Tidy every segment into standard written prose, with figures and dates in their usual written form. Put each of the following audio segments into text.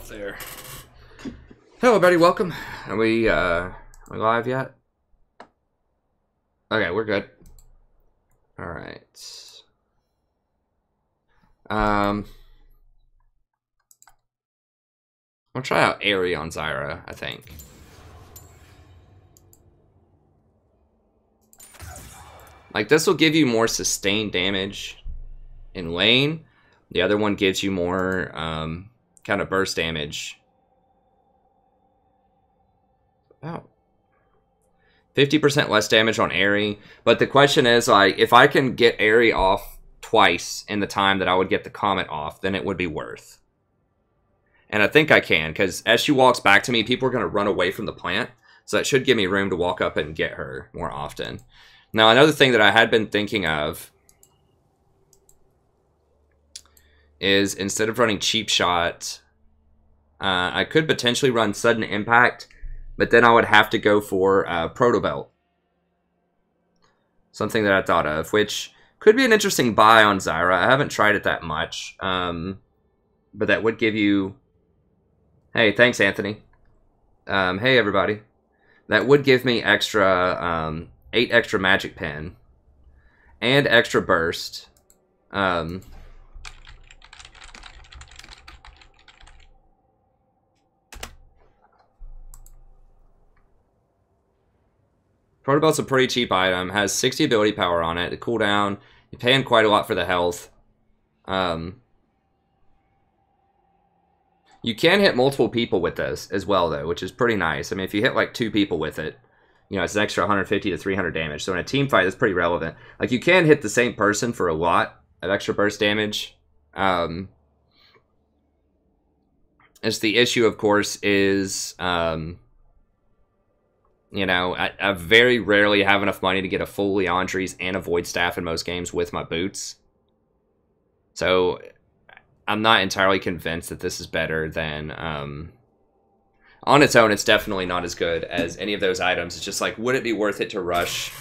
off there. Hello, everybody. Welcome. Are we live yet? Okay, we're good. All right. I'll try out Airy on Zyra, I think. Like, this will give you more sustained damage in lane. The other one gives you more kind of burst damage. Oh. 50% less damage on Airy. But the question is, like, if I can get Airy off twice in the time that I would get the Comet off, then it would be worth. And I think I can, because as she walks back to me, people are going to run away from the plant. So that should give me room to walk up and get her more often. Now, another thing that I had been thinking of is instead of running Cheap Shot, I could potentially run Sudden Impact, but then I would have to go for Proto Belt. Something that I thought of, which could be an interesting buy on Zyra. I haven't tried it that much, but that would give you... Hey, thanks, Anthony. Hey, everybody. That would give me extra... 8 extra magic pen and extra burst. Proto Belt's a pretty cheap item. Has 60 ability power on it. The cooldown, you're paying quite a lot for the health. You can hit multiple people with this as well, though, which is pretty nice. I mean, if you hit like 2 people with it, you know, it's an extra 150 to 300 damage. So in a team fight, that's pretty relevant. Like, you can hit the same person for a lot of extra burst damage. As the issue, of course, is, you know, I very rarely have enough money to get a full Leandries and a Void Staff in most games with my boots. So I'm not entirely convinced that this is better than... on its own, it's definitely not as good as any of those items. It's just like, would it be worth it to rush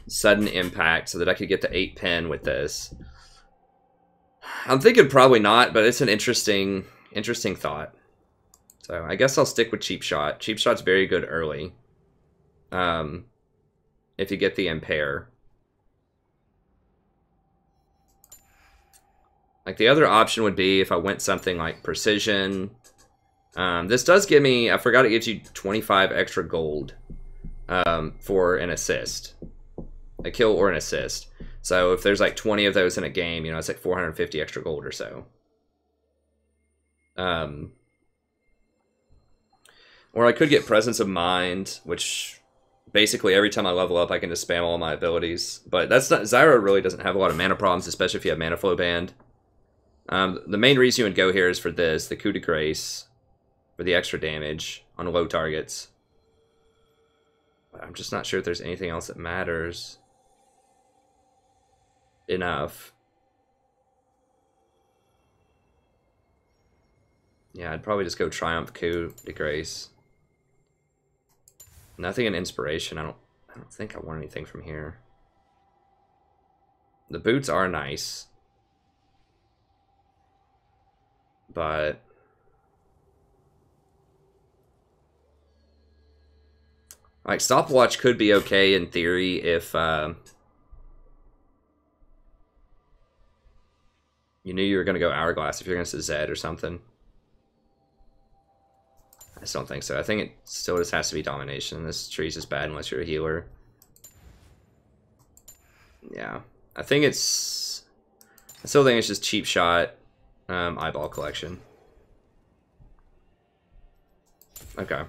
Sudden Impact so that I could get the 8 pin with this? I'm thinking probably not, but it's an interesting thought. So I guess I'll stick with Cheap Shot. Cheap Shot's very good early. If you get the Impair. Like, the other option would be if I went something like Precision... this does give me, I forgot it gives you 25 extra gold for an assist. A kill or an assist. So if there's like 20 of those in a game, you know, it's like 450 extra gold or so. Or I could get Presence of Mind, which basically every time I level up, I can just spam all my abilities. But that's not, Zyra really doesn't have a lot of mana problems, especially if you have Mana Flow Band. The main reason you would go here is for this, the Coup de Grace. For the extra damage on low targets. I'm just not sure if there's anything else that matters enough. Yeah, I'd probably just go Triumph, Coup de Grace. Nothing in Inspiration. I don't think I want anything from here. The boots are nice. But like, Stopwatch could be okay in theory if you knew you were going to go Hourglass if you're against a Zed or something. I just don't think so. I think it still just has to be Domination. This tree's just bad unless you're a healer. Yeah. I still think it's just Cheap Shot, Eyeball Collection. Okay.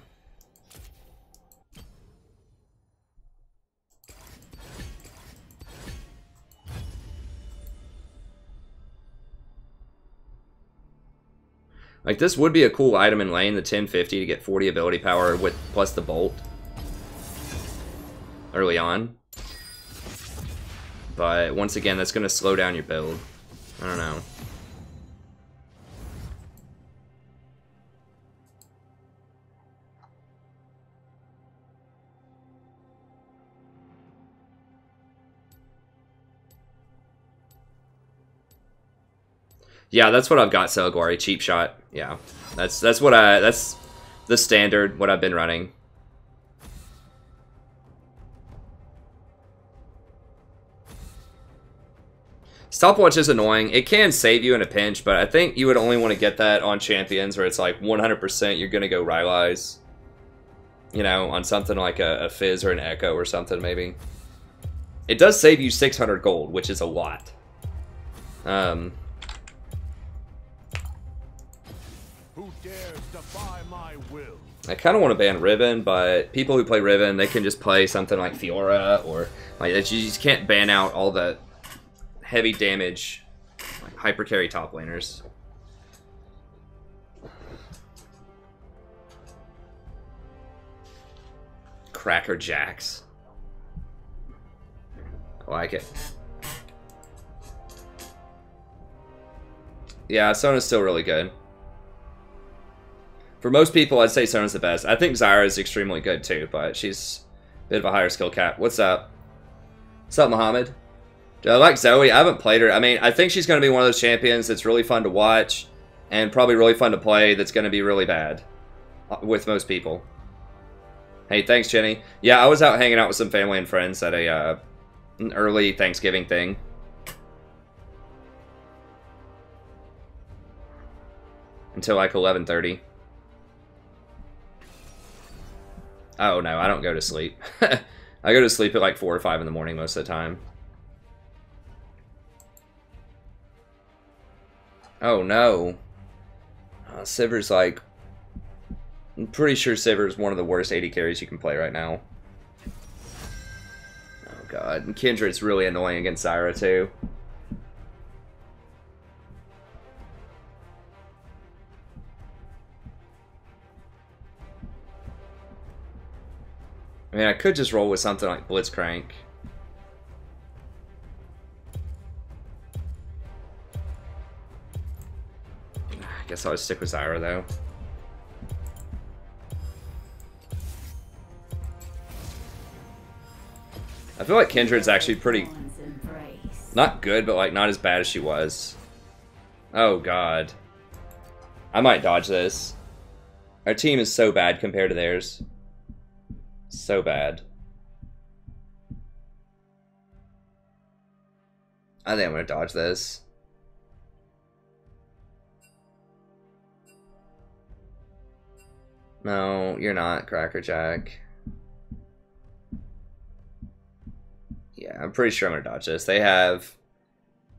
Like, this would be a cool item in lane, the 1050 to get 40 ability power with plus the bolt early on. But once again, that's going to slow down your build. I don't know. Yeah, that's what I've got, Selguari. Cheap Shot. Yeah. That's the standard, what I've been running. Stopwatch is annoying. It can save you in a pinch, but I think you would only want to get that on champions where it's like 100% you're going to go Rylai's. You know, on something like a Fizz or an Echo or something, maybe. It does save you 600 gold, which is a lot. Who dares defy my will? I kind of want to ban Riven, but people who play Riven, they can just play something like Fiora, or like you just can't ban out all the heavy damage, like hyper carry top laners. Cracker Jacks. I like it. Yeah, Sona's still really good. For most people, I'd say Sona's the best. I think Zyra is extremely good too, but she's a bit of a higher skill cap. What's up? What's up, Mohammed? I like Zoe. I haven't played her. I mean, I think she's going to be one of those champions that's really fun to watch and probably really fun to play that's going to be really bad with most people. Hey, thanks, Jenny. Yeah, I was out hanging out with some family and friends at an early Thanksgiving thing. Until like 11:30. Oh, no, I don't go to sleep. I go to sleep at like 4 or 5 in the morning most of the time. Oh, no. Sivir's like... I'm pretty sure Sivir's one of the worst AD carries you can play right now. Oh, God. And Kindred's really annoying against Zyra, too. I mean, I could just roll with something like Blitzcrank. I guess I'll just stick with Zyra, though. I feel like Kindred's actually pretty... not good, but like not as bad as she was. Oh, God. I might dodge this. Our team is so bad compared to theirs. So bad. I think I'm going to dodge this. No, you're not, Cracker Jack. Yeah, I'm pretty sure I'm going to dodge this. They have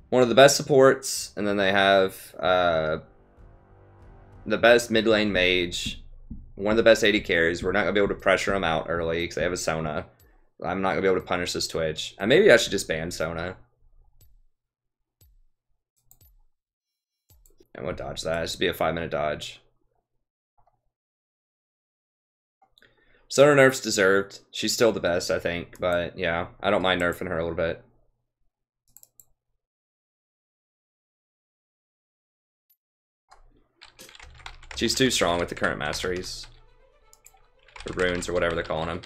one of the best supports, and then they have the best mid lane mage, one of the best AD carries. We're not going to be able to pressure them out early because they have a Sona. I'm not going to be able to punish this Twitch. And maybe I should just ban Sona. I'm going to dodge that. It should be a 5-minute dodge. Sona nerf's deserved. She's still the best, I think. But yeah, I don't mind nerfing her a little bit. She's too strong with the current masteries. Or runes, or whatever they're calling them.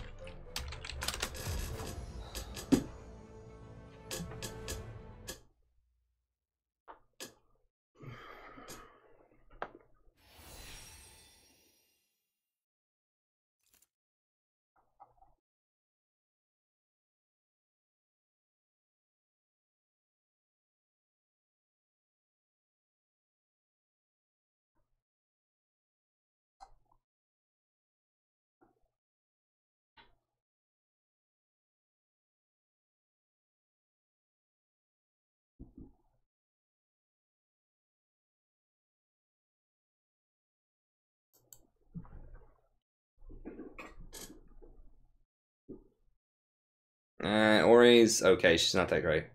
Ori's okay. She's not that great.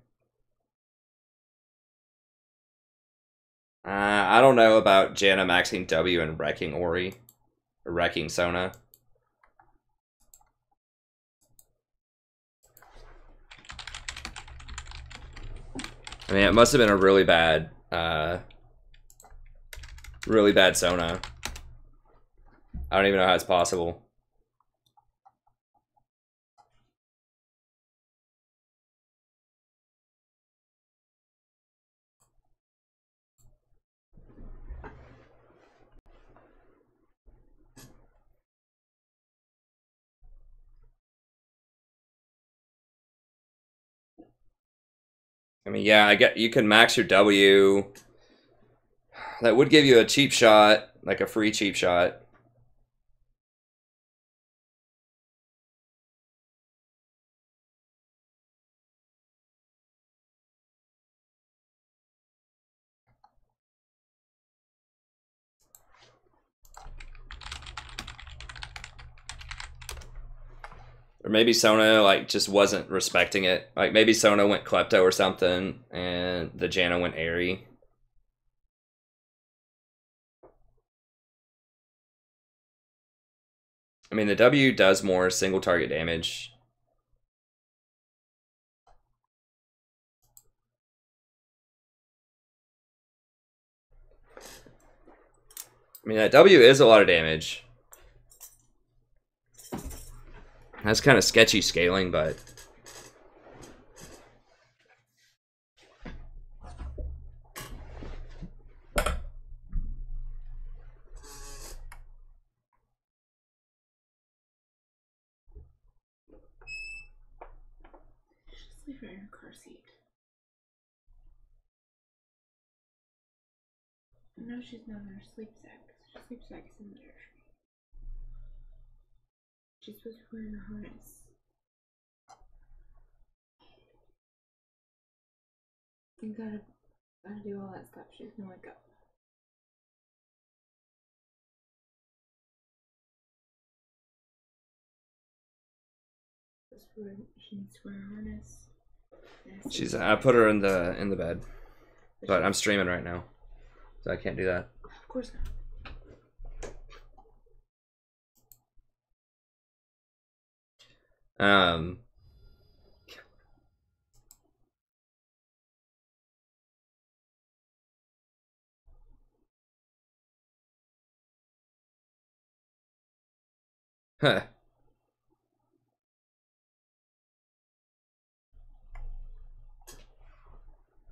I don't know about Janna maxing W and wrecking Ori. Or wrecking Sona. I mean, it must have been a really bad Sona. I don't even know how it's possible. I mean, yeah, I get you can max your W. That would give you a cheap shot, like a free cheap shot. Or maybe Sona like just wasn't respecting it. Like maybe Sona went Klepto or something, and the Janna went Airy. I mean, the W does more single target damage. I mean, that W is a lot of damage. That's kind of sketchy scaling, but... Just leave her in her car seat. No, she's not in her sleep sack. Her sleep sack is in there. She's supposed to be wearing a harness. You gotta do all that stuff. She's gonna wake up. She needs to wear a harness. She's. I put her in the bed, but I'm streaming right now, so I can't do that. Of course not. Huh.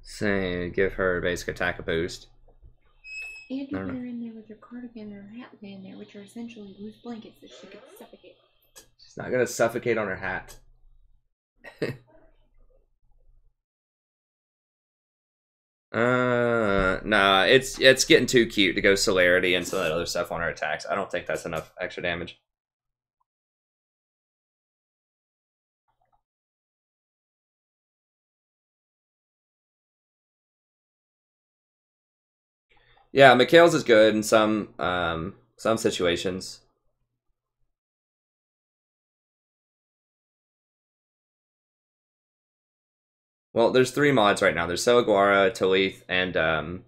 Saying give her basic attack a boost. And you put her in there with her cardigan and her hat in there, which are essentially loose blankets that she could suffocate. She's not gonna suffocate on her hat. Nah, it's getting too cute to go celerity and some of that other stuff on her attacks. I don't think that's enough extra damage. Yeah, Mikhail's is good in some situations. Well, there's 3 mods right now. There's Soaguara, Talith, and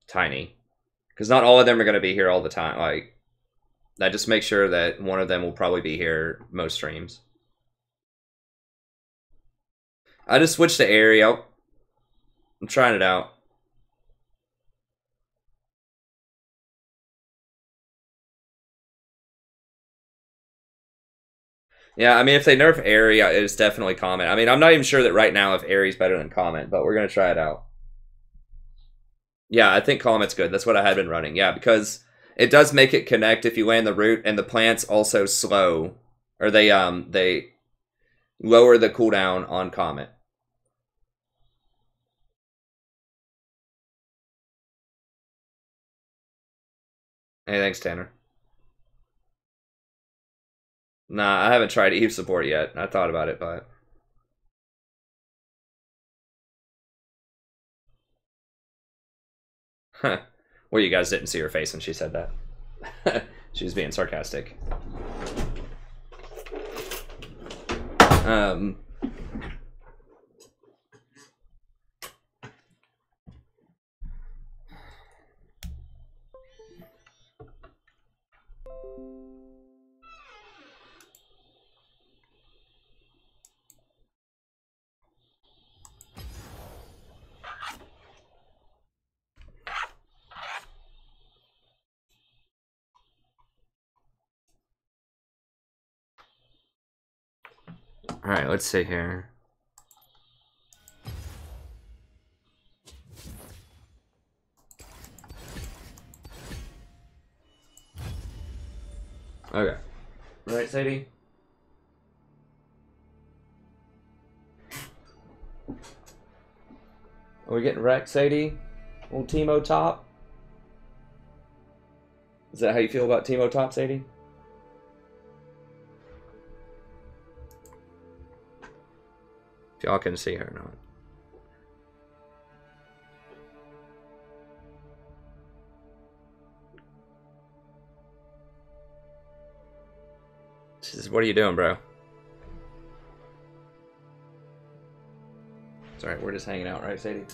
Tiny. Because not all of them are going to be here all the time. Like, I just make sure that one of them will probably be here most streams. I just switched to Airy. I'm trying it out. Yeah, I mean, if they nerf Airy, it's definitely Comment. I mean, I'm not even sure that right now if Airy's better than Comment, but we're going to try it out. Yeah, I think Comment's good. That's what I had been running. Yeah, because it does make it connect if you land the root, and the plants also slow. Or they lower the cooldown on Comet. Hey, thanks, Tanner. Nah, I haven't tried Eve support yet. I thought about it, but... Huh. Well, you guys didn't see her face when she said that. She was being sarcastic. Alright, let's see here. Okay. Right, Sadie? Are we getting wrecked, Sadie? Old Timo top? Is that how you feel about Timo top, Sadie? If y'all can see her or not. She says, what are you doing, bro? It's alright, we're just hanging out, right, Sadie?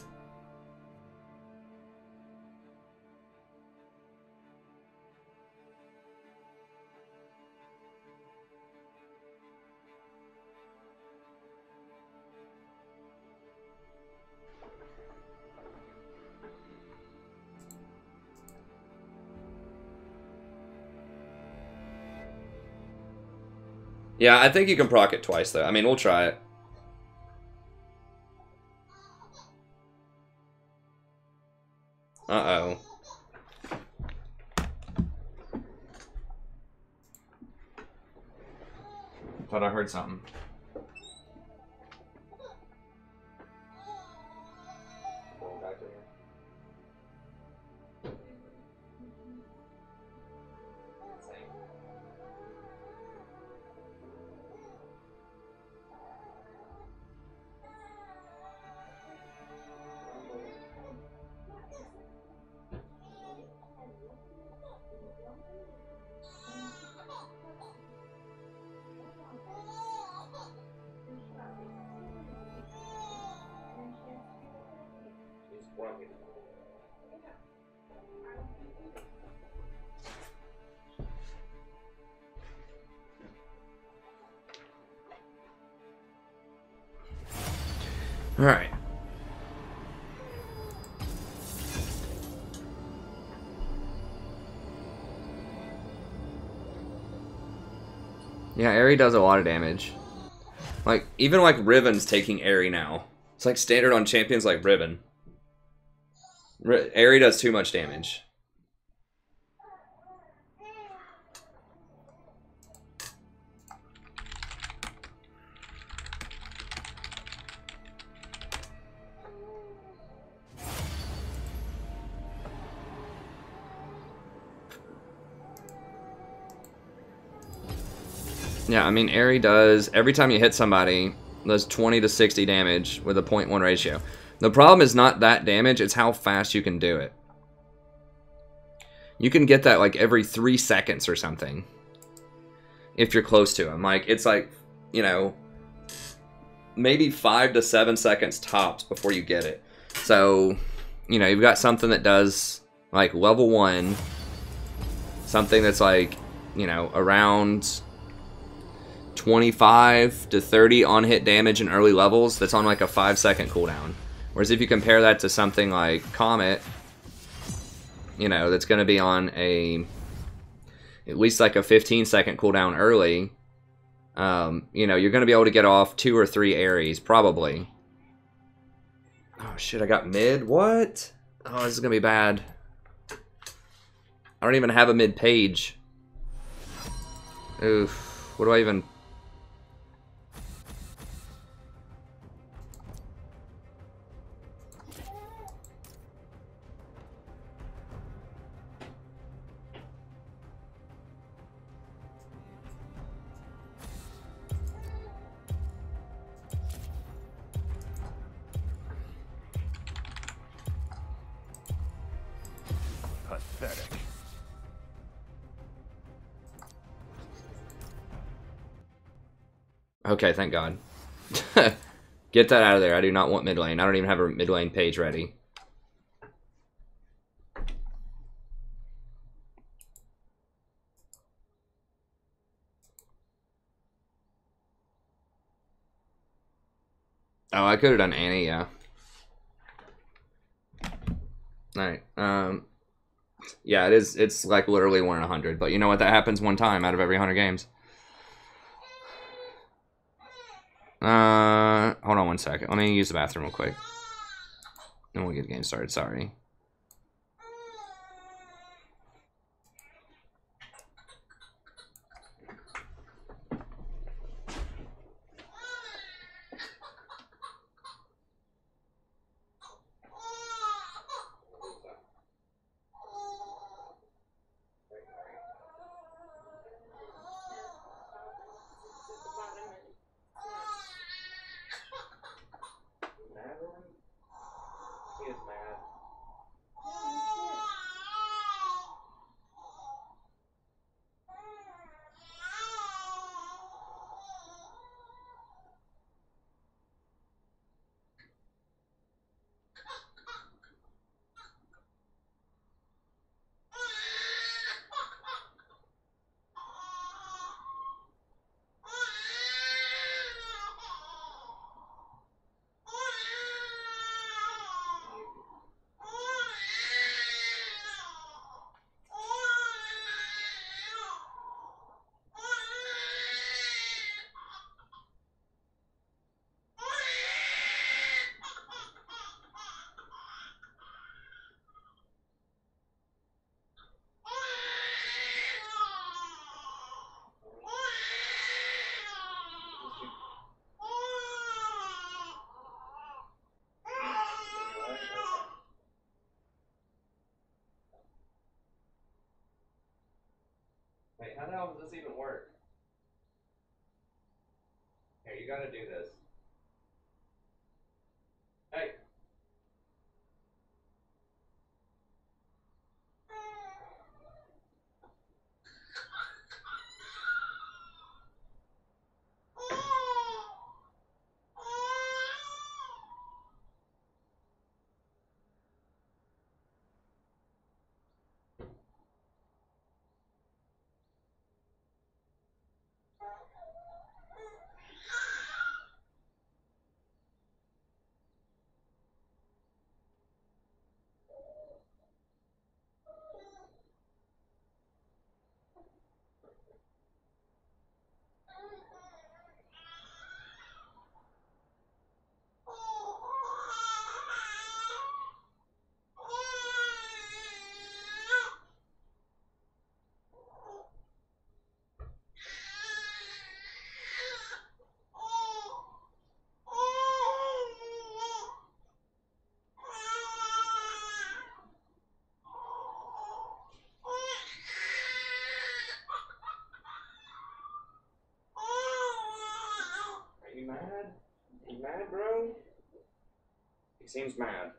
Yeah, I think you can proc it twice, though. I mean, we'll try it. Uh-oh. Thought I heard something. All right. Yeah, Aerie does a lot of damage. Like, even like Riven's taking Aerie now. It's like standard on champions like Riven. Aerie does too much damage. Yeah, I mean, Aerie does, every time you hit somebody, does 20 to 60 damage with a 0.1 ratio. The problem is not that damage, it's how fast you can do it. You can get that like every 3 seconds or something. If you're close to him. Like, it's like, you know, maybe 5 to 7 seconds tops before you get it. So, you know, you've got something that does like level 1. Something that's like, you know, around 25 to 30 on-hit damage in early levels, that's on like a 5-second cooldown. Whereas if you compare that to something like Comet, you know, that's going to be on at least like a 15-second cooldown early, you know, you're going to be able to get off 2 or 3 Aeries, probably. Oh shit, I got mid? What? Oh, this is going to be bad. I don't even have a mid page. Oof. What do I even... Pathetic. Okay, thank God. Get that out of there. I do not want mid lane. I don't even have a mid lane page ready. Oh, I could have done Annie, yeah. Alright, yeah, it's like literally 1 in 100, but you know what, that happens one time out of every 100 games. Hold on one second. Let me use the bathroom real quick. Then we'll get the game started, sorry. How does this even work? Here, you gotta do this. Hey. Are you mad? Are you mad, bro? He seems mad.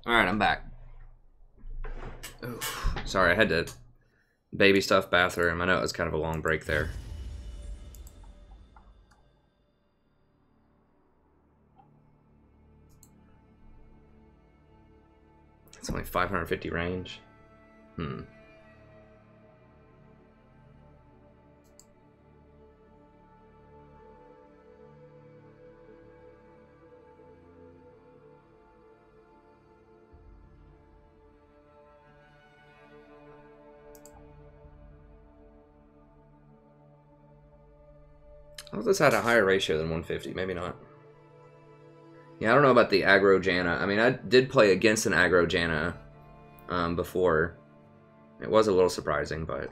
Alright, I'm back. Oof. Sorry, I had to baby stuff bathroom. I know it was kind of a long break there. It's only 550 range. I thought this had a higher ratio than 150. Maybe not. Yeah, I don't know about the aggro Janna. I mean, I did play against an aggro Janna before. It was a little surprising, but...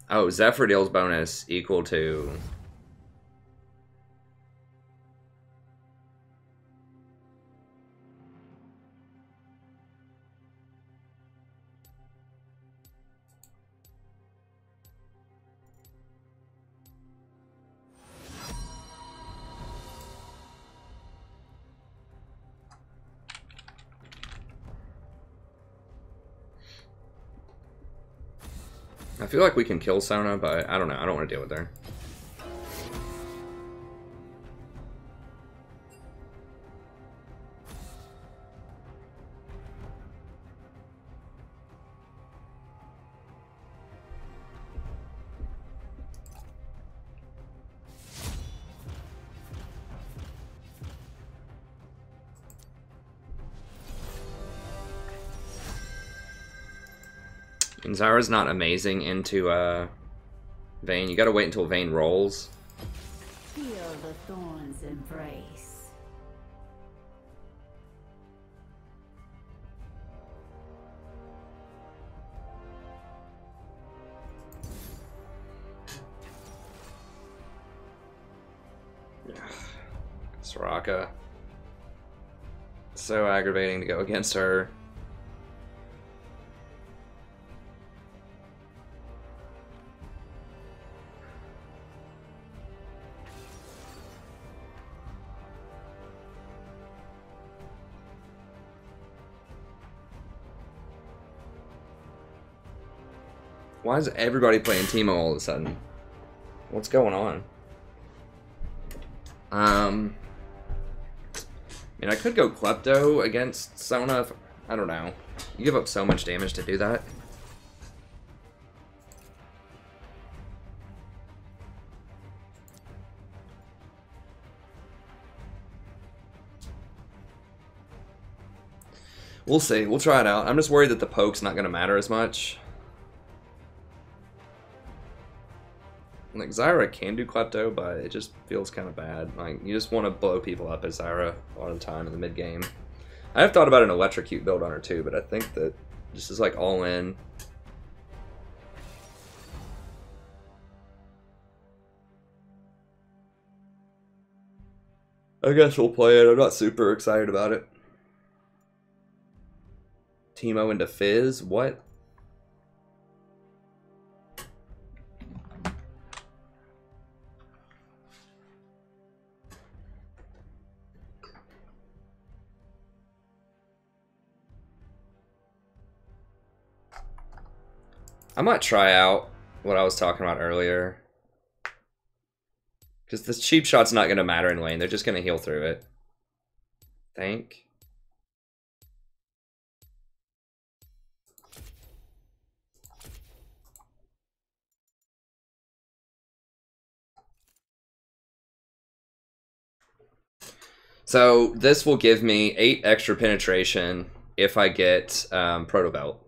Oh, Zephyr deals bonus equal to... I feel like we can kill Sona, but I don't know. I don't want to deal with her. And Zyra's not amazing into Vayne. You gotta wait until Vayne rolls. Feel the thorns embrace. Soraka. So aggravating to go against her. Why is everybody playing Teemo all of a sudden? What's going on? I mean, I could go Klepto against Sona. If, I don't know. You give up so much damage to do that. We'll see. We'll try it out. I'm just worried that the poke's not going to matter as much. Like, Zyra can do Klepto, but it just feels kind of bad. Like, you just want to blow people up as Zyra a lot of the time in the mid-game. I have thought about an Electrocute build on her too, but I think that just is like all in. I guess we'll play it. I'm not super excited about it. Teemo into Fizz? What? I might try out what I was talking about earlier. Because this cheap shot's not going to matter in lane. They're just going to heal through it. Think. So this will give me 8 extra penetration if I get Proto Belt.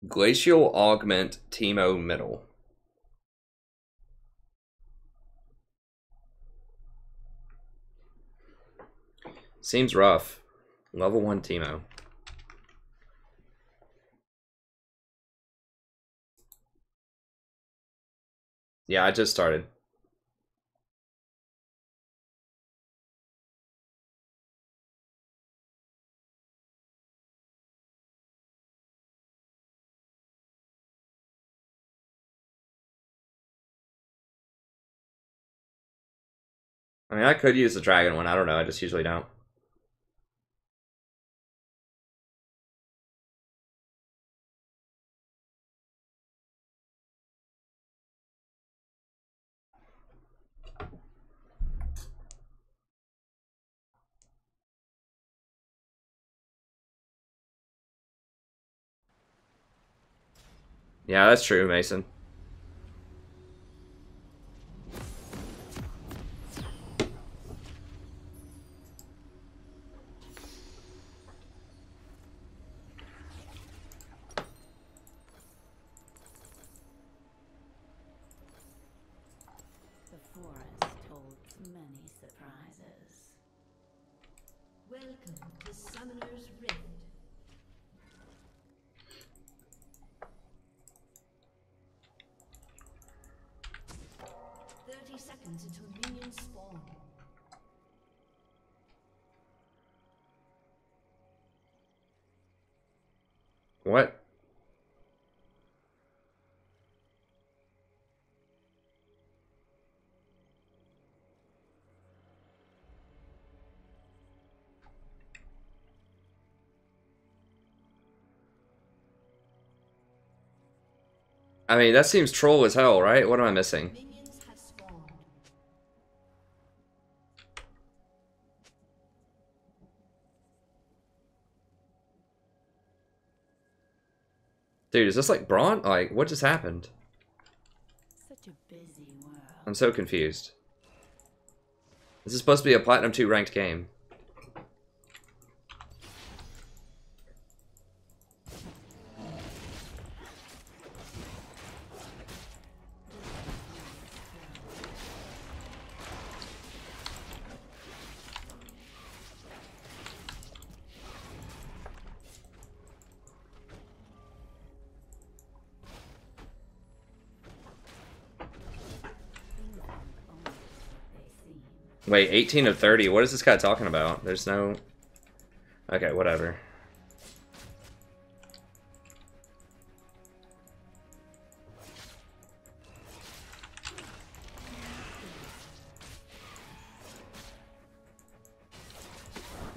Glacial Augment Teemo Middle. Seems rough. Level 1 Teemo. Yeah, I just started. I mean, I could use the dragon one. I don't know. I just usually don't. Yeah, that's true, Mason. The forest holds many surprises. Welcome to Summoner's Rift. Seconds until minions spawn. What? I mean, that seems troll as hell, right? What am I missing? Minions have spawned. Dude, is this like Braun? Like, what just happened? Such a busy world. I'm so confused. This is supposed to be a Platinum 2 ranked game. Wait, 18 of 30. What is this guy talking about? There's no... Okay, whatever.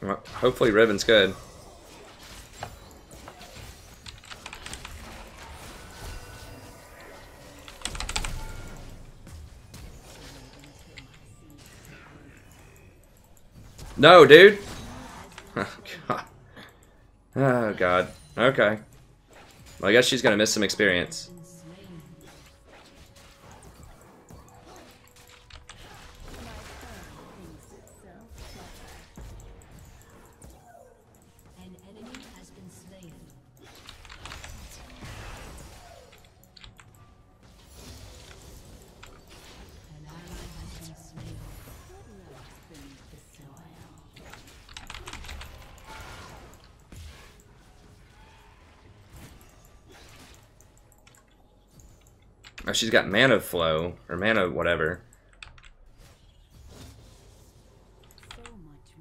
Well, hopefully Ribbon's good. No, dude! Oh, God. Oh, God. Okay. Well, I guess she's gonna miss some experience. An enemy has been slain. An ally has been slain. Beneath the soil. Oh, she's got mana flow, or mana whatever. So much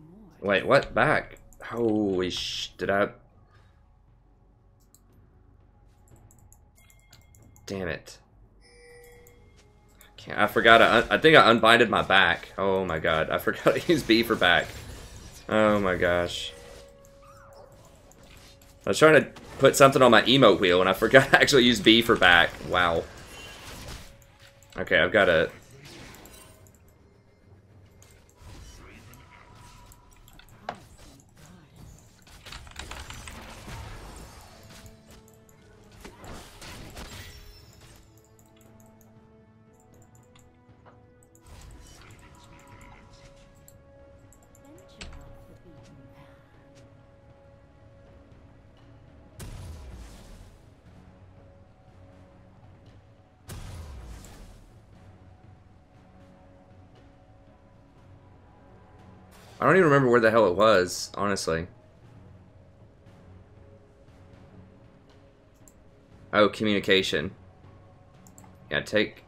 more. Wait, what? Back? Holy sh... Did I... Damn it. I forgot. I think I unbinded my back. Oh my god. I forgot to use B for back. Oh my gosh. I was trying to put something on my emote wheel and I forgot to actually use B for back. Wow. Okay, I've got to... Venture off the beaten path. I don't even remember where the hell it was, honestly. Oh, communication. Yeah, take...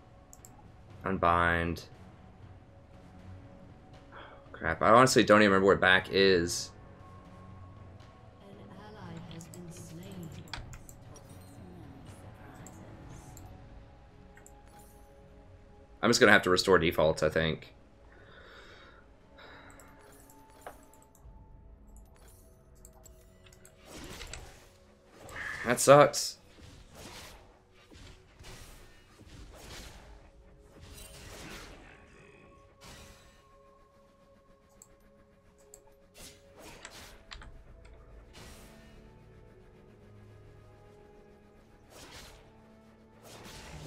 Unbind. Crap, I honestly don't even remember where back is. An ally has been slain. I'm just gonna have to restore defaults, I think. That sucks.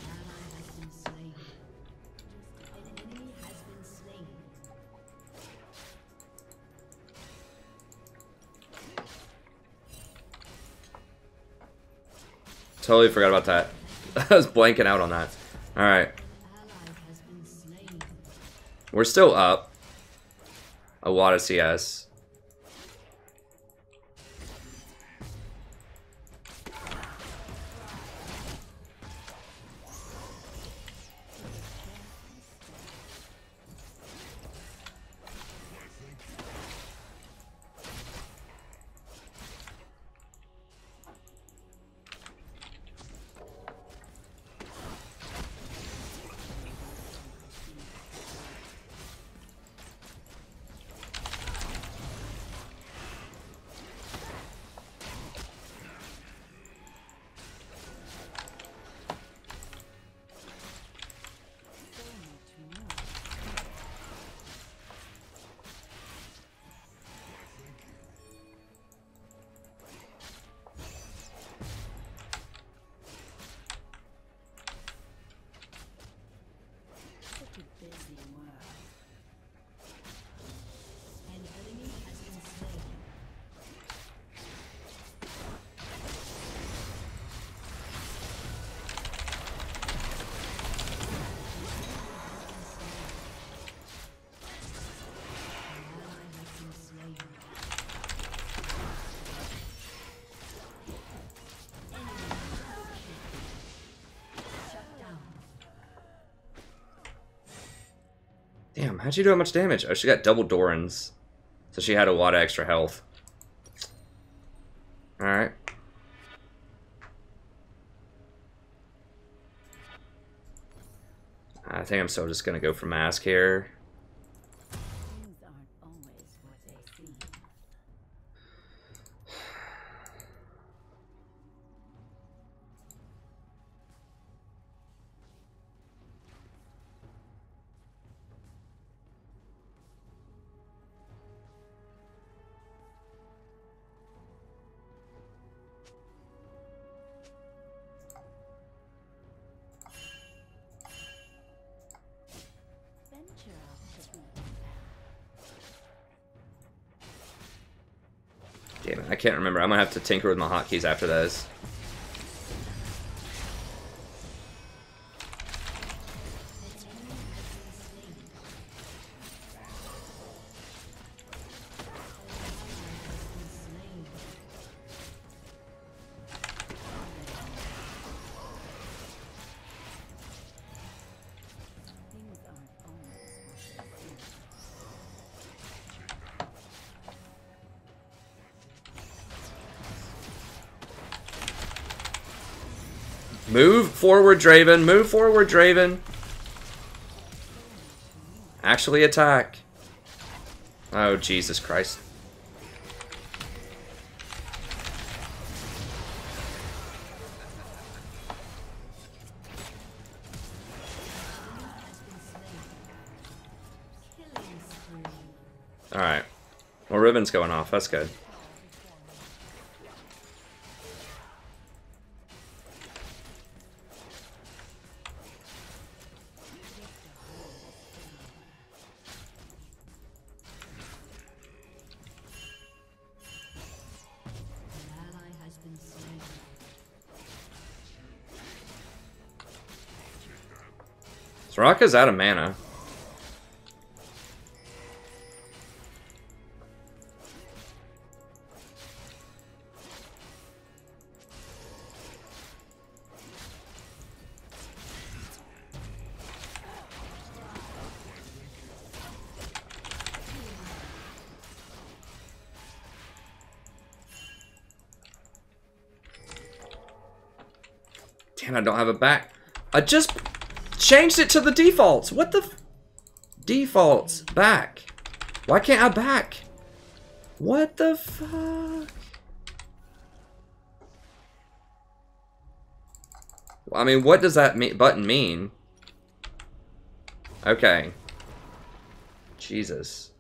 An ally has been slain. An enemy has been slain. Totally forgot about that. I was blanking out on that. Alright. An ally has been slain. We're still up. A lot of CS. Such a busy world. An enemy has been slain. An ally has been slain. Shut down. Damn, how'd she do that much damage? Oh, she got double Dorans. So she had a lot of extra health. Alright. I think I'm still just gonna go for mask here. Things aren't always what they seem. Venture off the beaten path. Damn it, I can't remember. I'm gonna have to tinker with my hotkeys after this. Things aren't always what they seem. Move forward, Draven. Move forward, Draven. Actually attack. Oh, Jesus Christ. Alright. Well, Ribbon's going off. That's good. An ally has been slain. Soraka's out of mana. And I don't have a back. I just changed it to the defaults. What the defaults? Back. Why can't I back? What the fuck? I mean, what does that button mean? Okay. Jesus.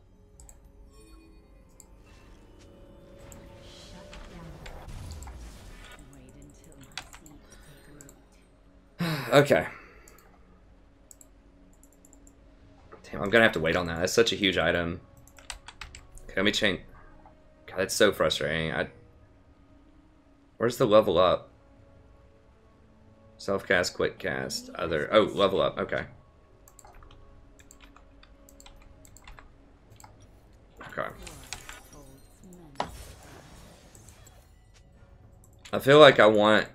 Okay. Damn, I'm gonna have to wait on that. That's such a huge item. Okay, let me change. God, that's so frustrating. Where's the level up? Self-cast, quick cast, other. Oh, level up. Okay. Okay. I feel like I want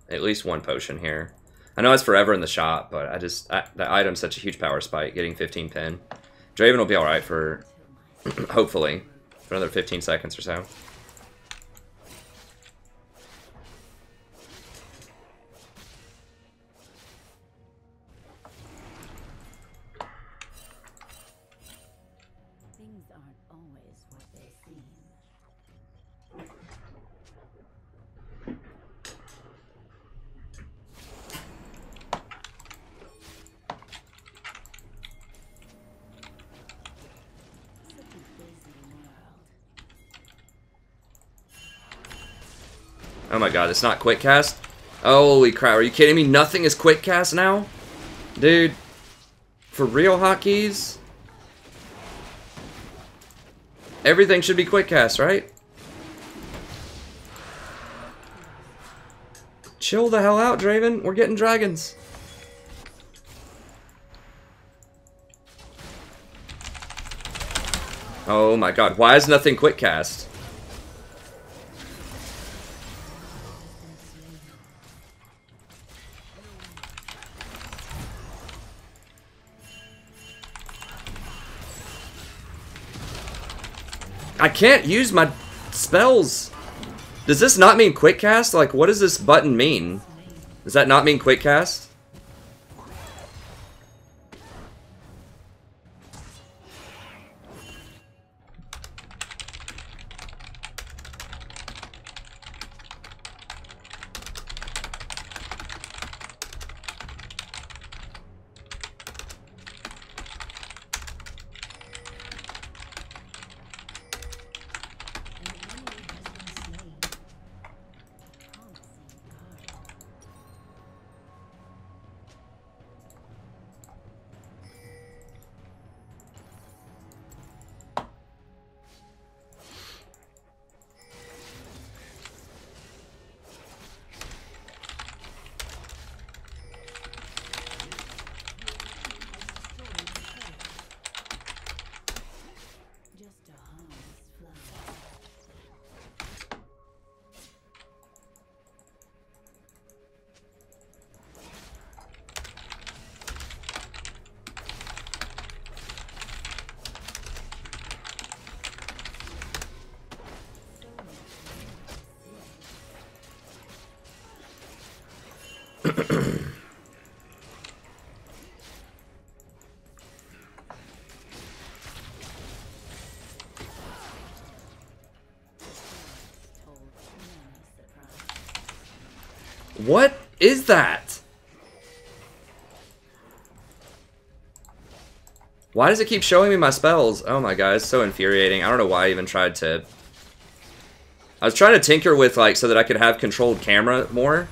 at least one potion here. I know it's forever in the shop, but that item's such a huge power spike, getting 15 pin. Draven will be alright for, hopefully, for another 15 seconds or so. Things aren't always what they seem. Oh my god, it's not quick cast? Holy crap, are you kidding me? Nothing is quick cast now? Dude, for real, hotkeys? Everything should be quick cast, right? Chill the hell out, Draven. We're getting dragons. Oh my god, why is nothing quick cast? I can't use my spells. Does this not mean quick cast? Like, what does this button mean? Does that not mean quick cast? What is that? Why does it keep showing me my spells? Oh my god, it's so infuriating. I don't know why I even tried to... I was trying to tinker with, like, so that I could have controlled camera more.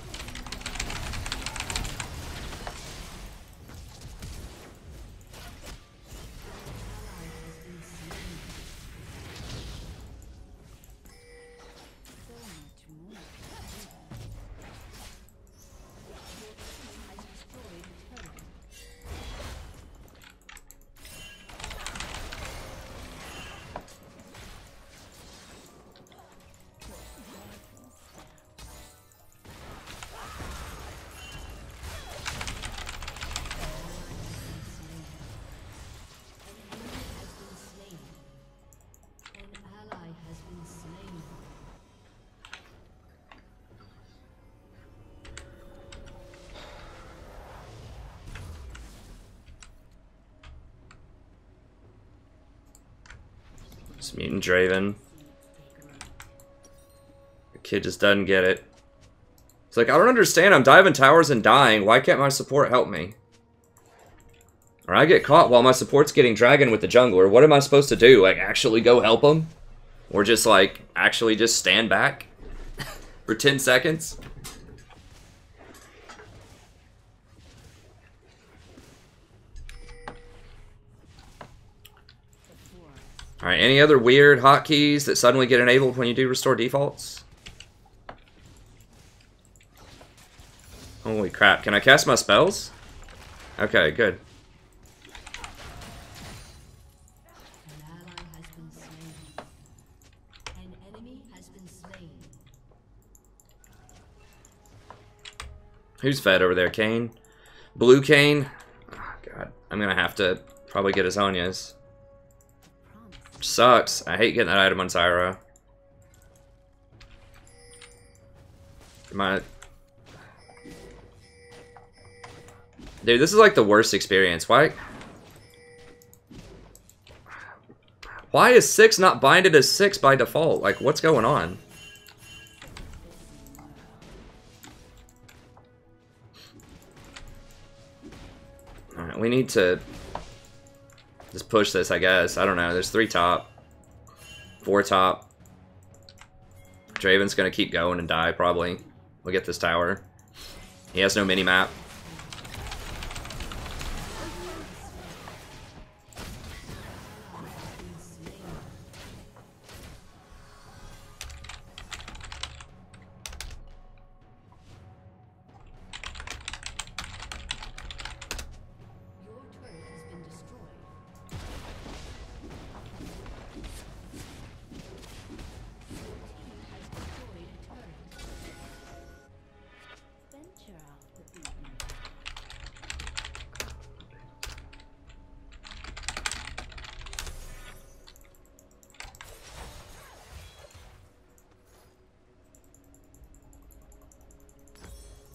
This mutant Draven. The kid just doesn't get it. It's like, I don't understand. I'm diving towers and dying. Why can't my support help me? Or I get caught while my support's getting dragon with the jungler. What am I supposed to do? Like, actually go help him? Or just, like, actually just stand back for 10 seconds? Alright, any other weird hotkeys that suddenly get enabled when you do restore defaults? Holy crap, can I cast my spells? Okay, good. An ally has been slain. An enemy has been slain. Who's fed over there? Kane? Blue Kane? Oh, God, I'm gonna have to probably get Azonia's. Which sucks. I hate getting that item on Zyra. Dude, this is like the worst experience. Why is 6 not binded as 6 by default? Like, what's going on? Alright, we need to just push this, I guess. I don't know. There's 3 top. 4 top. Draven's gonna keep going and die, probably. We'll get this tower. He has no mini-map. Your turret has been destroyed. Your team has destroyed a turret. Venture off the beaten path.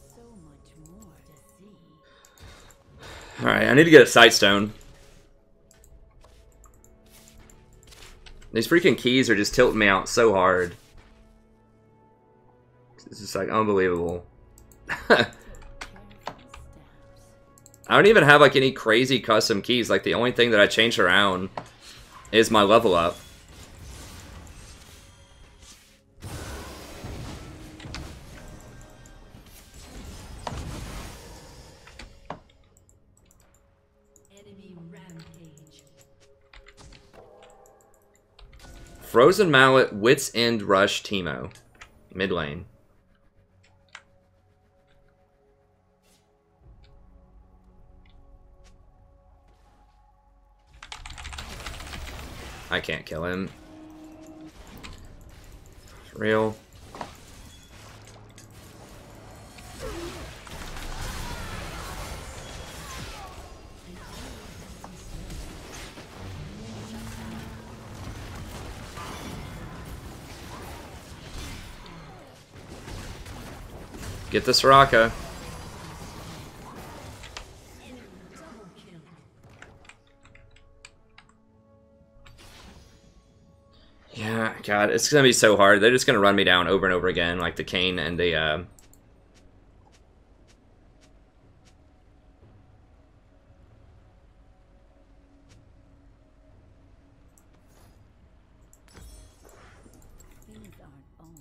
So much more to see. Alright, I need to get a Sightstone. These freaking keys are just tilting me out so hard. It's just like unbelievable. I don't even have like any crazy custom keys. Like the only thing that I change around is my level up. Enemy rampage. Frozen Mallet, Wits End Rush, Teemo. Mid lane. I can't kill him. For real. Get the Soraka. Double kill. Yeah, God, it's gonna be so hard. They're just gonna run me down over and over again, like the Kayn and the Things aren't owned.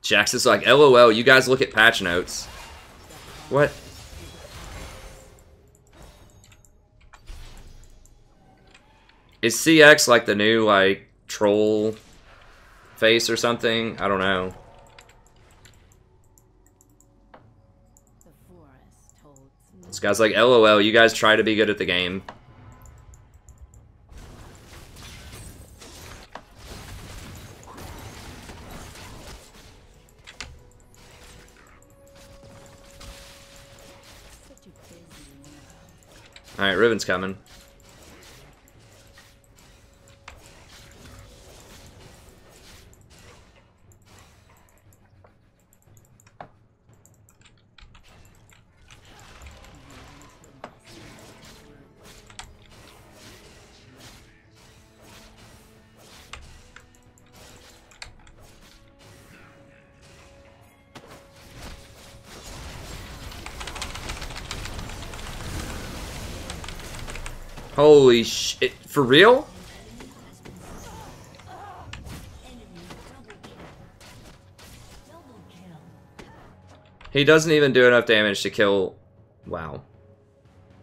Jax is like, LOL, you guys look at patch notes. What? Is CX like the new, like, troll face or something? I don't know. The forest holds no This guy's like, LOL, you guys try to be good at the game. Alright, Riven's coming. Holy shit. For real? He doesn't even do enough damage to kill... Wow.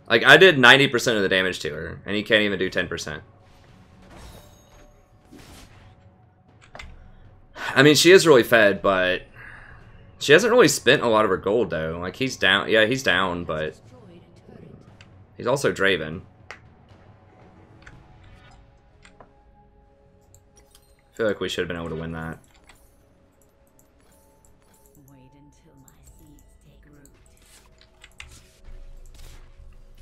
Like, I did 90% of the damage to her, and he can't even do 10%. I mean, she is really fed, but... She hasn't really spent a lot of her gold, though. Like, he's down... Yeah, he's down, but... He's also Draven. I feel like we should have been able to win that. Wait until my seeds take root.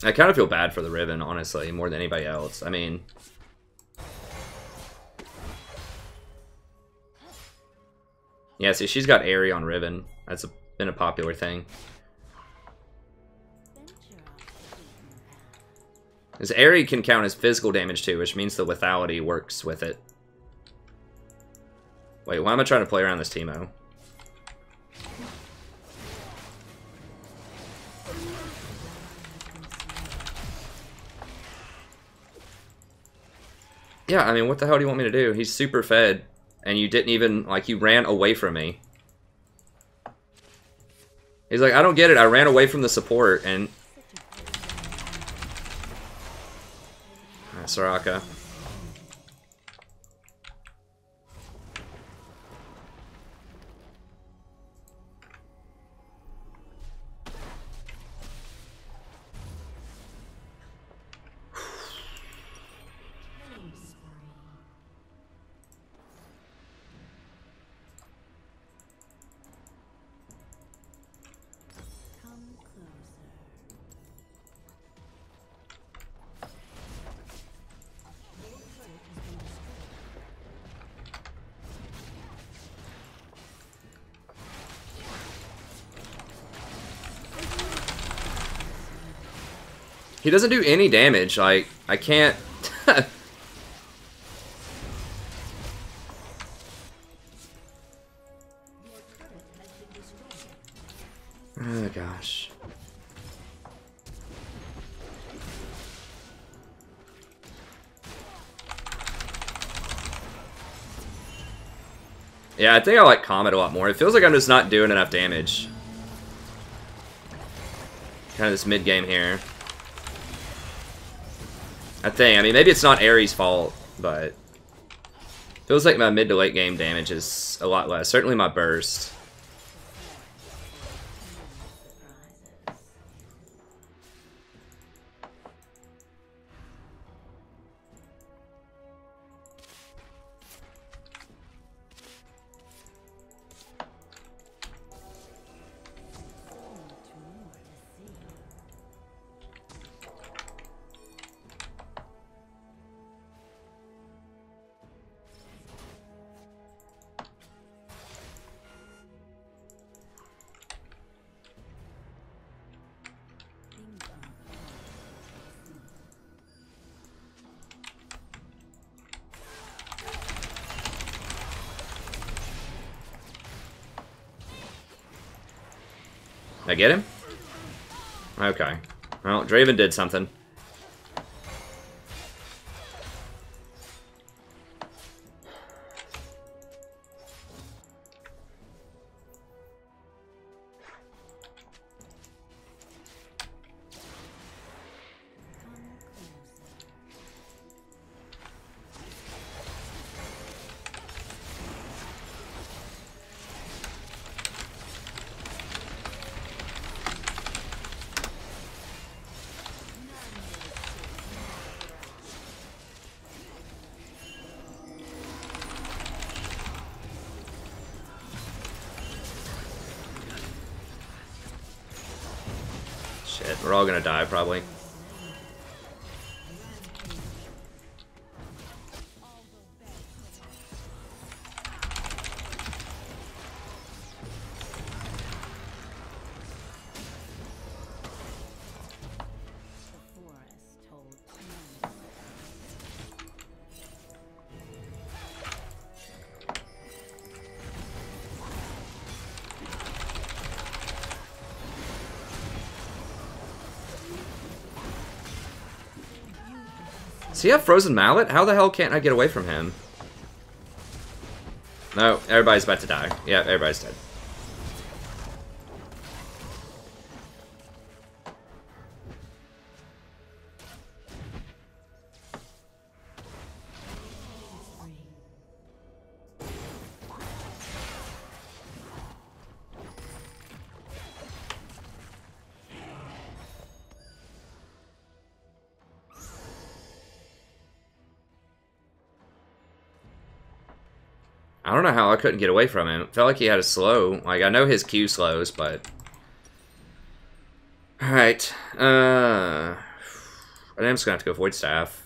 I kind of feel bad for the Riven, honestly, more than anybody else. I mean... Yeah, see, she's got Aerie on Riven. That's been a popular thing. Because Aerie can count as physical damage too, which means the lethality works with it. Wait, why am I trying to play around this Teemo? Yeah, I mean, what the hell do you want me to do? He's super fed, and you didn't even, like, you ran away from me. He's like, I don't get it, I ran away from the support, and... Soraka. He doesn't do any damage, like, I can't... Oh gosh. Yeah, I think I like Comet a lot more. It feels like I'm just not doing enough damage. Kind of this mid-game here. I think. I mean, maybe it's not Aerie's fault, but... Feels like my mid to late game damage is a lot less. Certainly my burst. I get him? Okay. Well, Draven did something. Shit, we're all gonna die, probably. Does he have Frozen Mallet? How the hell can't I get away from him? No, everybody's about to die. Yeah, everybody's dead. I don't know how I couldn't get away from him. It felt like he had a slow. Like, I know his Q slows, but... Alright. I think I'm just gonna have to go Void Staff.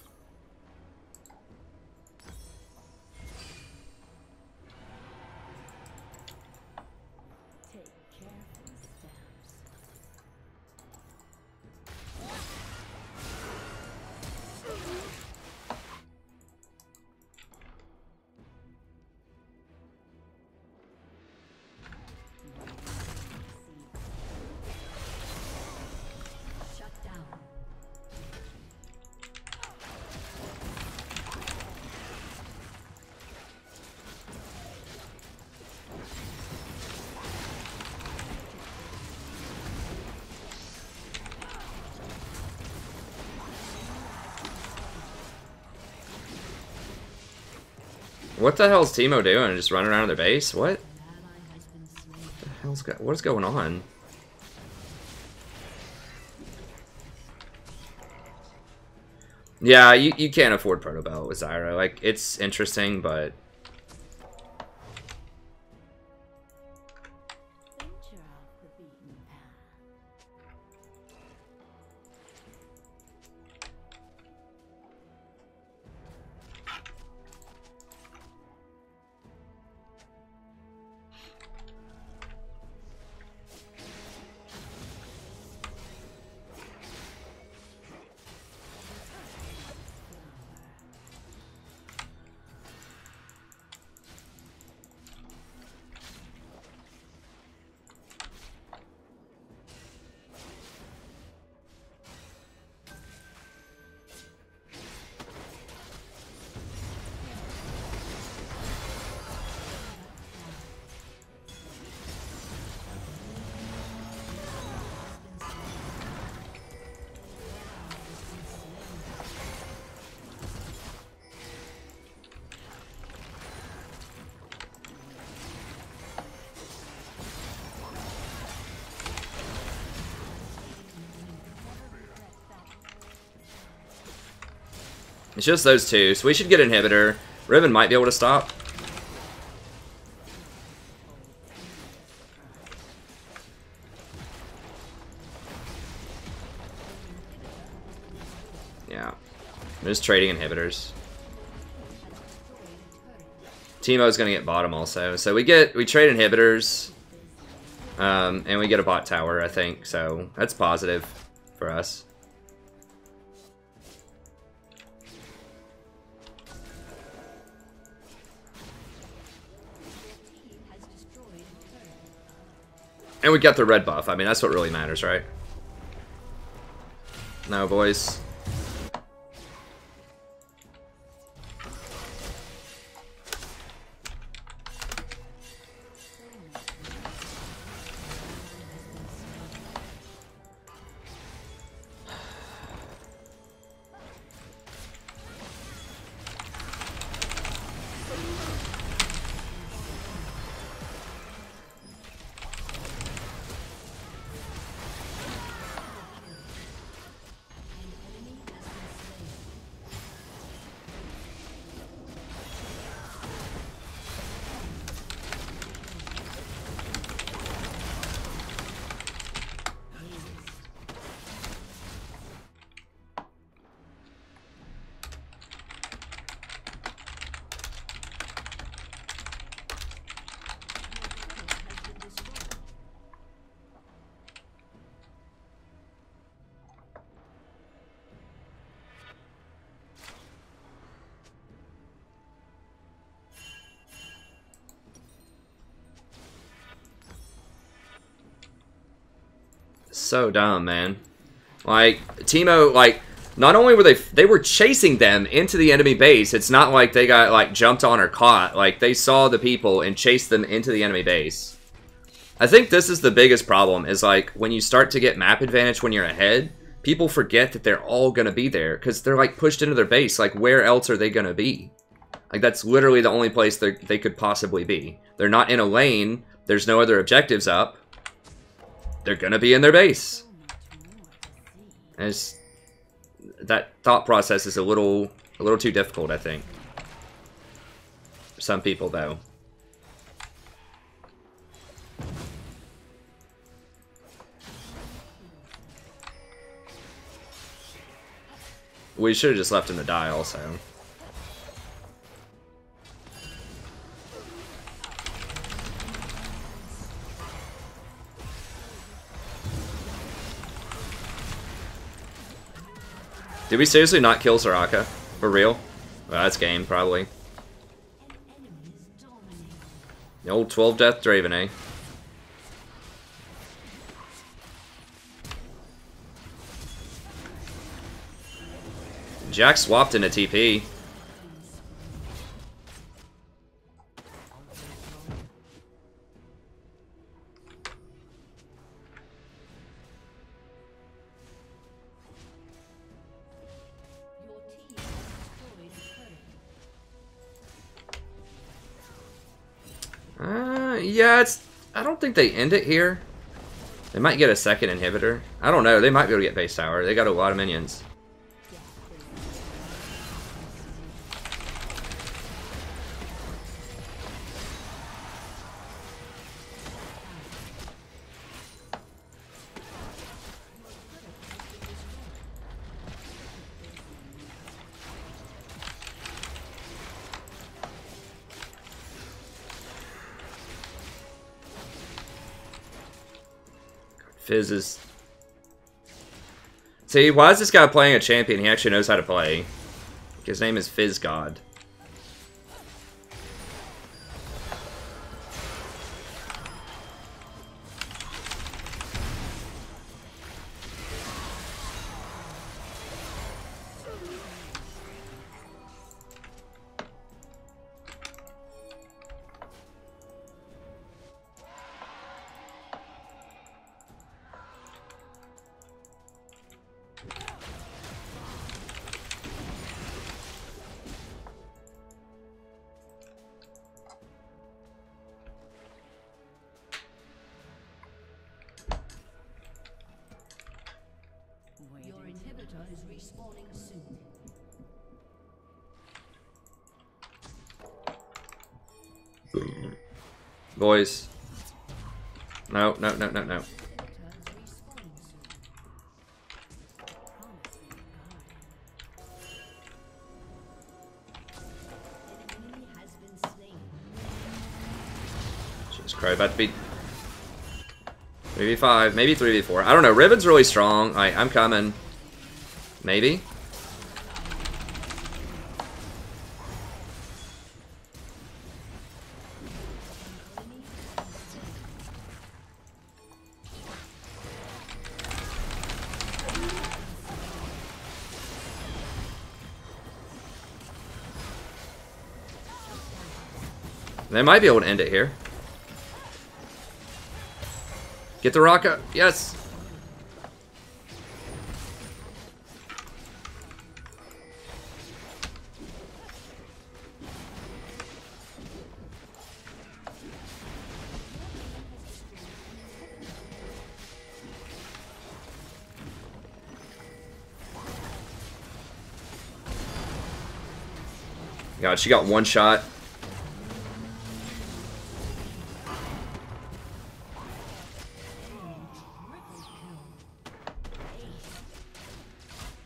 Take careful steps. Shut down. What the hell's Teemo doing? Just running around their base? What? An ally has been slain. What is going on? Yeah, you can't afford Proto Belt with Zyra. Like, it's interesting, but... Venture off the beaten path. It's just those two, so we should get Inhibitor. Riven might be able to stop. Yeah. I'm just trading Inhibitors. Teemo's gonna get bottom also. So we trade Inhibitors. And we get a bot tower, I think. So that's positive for us. And we got the red buff. I mean, that's what really matters, right? No, boys. So dumb, man. Like, Teemo, like, not only were they were chasing them into the enemy base. It's not like they got like jumped on or caught. Like they saw the people and chased them into the enemy base. I think this is the biggest problem, is like when you start to get map advantage when you're ahead, people forget that they're all going to be there because they're like pushed into their base. Like where else are they going to be? Like that's literally the only place they could possibly be. They're not in a lane. There's no other objectives up. They're going to be in their base. And that thought process is a little too difficult, I think. For some people, though. We should have just left him to die, also. Did we seriously not kill Soraka? For real? Well, that's game, probably. The old 12 death Draven, eh? Jack swapped into TP. Yeah, I don't think they end it here. They might get a second inhibitor. I don't know. They might be able to get base tower. They got a lot of minions. Fizz is... See, why is this guy playing a champion he actually knows how to play? His name is Fizz God. Your inhibitor is respawning soon. Boys. No, no, no, no, no. Jesus Christ, about to be 3v5, maybe 3v4. I don't know. Riven's really strong. I'm coming. Maybe. They might be able to end it here. Get the rocket. Yes. God, she got one shot.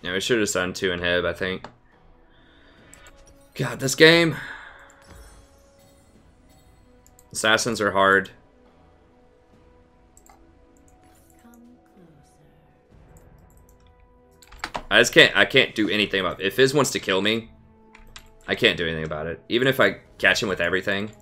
Yeah, we should have done 2 inhib, I think. God, this game. Assassins are hard. I can't do anything about it. If Fizz wants to kill me, I can't do anything about it. Even if I catch him with everything.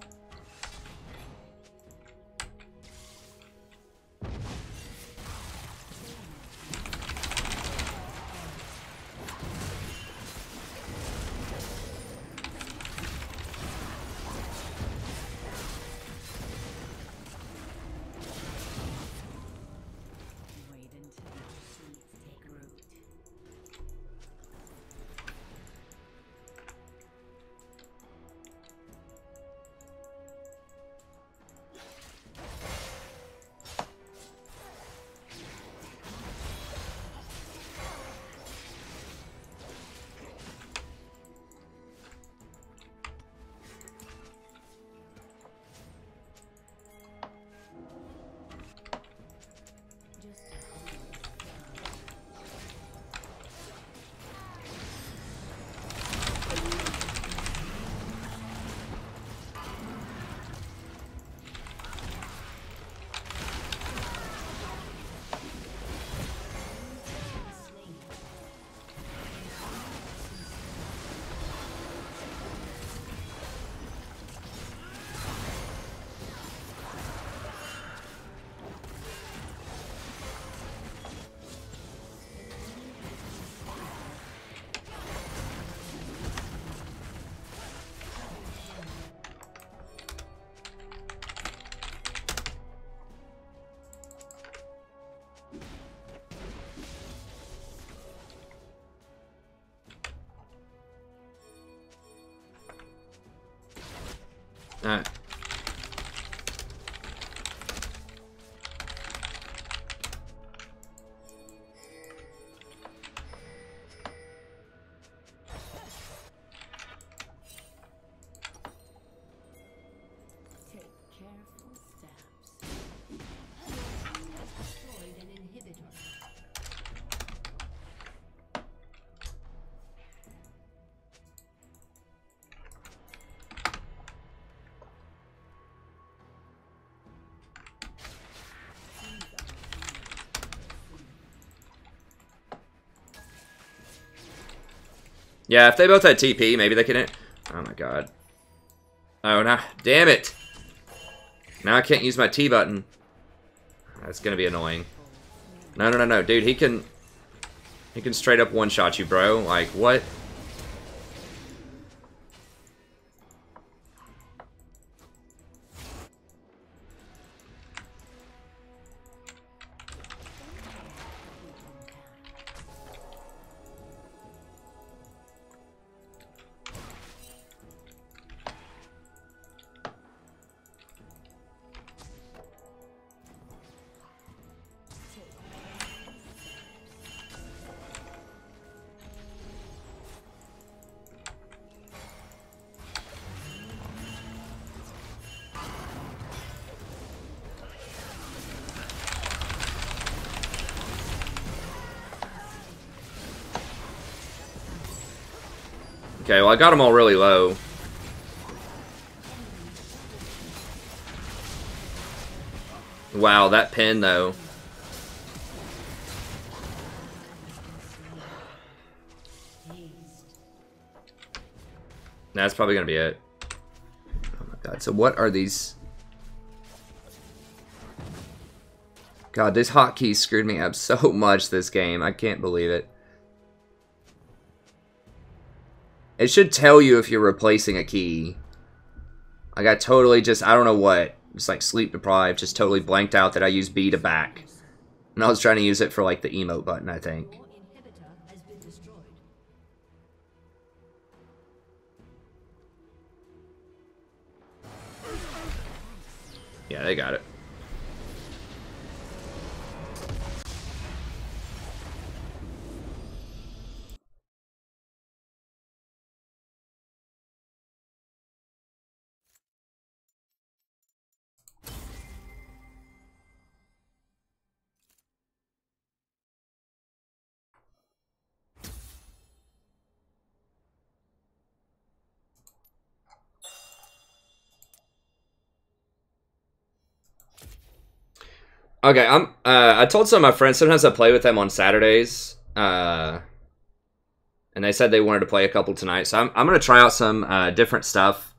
Alright. Take careful steps. Destroyed an inhibitor. Yeah, if they both had TP, maybe they could... Oh my god. Oh, no. Damn it! Now I can't use my T button. That's gonna be annoying. No, no, no, no. Dude, he can straight up one-shot you, bro. Like, what? Okay, well, I got them all really low. Wow, that pin, though. That's probably gonna be it. Oh my god, so what are these? God, these hotkeys screwed me up so much this game. I can't believe it. It should tell you if you're replacing a key. I got totally just, I don't know what. Just like sleep deprived, just totally blanked out that I used B to back. And I was trying to use it for like the emote button, I think. Your inhibitor has been destroyed. Yeah, they got it. Okay, I told some of my friends, sometimes I play with them on Saturdays, and they said they wanted to play a couple tonight, so I'm going to try out some different stuff.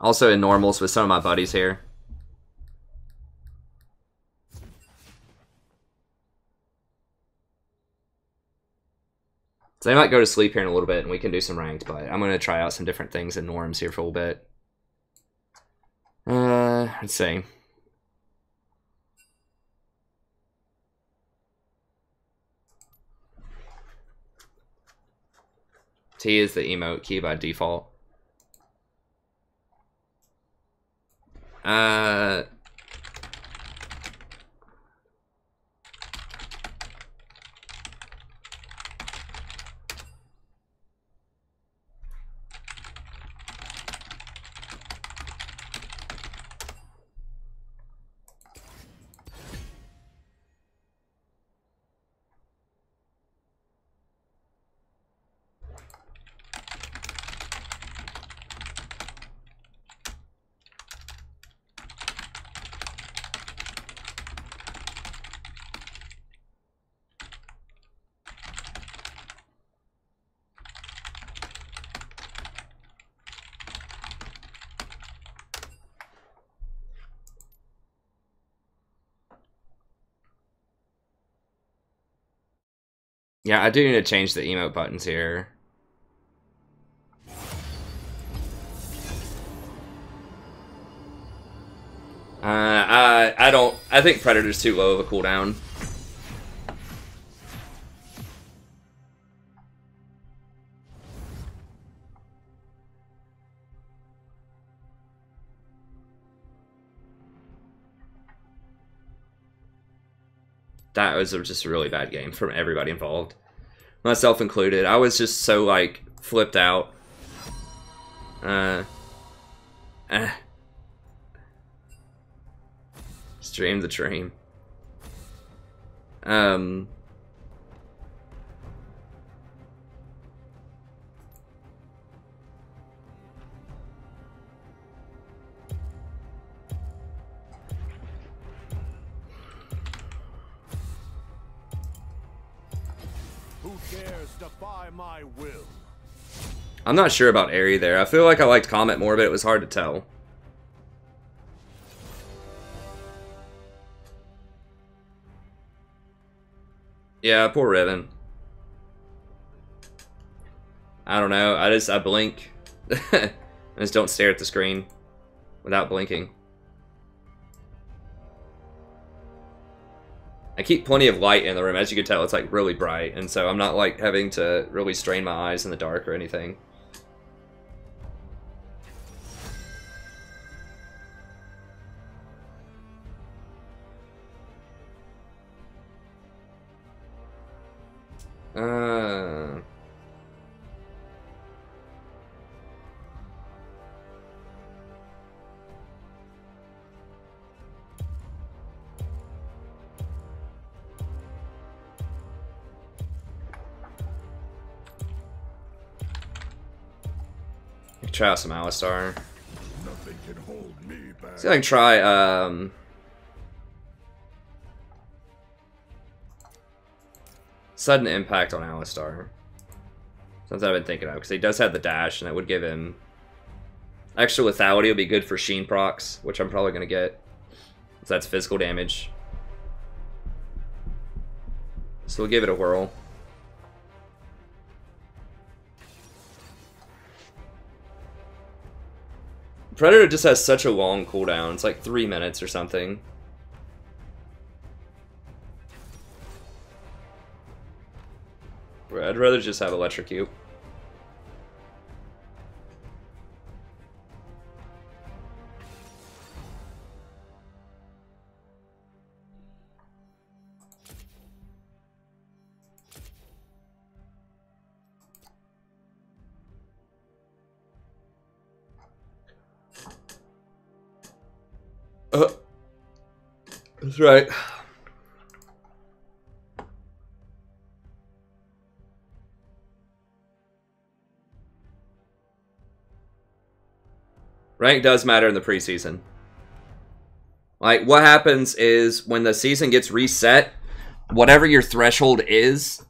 Also in normals with some of my buddies here. So they might go to sleep here in a little bit, and we can do some ranked, but I'm going to try out some different things in norms here for a little bit. Let's see. T is the emote key by default. Yeah, I do need to change the emote buttons here. I don't. I think Predator's too low of a cooldown. that was just a really bad game from everybody involved, myself included. I was just so like flipped out. Stream the dream. Who dares defy my will? I'm not sure about Aerie there. I feel like I liked Comet more, but it was hard to tell. Yeah, poor Riven. I don't know. I blink. I just don't stare at the screen without blinking. I keep plenty of light in the room. As you can tell, it's like really bright, and so I'm not like having to really strain my eyes in the dark or anything. Try out some Alistar. Nothing can hold me back. See if I can try sudden impact on Alistar. Something I've been thinking of, because he does have the dash, and that would give him extra lethality. Will be good for Sheen procs, which I'm probably gonna get. So that's physical damage. So we'll give it a whirl. Predator just has such a long cooldown. It's like 3 minutes or something. I'd rather just have Electrocute. That's right. Rank does matter in the preseason. Like, what happens is when the season gets reset, whatever your threshold is,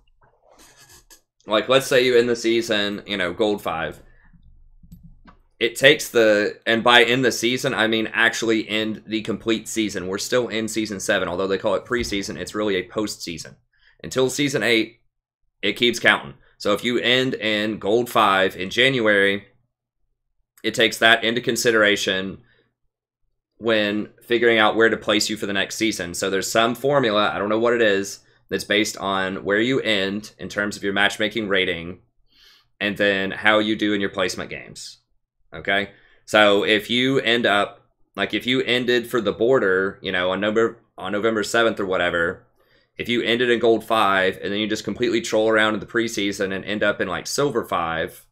like, let's say you end the season, you know, gold 5. It takes the, and by end the season, I mean actually end the complete season. We're still in season 7, although they call it preseason, it's really a postseason. Until season 8, it keeps counting. So if you end in gold 5 in January, it takes that into consideration when figuring out where to place you for the next season. So there's some formula, I don't know what it is, that's based on where you end in terms of your matchmaking rating, and then how you do in your placement games. Okay? So if you end up, like if you ended for the border, you know, on November 7th or whatever, if you ended in gold 5 and then you just completely troll around in the preseason and end up in like silver 5,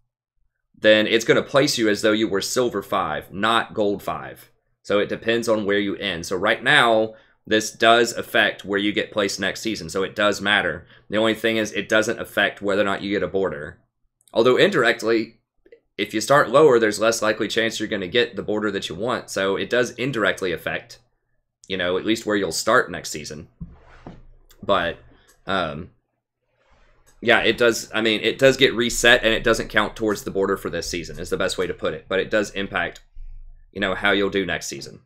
then it's going to place you as though you were silver 5, not gold 5. So it depends on where you end. So right now, this does affect where you get placed next season. So it does matter. The only thing is it doesn't affect whether or not you get a border. Although indirectly, if you start lower, there's less likely chance you're going to get the border that you want. So it does indirectly affect, you know, at least where you'll start next season. But, yeah, it does. I mean, it does get reset, and it doesn't count towards the border for this season, is the best way to put it. But it does impact, you know, how you'll do next season.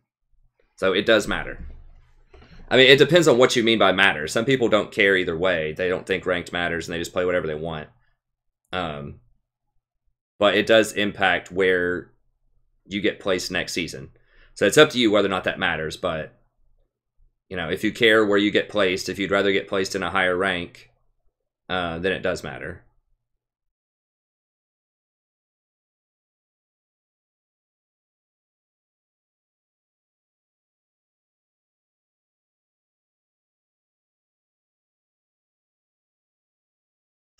So it does matter. I mean, it depends on what you mean by matter. Some people don't care either way. They don't think ranked matters, and they just play whatever they want. But it does impact where you get placed next season. So it's up to you whether or not that matters. But, you know, if you care where you get placed, if you'd rather get placed in a higher rank, then it does matter.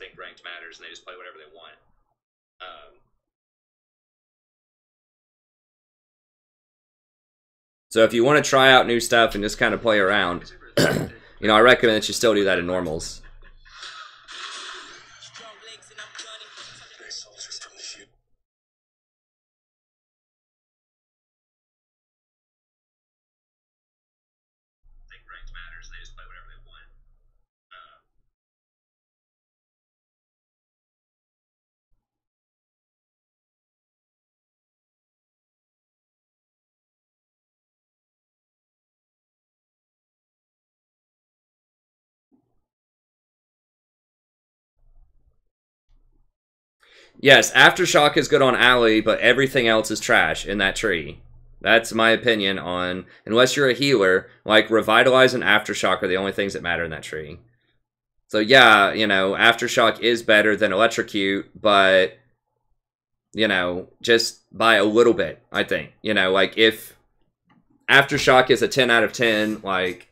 think ranked matters and they just play whatever they want. So if you want to try out new stuff and just kind of play around, you know, I recommend that you still do that in normals. Yes, Aftershock is good on Alley, but everything else is trash in that tree. That's my opinion on, unless you're a healer, like Revitalize and Aftershock are the only things that matter in that tree. So yeah, you know, Aftershock is better than Electrocute, but, you know, just by a little bit, I think. You know, like, if Aftershock is a 10 out of 10, like,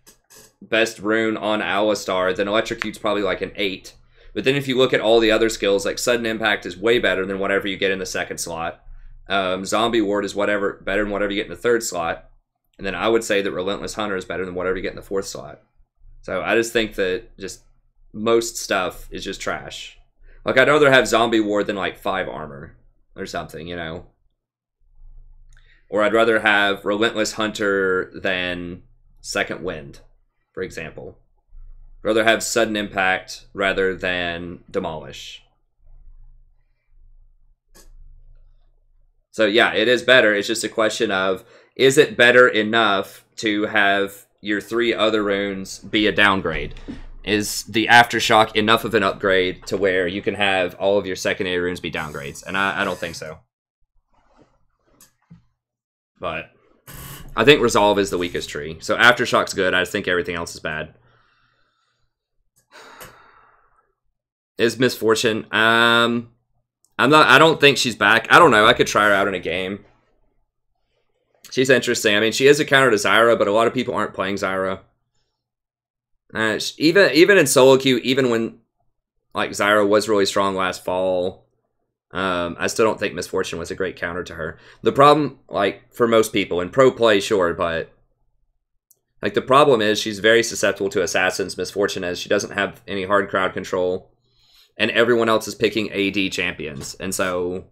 best rune on Alistar, then Electrocute's probably like an 8. But then if you look at all the other skills, like Sudden Impact is way better than whatever you get in the second slot. Zombie Ward is better than whatever you get in the third slot. And then I would say that Relentless Hunter is better than whatever you get in the fourth slot. So I just think that just most stuff is just trash. Like, I'd rather have Zombie Ward than like 5 armor or something, you know? Or I'd rather have Relentless Hunter than Second Wind, for example. I'd rather have Sudden Impact rather than Demolish. So yeah, it is better. It's just a question of, is it better enough to have your 3 other runes be a downgrade? Is the Aftershock enough of an upgrade to where you can have all of your secondary runes be downgrades? And I don't think so. But I think Resolve is the weakest tree. So Aftershock's good. I just think everything else is bad. Is Misfortune? I don't think she's back. I don't know. I could try her out in a game. She's interesting. I mean, she is a counter to Zyra, but a lot of people aren't playing Zyra. Even in solo queue, even when like Zyra was really strong last fall, I still don't think Misfortune was a great counter to her. The problem, like, for most people, in pro play, sure, but like, the problem is she's very susceptible to assassins. Misfortune is she doesn't have any hard crowd control, and everyone else is picking AD champions, and so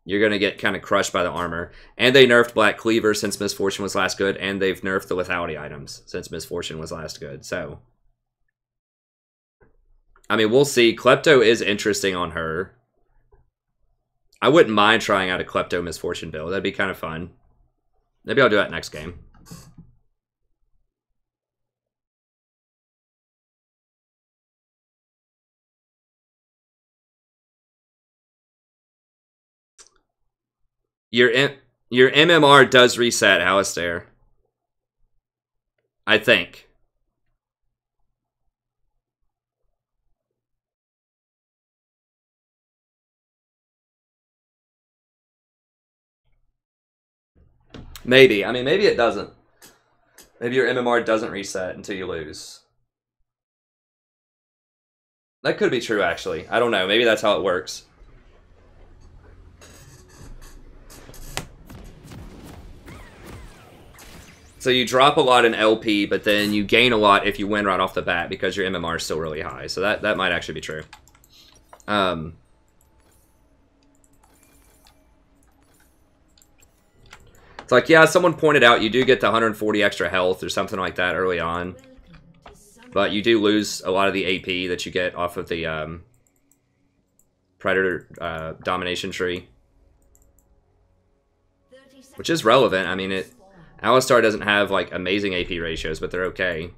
you're going to get kind of crushed by the armor. And they nerfed Black Cleaver since Misfortune was last good, and they've nerfed the lethality items since Misfortune was last good. So, I mean, we'll see. Klepto is interesting on her. I wouldn't mind trying out a Klepto Misfortune build. That'd be kind of fun. Maybe I'll do that next game. Your MMR does reset, Alistair. I think. Maybe. I mean, maybe it doesn't. Maybe your MMR doesn't reset until you lose. That could be true, actually. I don't know. Maybe that's how it works. So you drop a lot in LP, but then you gain a lot if you win right off the bat because your MMR is still really high. So that might actually be true. It's like, yeah, someone pointed out you do get the 140 extra health or something like that early on. But you do lose a lot of the AP that you get off of the Predator Domination tree. Which is relevant. I mean, Alistar doesn't have, like, amazing AP ratios, but they're okay.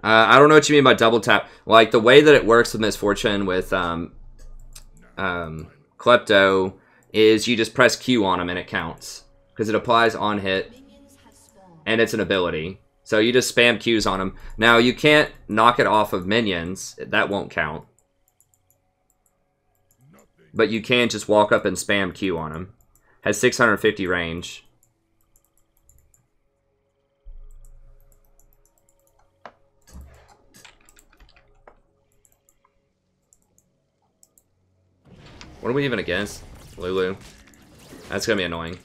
I don't know what you mean by double tap. Like, the way that it works with Misfortune with Klepto is you just press Q on them and it counts. Because it applies on hit, and it's an ability. So you just spam Qs on them. Now, you can't knock it off of minions. That won't count. but you can just walk up and spam Q on him. Has 650 range. What are we even against? Lulu. That's gonna be annoying.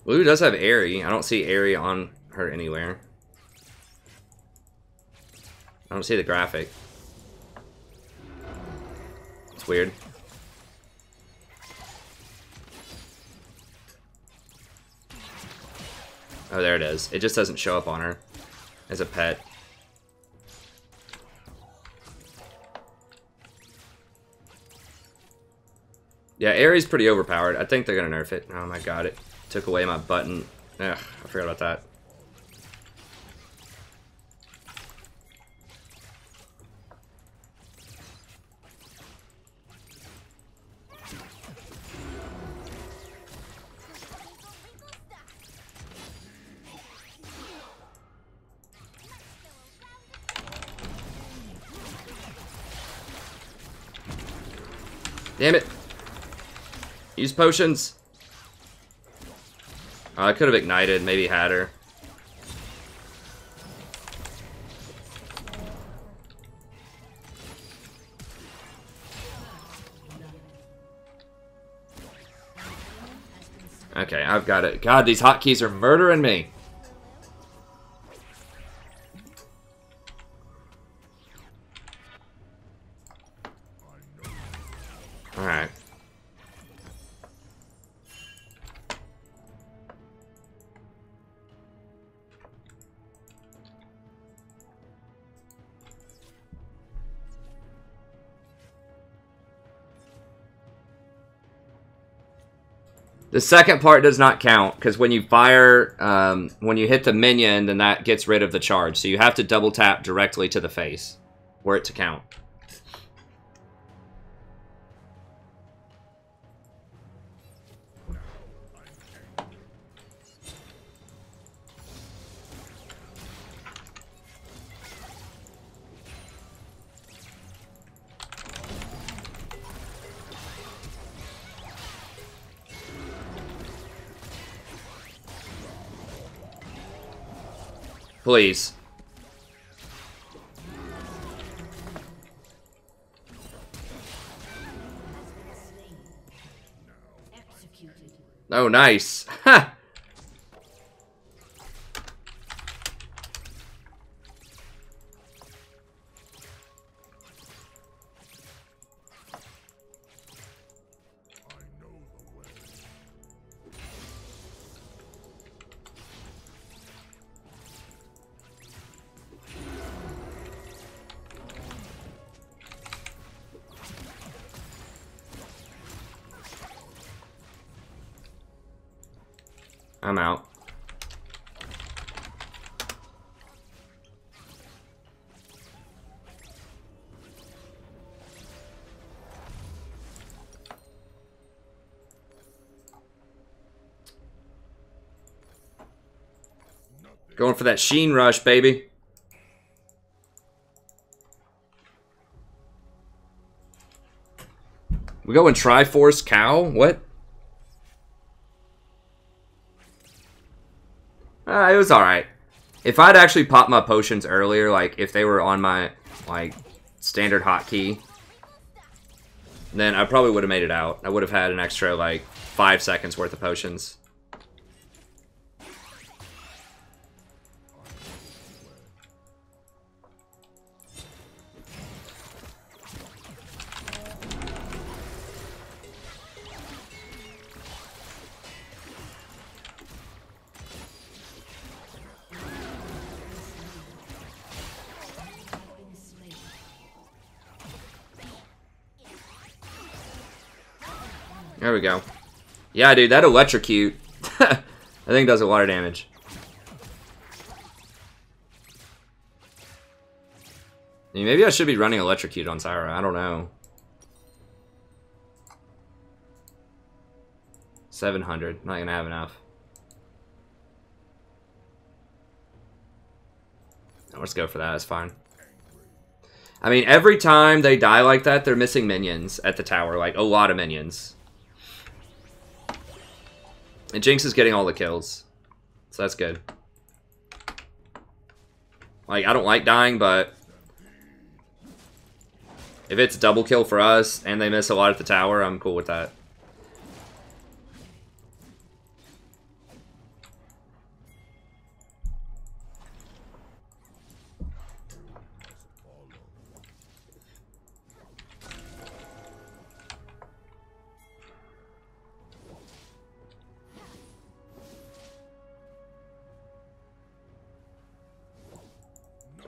Lulu does have Airy. I don't see Airy on her anywhere. I don't see the graphic. It's weird. Oh, there it is. It just doesn't show up on her as a pet. Yeah, Airy's pretty overpowered. I think they're gonna nerf it. Oh my god, it took away my button. Ugh, I forgot about that. Damn it. Use potions. Oh, I could have ignited, maybe had her. Okay, I've got it. God, these hotkeys are murdering me. Alright. The second part does not count, because when you fire, when you hit the minion, then that gets rid of the charge. So you have to double tap directly to the face for it to count. Please. Oh, nice. Ha! I'm out. Going for that Sheen rush, baby. We going Triforce Cow? What? It was alright. If I'd actually popped my potions earlier, like if they were on my like standard hotkey, then I probably would have made it out. I would have had an extra like 5 seconds worth of potions. There we go. Yeah, dude, that electrocute, I think does a lot of damage. I mean, maybe I should be running electrocute on Zyra. I don't know. 700. Not gonna have enough. Let's go for that. It's fine. I mean, every time they die like that, they're missing minions at the tower. Like, a lot of minions. And Jinx is getting all the kills. So that's good. Like, I don't like dying, but if it's double kill for us and they miss a lot at the tower, I'm cool with that.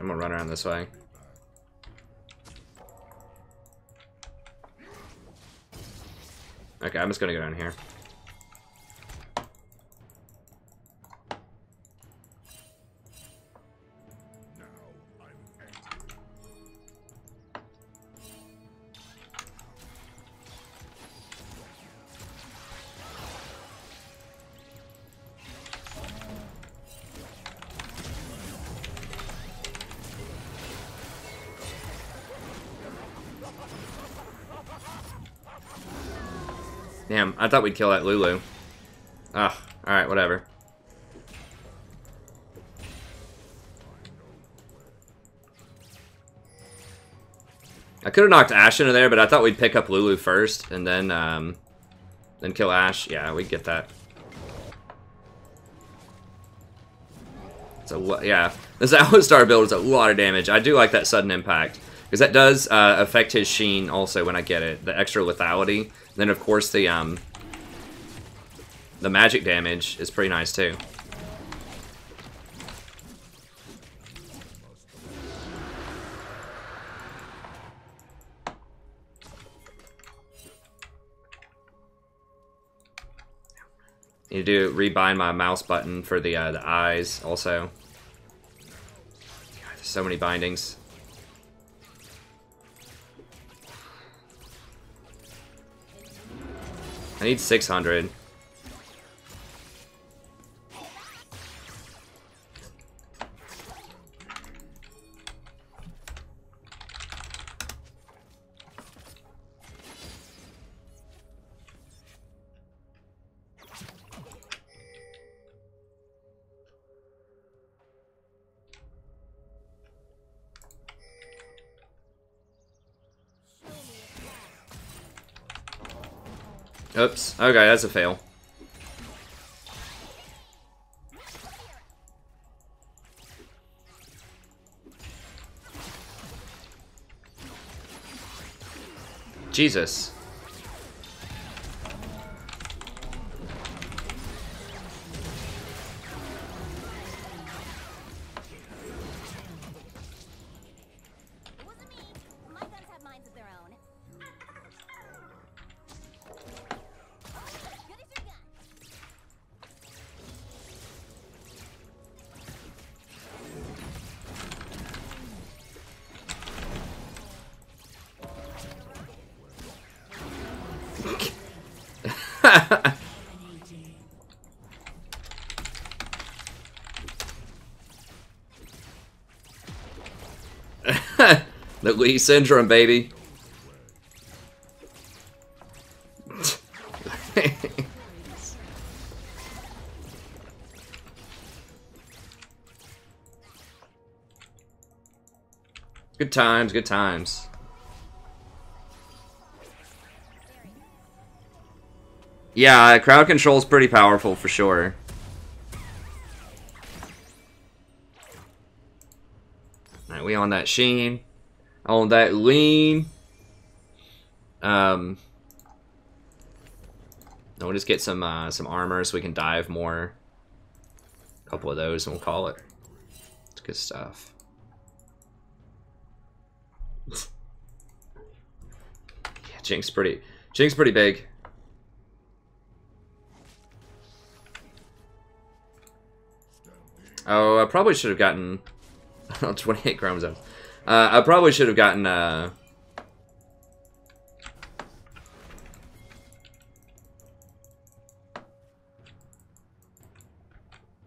I'm gonna run around this way. Okay, I'm just gonna go down here. Damn, I thought we'd kill that Lulu. Ugh, alright, whatever. I could have knocked Ashe into there, but I thought we'd pick up Lulu first, and then kill Ashe. Yeah, we'd get that. So, yeah. This Alistar build is a lot of damage. I do like that sudden impact, because that does affect his Sheen also when I get it. The extra lethality. Then, of course, the magic damage is pretty nice, too. Need to rebind my mouse button for the eyes, also. God, there's so many bindings. I need 600. Oops. Okay, that's a fail. Jesus. The Lee syndrome, baby. Good times, good times. Yeah, crowd control is pretty powerful for sure. Alright, we on that Sheen. On that lean. Then we'll just get some armor so we can dive more. A couple of those and we'll call it. It's good stuff. Yeah, Jinx pretty big. Oh, I probably should have gotten 28 chromosomes. I probably should have gotten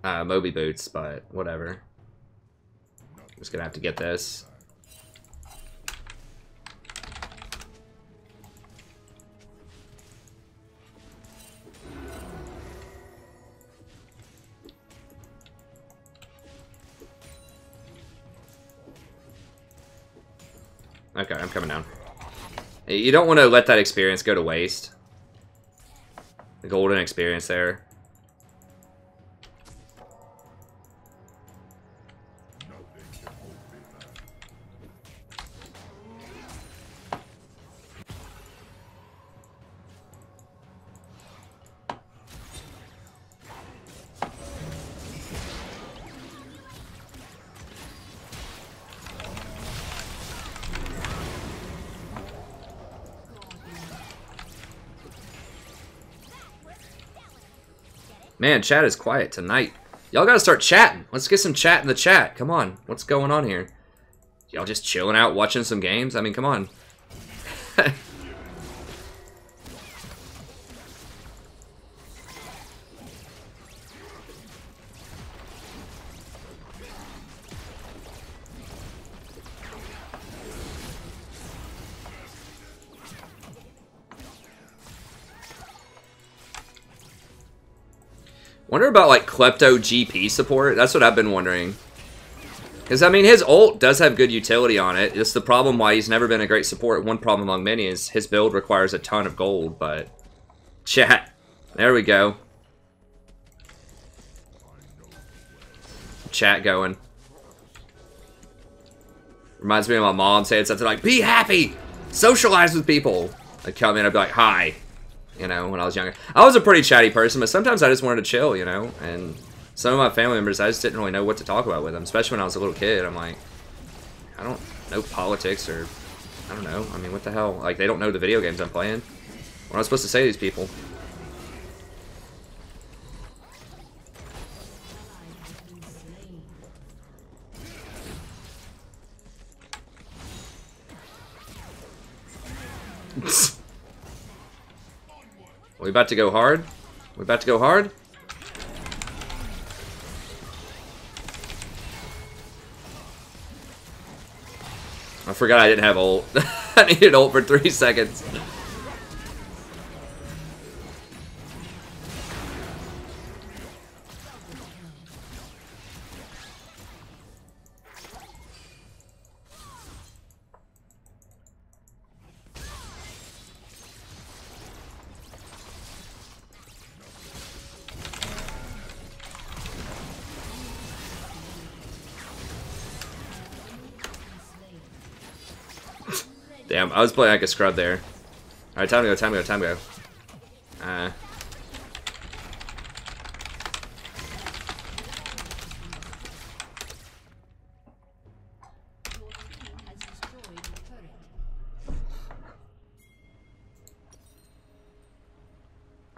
Moby boots, but whatever. Just gonna have to get this. Okay, I'm coming down. You don't want to let that experience go to waste. The golden experience there. Man, chat is quiet tonight. Y'all gotta start chatting. Let's get some chat in the chat. Come on. What's going on here? Y'all just chilling out watching some games? I mean, come on. Wonder about, like, Klepto GP support? That's what I've been wondering. Because, I mean, his ult does have good utility on it. It's the problem why he's never been a great support. One problem among many is his build requires a ton of gold, but... Chat. There we go. Chat going. Reminds me of my mom saying something like, be happy! Socialize with people! I'd come in, I'd be like, hi. You know, when I was younger. I was a pretty chatty person, but sometimes I just wanted to chill, you know? And some of my family members, I just didn't really know what to talk about with them, especially when I was a little kid. I'm like, I don't know politics or, I don't know. I mean, what the hell? Like, they don't know the video games I'm playing. What am I supposed to say to these people? We about to go hard? We about to go hard? I forgot I didn't have ult. I needed ult for 3 seconds. Damn, I was playing like a scrub there. Alright, time to go, time to go, time to go.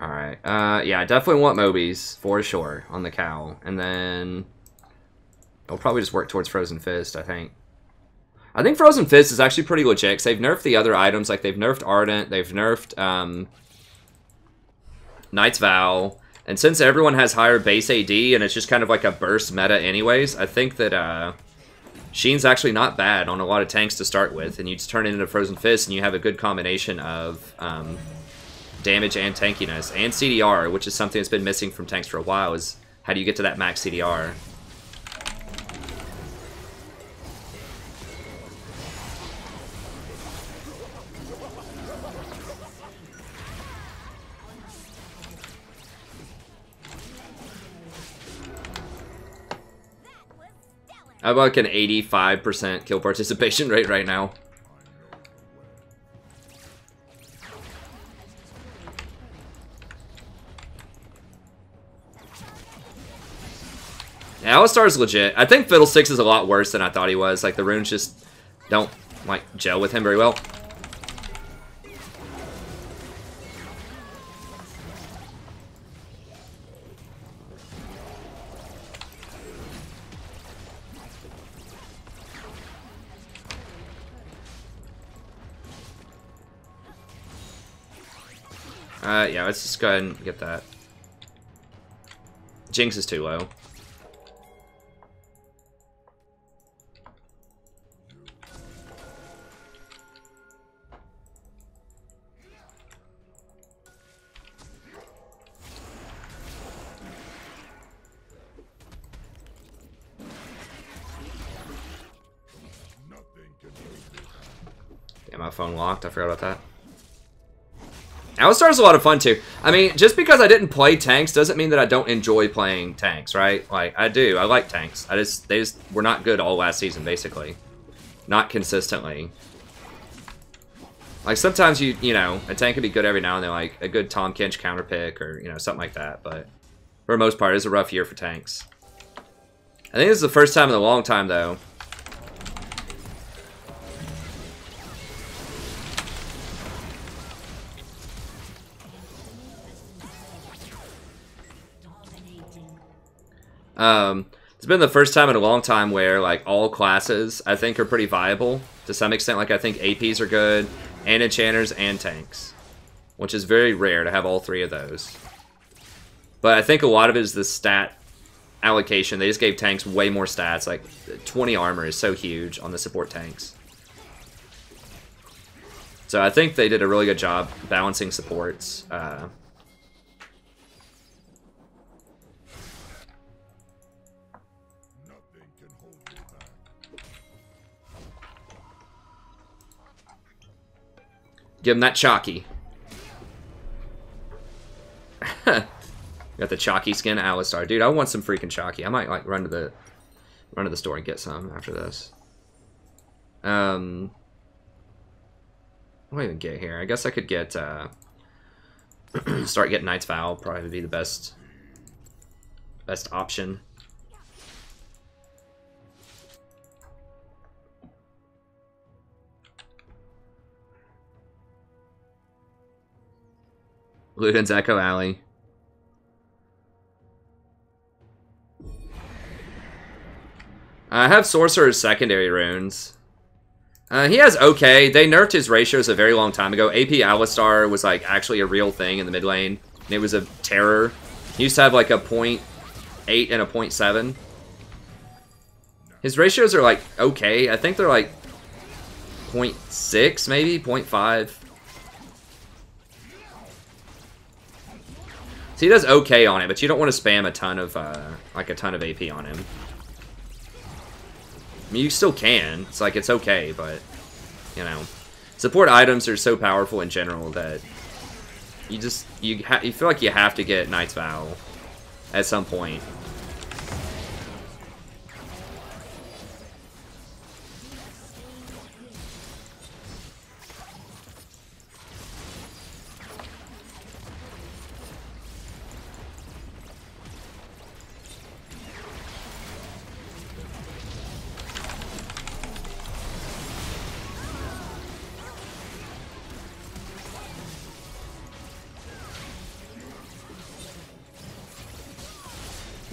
Alright, yeah, I definitely want Mobies, for sure, on the cow. And then... I'll probably just work towards Frozen Fist, I think. I think Frozen Fist is actually pretty legit, because they've nerfed the other items, like they've nerfed Ardent, they've nerfed Knight's Vow, and since everyone has higher base AD, and it's just kind of like a burst meta anyways, I think that Sheen's actually not bad on a lot of tanks to start with, and you just turn it into Frozen Fist, and you have a good combination of damage and tankiness, and CDR, which is something that's been missing from tanks for a while, is how do you get to that max CDR? I have like an 85% kill participation rate right now. Yeah, Alistar's legit. I think Fiddlesticks is a lot worse than I thought he was. Like, the runes just don't, like, gel with him very well. Yeah, let's just go ahead and get that. Jinx is too low. Yeah, my phone locked. I forgot about that. Alistar's a lot of fun too. I mean, just because I didn't play tanks doesn't mean that I don't enjoy playing tanks, right? Like, I do. I like tanks. They just were not good all last season, basically. Not consistently. Like, sometimes you know, a tank can be good every now and then, like a good Tom Kench counter pick or, you know, something like that. But for the most part, it's a rough year for tanks. I think this is the first time in a long time, though. It's been the first time in a long time where, like, all classes, I think, are pretty viable. To some extent, like, I think APs are good, and enchanters, and tanks. Which is very rare to have all three of those. But I think a lot of it is the stat allocation. They just gave tanks way more stats. Like, 20 armor is so huge on the support tanks. So I think they did a really good job balancing supports. Give him that chalky. Got the chalky skin Alistar. Dude, I want some freaking chalky. I might like run to the store and get some after this. What do I even get here? I guess I could get start getting Knight's Vow, probably would be the best option. Luden's Echo Alley. I have Sorcerer's secondary runes. He has okay. They nerfed his ratios a very long time ago. AP Alistar was like actually a real thing in the mid lane. And it was a terror. He used to have like a 0.8 and a 0.7. His ratios are like okay. I think they're like 0.6 maybe, 0.5. So he does okay on it, but you don't want to spam a ton of like a ton of AP on him. I mean, you still can. It's like, it's okay, but, you know. Support items are so powerful in general that you just, you feel like you have to get Knight's Vow at some point.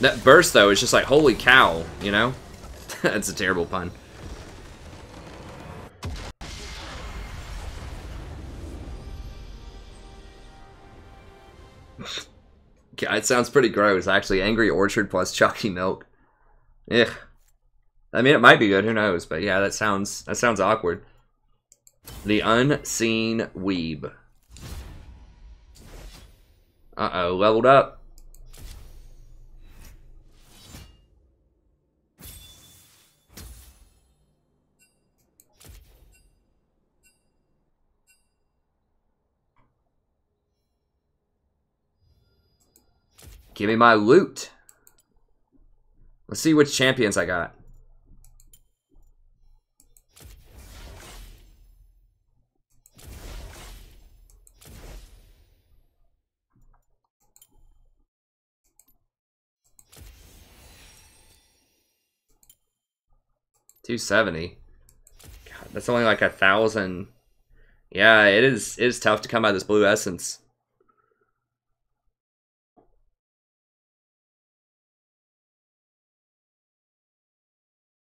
That burst, though, is just like, holy cow, you know? That's a terrible pun. Yeah, it sounds pretty gross, actually. Angry Orchard plus chalky milk. Ugh. I mean, it might be good, who knows? But yeah, that sounds awkward. The Unseen Weeb. Uh-oh, leveled up. Give me my loot. Let's see which champions I got. $270. God, that's only like 1,000. Yeah, it is tough to come by this blue essence.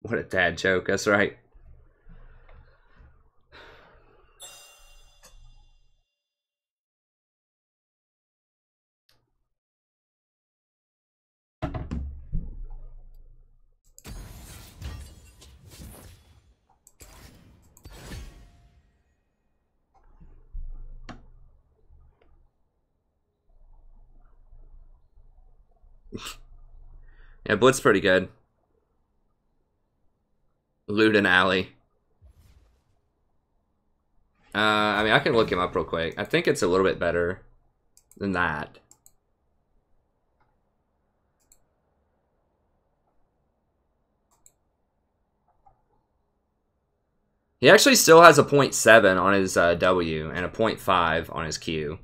What a dad joke, that's right. Yeah, Blitz pretty good. Loot and Alley. I mean, I can look him up real quick. I think it's a little bit better than that. He actually still has a 0.7 on his W and a 0.5 on his Q.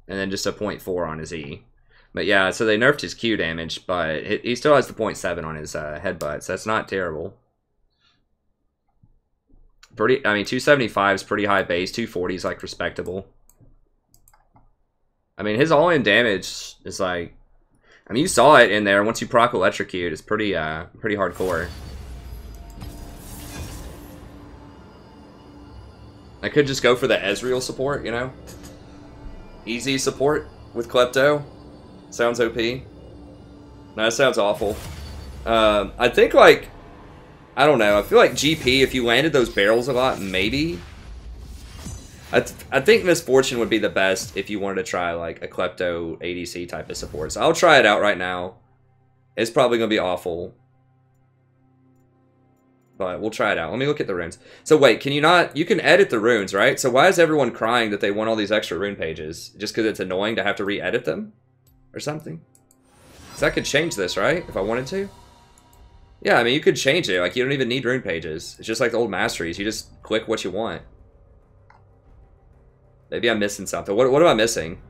And then just a 0.4 on his E. But yeah, so they nerfed his Q damage, but he still has the 0.7 on his headbutt, so that's not terrible. I mean, 275 is pretty high base, 240 is like respectable. I mean, his all-in damage is like, I mean, you saw it in there. Once you proc electrocute, it's pretty hardcore. I could just go for the Ezreal support, you know? Easy support with Klepto. Sounds OP. No, that sounds awful. I think, like, I don't know. I feel like GP, if you landed those barrels a lot, maybe. I think Misfortune would be the best if you wanted to try, like, a Klepto ADC type of support. So I'll try it out right now. It's probably going to be awful. But we'll try it out. Let me look at the runes. So wait, can you not... You can edit the runes, right? So why is everyone crying that they want all these extra rune pages? Just because it's annoying to have to re-edit them? Or something? Because I could change this, right? If I wanted to? Yeah, I mean, you could change it. Like, you don't even need rune pages. It's just like the old masteries. You just click what you want. Maybe I'm missing something. What am I missing?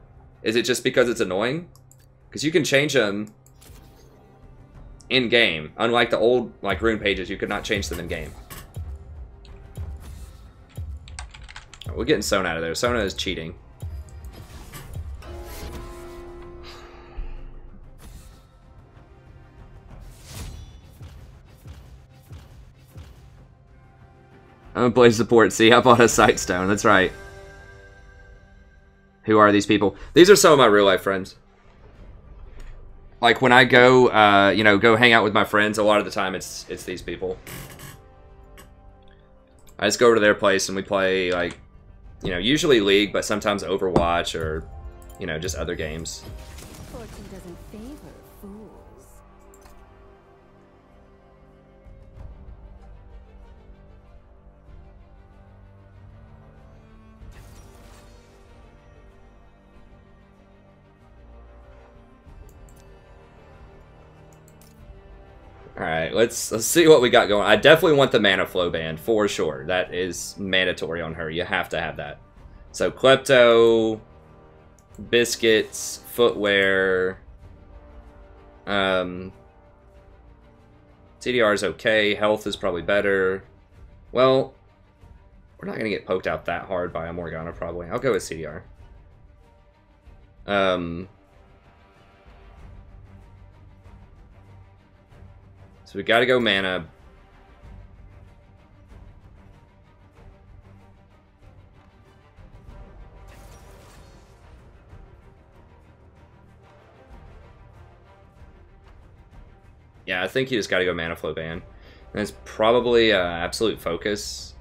Is it just because it's annoying? Because you can change them in-game. Unlike the old, like, rune pages, you could not change them in-game. Oh, we're getting Sona out of there. Sona is cheating. I'm gonna play support. See, I bought a Sightstone. That's right. Who are these people? These are some of my real-life friends. Like, when I go, you know, go hang out with my friends, a lot of the time it's these people. I just go over to their place and we play, like, you know, usually League, but sometimes Overwatch or, you know, just other games. Fortune doesn't favor fools. Alright, let's see what we got going. I definitely want the mana flow band, for sure. That is mandatory on her. You have to have that. So, Klepto, biscuits, footwear, CDR is okay, health is probably better. Well, we're not going to get poked out that hard by a Morgana, probably. I'll go with CDR. So we gotta go mana. Yeah, I think you just gotta go mana flow ban. And it's probably absolute focus.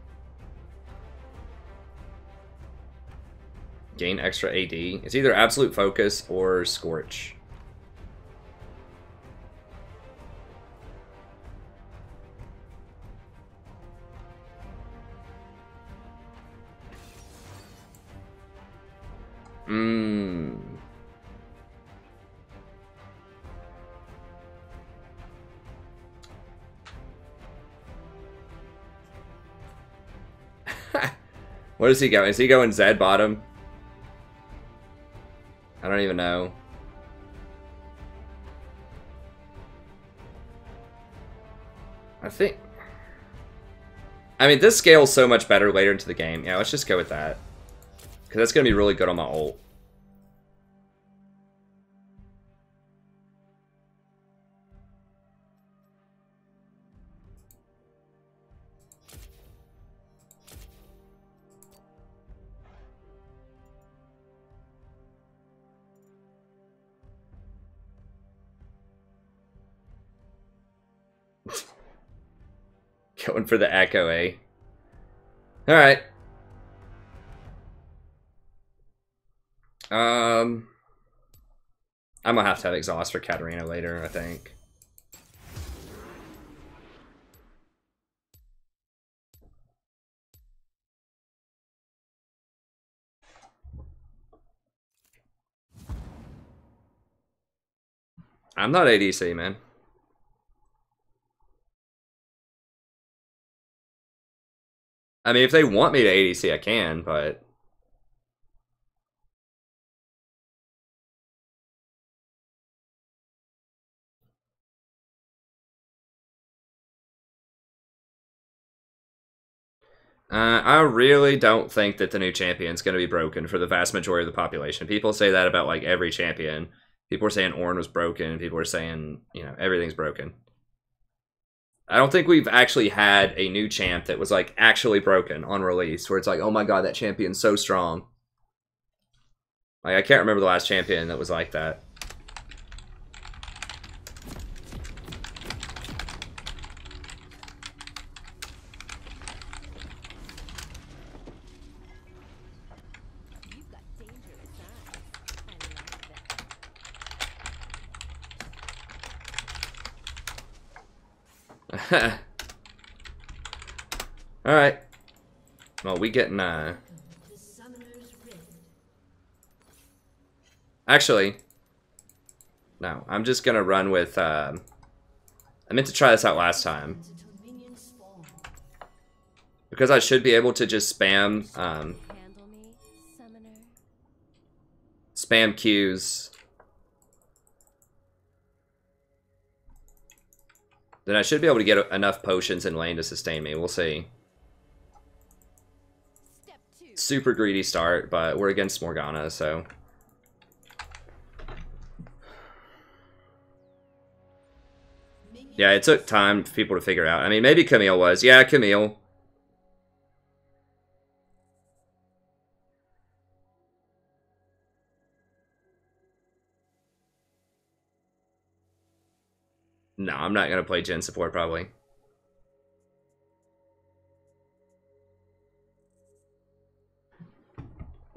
Gain extra AD. It's either absolute focus or scorch. What is he going? Is he going Z bottom? I don't even know. I think... I mean, this scales so much better later into the game. Yeah, let's just go with that. Because that's going to be really good on my ult. Going for the Echo, eh? Alright. I'm gonna have to have exhaust for Katarina later, I think. I'm not ADC, man. I mean, if they want me to ADC, I can, but... I really don't think that the new champion's going to be broken for the vast majority of the population. People say that about, like, every champion. People are saying Ornn was broken. People are saying, you know, everything's broken. I don't think we've actually had a new champ that was, like, actually broken on release, where it's like, oh my god, that champion's so strong. Like, I can't remember the last champion that was like that. You've got dangerous eyes. I like that. Alright. Well, we getting, The Summoner's Rift. Actually, no. I'm just gonna run with, I meant to try this out last time. Until minions spawn. Because I should be able to just spam, Handle me, summoner. spam Qs. Then I should be able to get enough potions in lane to sustain me. We'll see. Step 2. Super greedy start, but we're against Morgana, so... Yeah, it took time for people to figure out. I mean, maybe Camille was. Yeah, Camille. No, I'm not going to play Gen support, probably.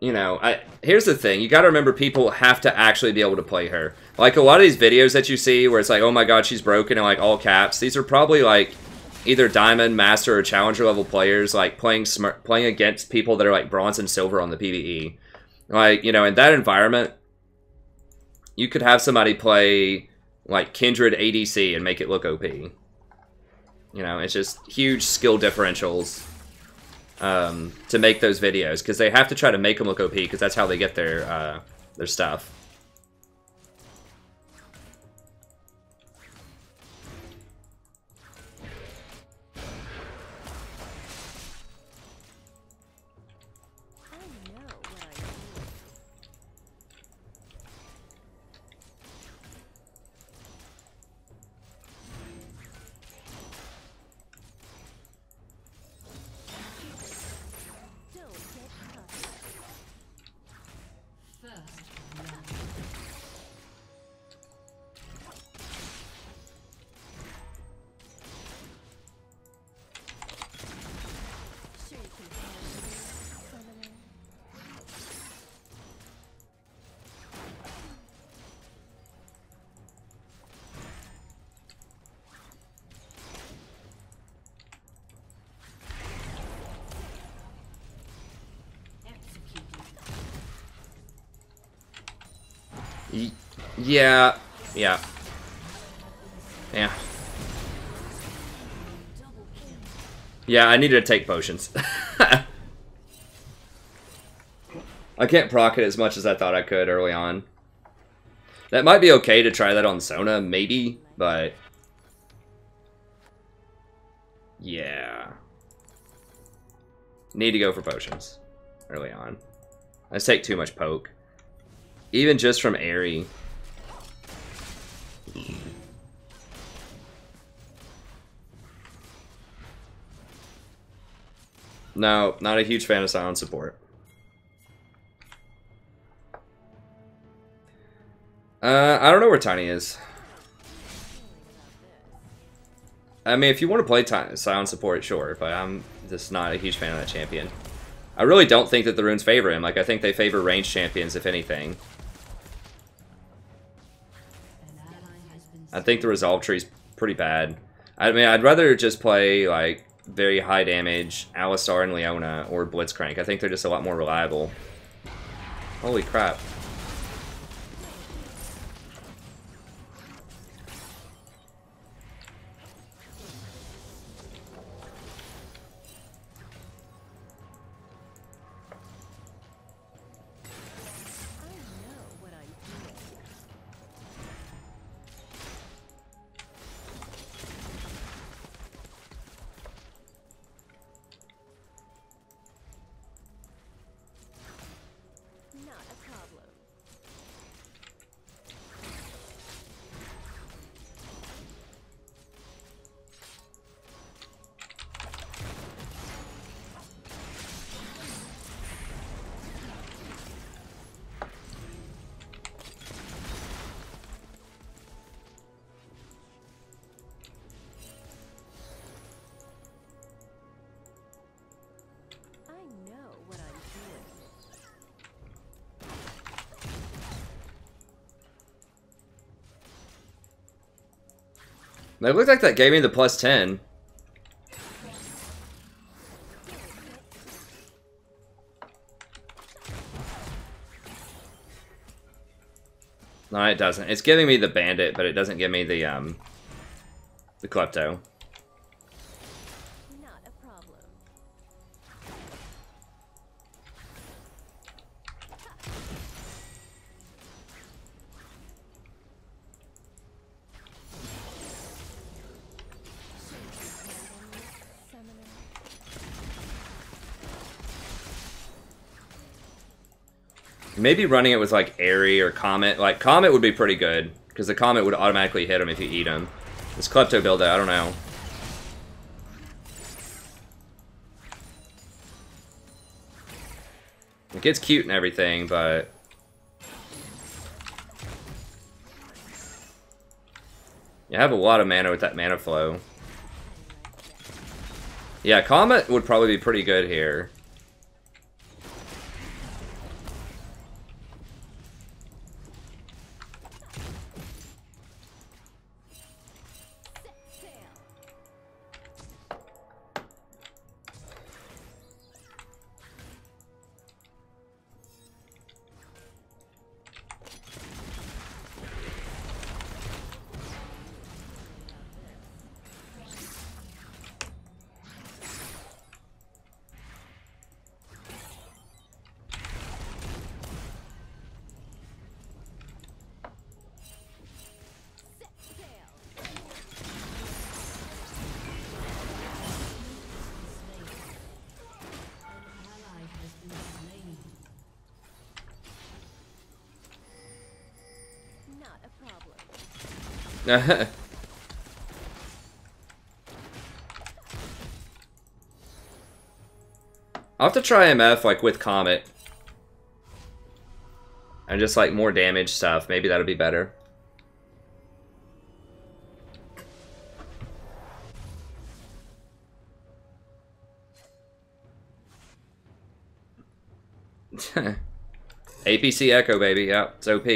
You know, here's the thing. You got to remember people have to actually be able to play her. Like, a lot of these videos that you see where it's like, oh my god, she's broken, and like all caps, these are probably like either Diamond, Master, or Challenger level players, like playing against people that are like Bronze and Silver on the PvE. Like, you know, in that environment, you could have somebody play like Kindred ADC and make it look OP. You know, it's just huge skill differentials to make those videos, because they have to try to make them look OP, because that's how they get their stuff. I know what I need. Don't get caught. First blood. Sure you can handle me, summoner. Executed. Yeah. Yeah. Double kill. Yeah, I needed to take potions. I can't proc it as much as I thought I could early on. That might be okay to try that on Sona, maybe, but... yeah. Need to go for potions early on. I just take too much poke. Even just from Aerie. No, not a huge fan of silent support. I don't know where Tiny is. I mean, if you want to play silent support, sure, but I'm just not a huge fan of that champion. I really don't think that the runes favor him. Like, I think they favor ranged champions, if anything. I think the resolve tree is pretty bad. I mean, I'd rather just play, like, very high damage Alistar and Leona or Blitzcrank. I think they're just a lot more reliable. Holy crap. It looked like that gave me the plus 10. No, it doesn't. It's giving me the bandit, but it doesn't give me the klepto. Not a problem. Maybe running it with like Airy or Comet. Like Comet would be pretty good because the Comet would automatically hit him if you eat him. This Klepto build, I don't know. It gets cute and everything, but you have a lot of mana with that mana flow. Yeah, Comet would probably be pretty good here. I'll have to try MF like with Comet. And just like more damage stuff. Maybe that'll be better. APC Echo, baby. Yep, it's OP.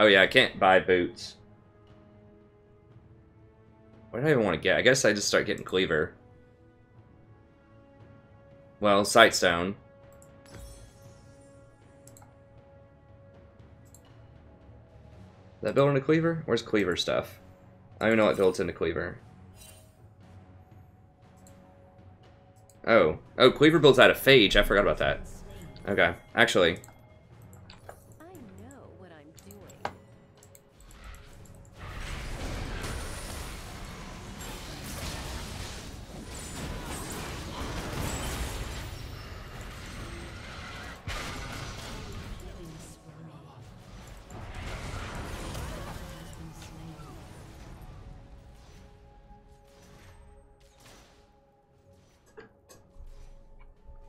Oh yeah, I can't buy boots. What do I even want to get? I guess I just start getting Cleaver. Well, Sightstone. That build into Cleaver? Where's Cleaver stuff? I don't even know what builds into Cleaver. Oh. Oh, Cleaver builds out of Phage. I forgot about that. Okay. Actually.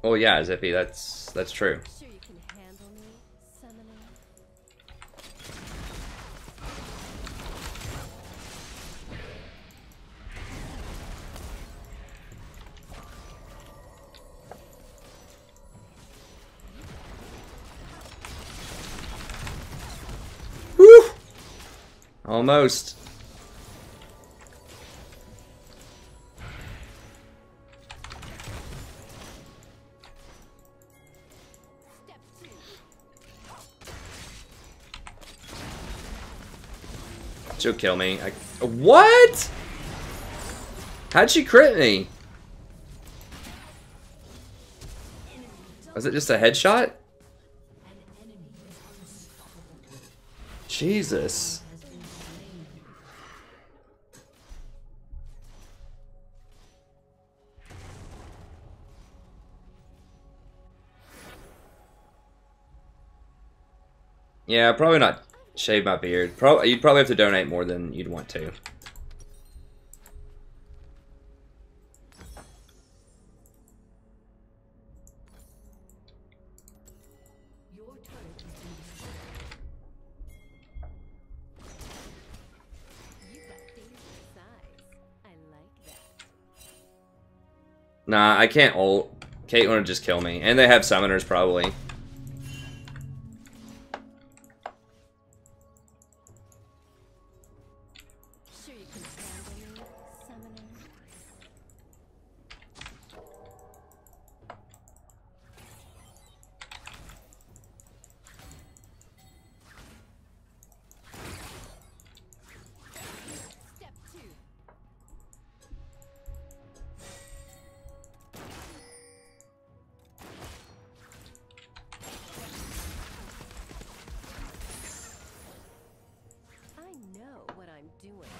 Oh yeah, Zippy, that's true. Sure you can handle me, summoner? Almost. She'll kill me. What? How'd she crit me? Was it just a headshot? Jesus. Yeah, probably not shave my beard. You'd probably have to donate more than you'd want to. Your turret has been destroyed. You got things your size. I like that. Nah, I can't ult. Caitlyn would just kill me. And they have summoners, probably. Sure you can handle me, summoner? Step 2. I know what I'm doing.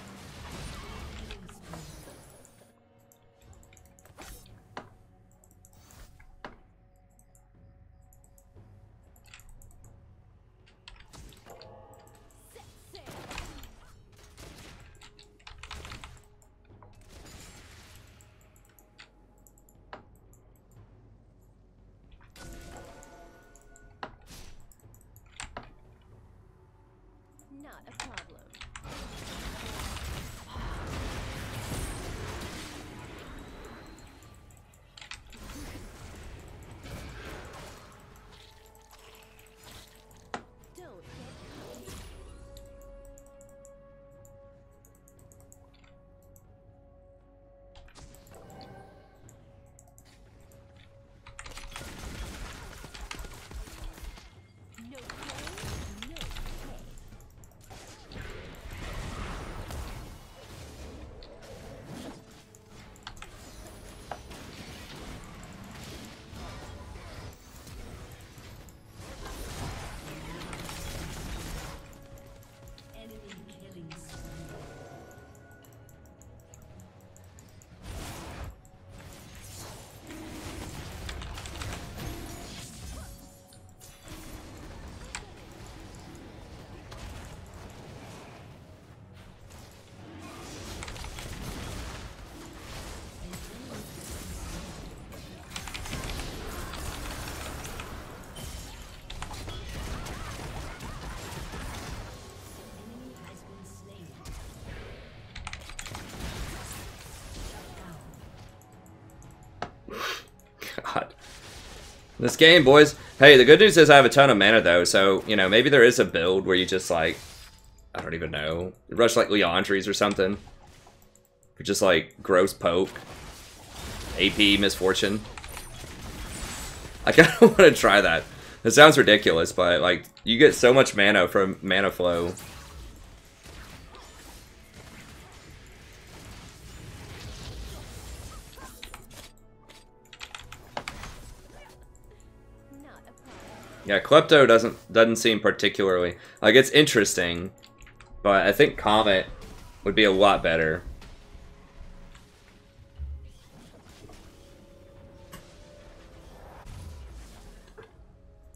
Not a problem. Don't get cocky. No play, no pay. Enemy killing spree. Enemy has been slain. Shut down. God. This game, boys. Hey, the good news is I have a ton of mana, though, so, you know, maybe there is a build where you just, like, I don't even know, rush, like, Leontries or something. Or just, like, gross poke. AP misfortune. I kind of want to try that. It sounds ridiculous, but, like, you get so much mana from mana flow. Not a problem. Yeah, Klepto doesn't seem particularly like it's interesting, but I think Comet would be a lot better.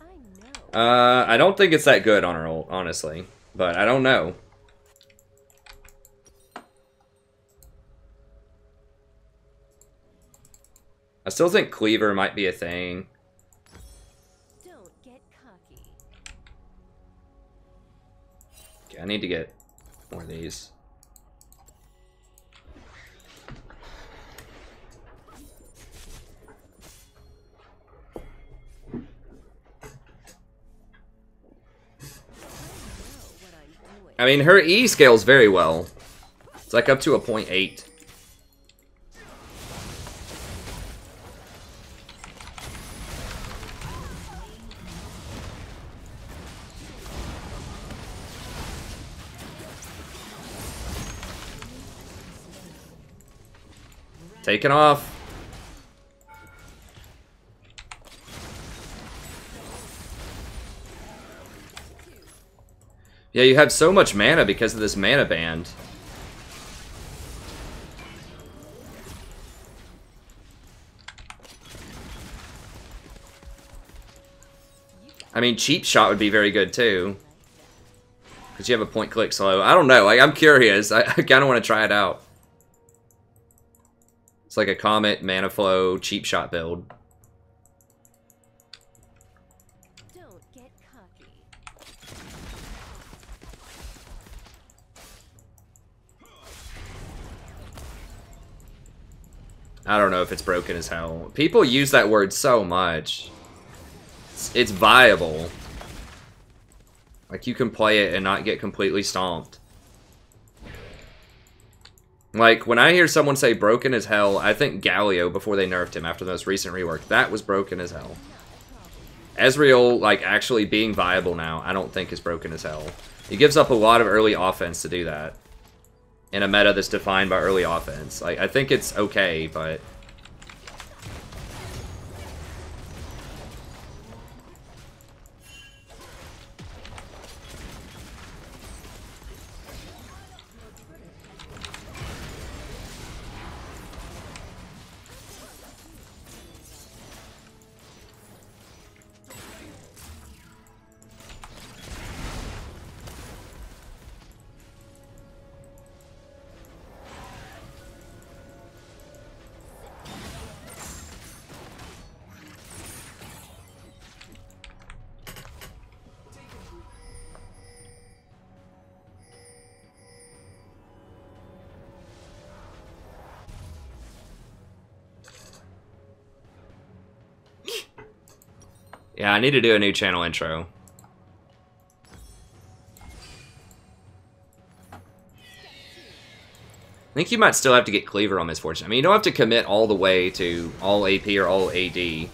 I know. I don't think it's that good on her ult, honestly, but I don't know. I still think Cleaver might be a thing. Don't get cocky. Okay, I need to get more of these. I mean, her E scales very well. It's like up to a 0.8. Taken off. Yeah, you have so much mana because of this mana band. I mean, cheap shot would be very good too. Because you have a point click slow. I don't know. Like, I'm curious. I kind of want to try it out. It's like a Comet, Mana Flow, cheap shot build. Don't get cocky. I don't know if it's broken as hell. People use that word so much. It's viable. Like, you can play it and not get completely stomped. Like, when I hear someone say broken as hell, I think Galio before they nerfed him after the most recent rework. That was broken as hell. Ezreal, like, actually being viable now, I don't think is broken as hell. He gives up a lot of early offense to do that. In a meta that's defined by early offense. Like, I think it's okay, but... Yeah, I need to do a new channel intro. I think you might still have to get Cleaver on Misfortune. I mean, you don't have to commit all the way to all AP or all AD.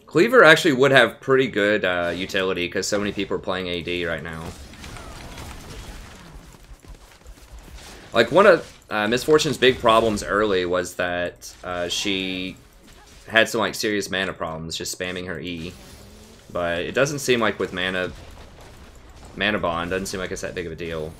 Cleaver actually would have pretty good utility because so many people are playing AD right now. Like, one of Misfortune's big problems early was that she had some, like, serious mana problems just spamming her E. But it doesn't seem like with Mana Bond, doesn't seem like it's that big of a deal.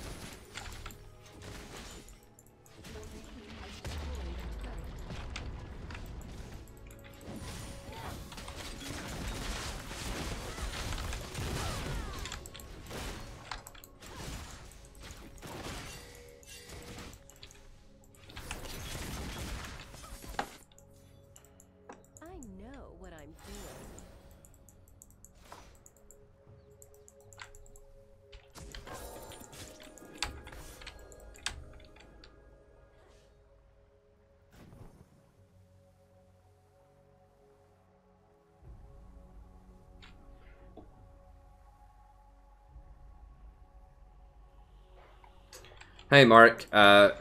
Hey, Mark. So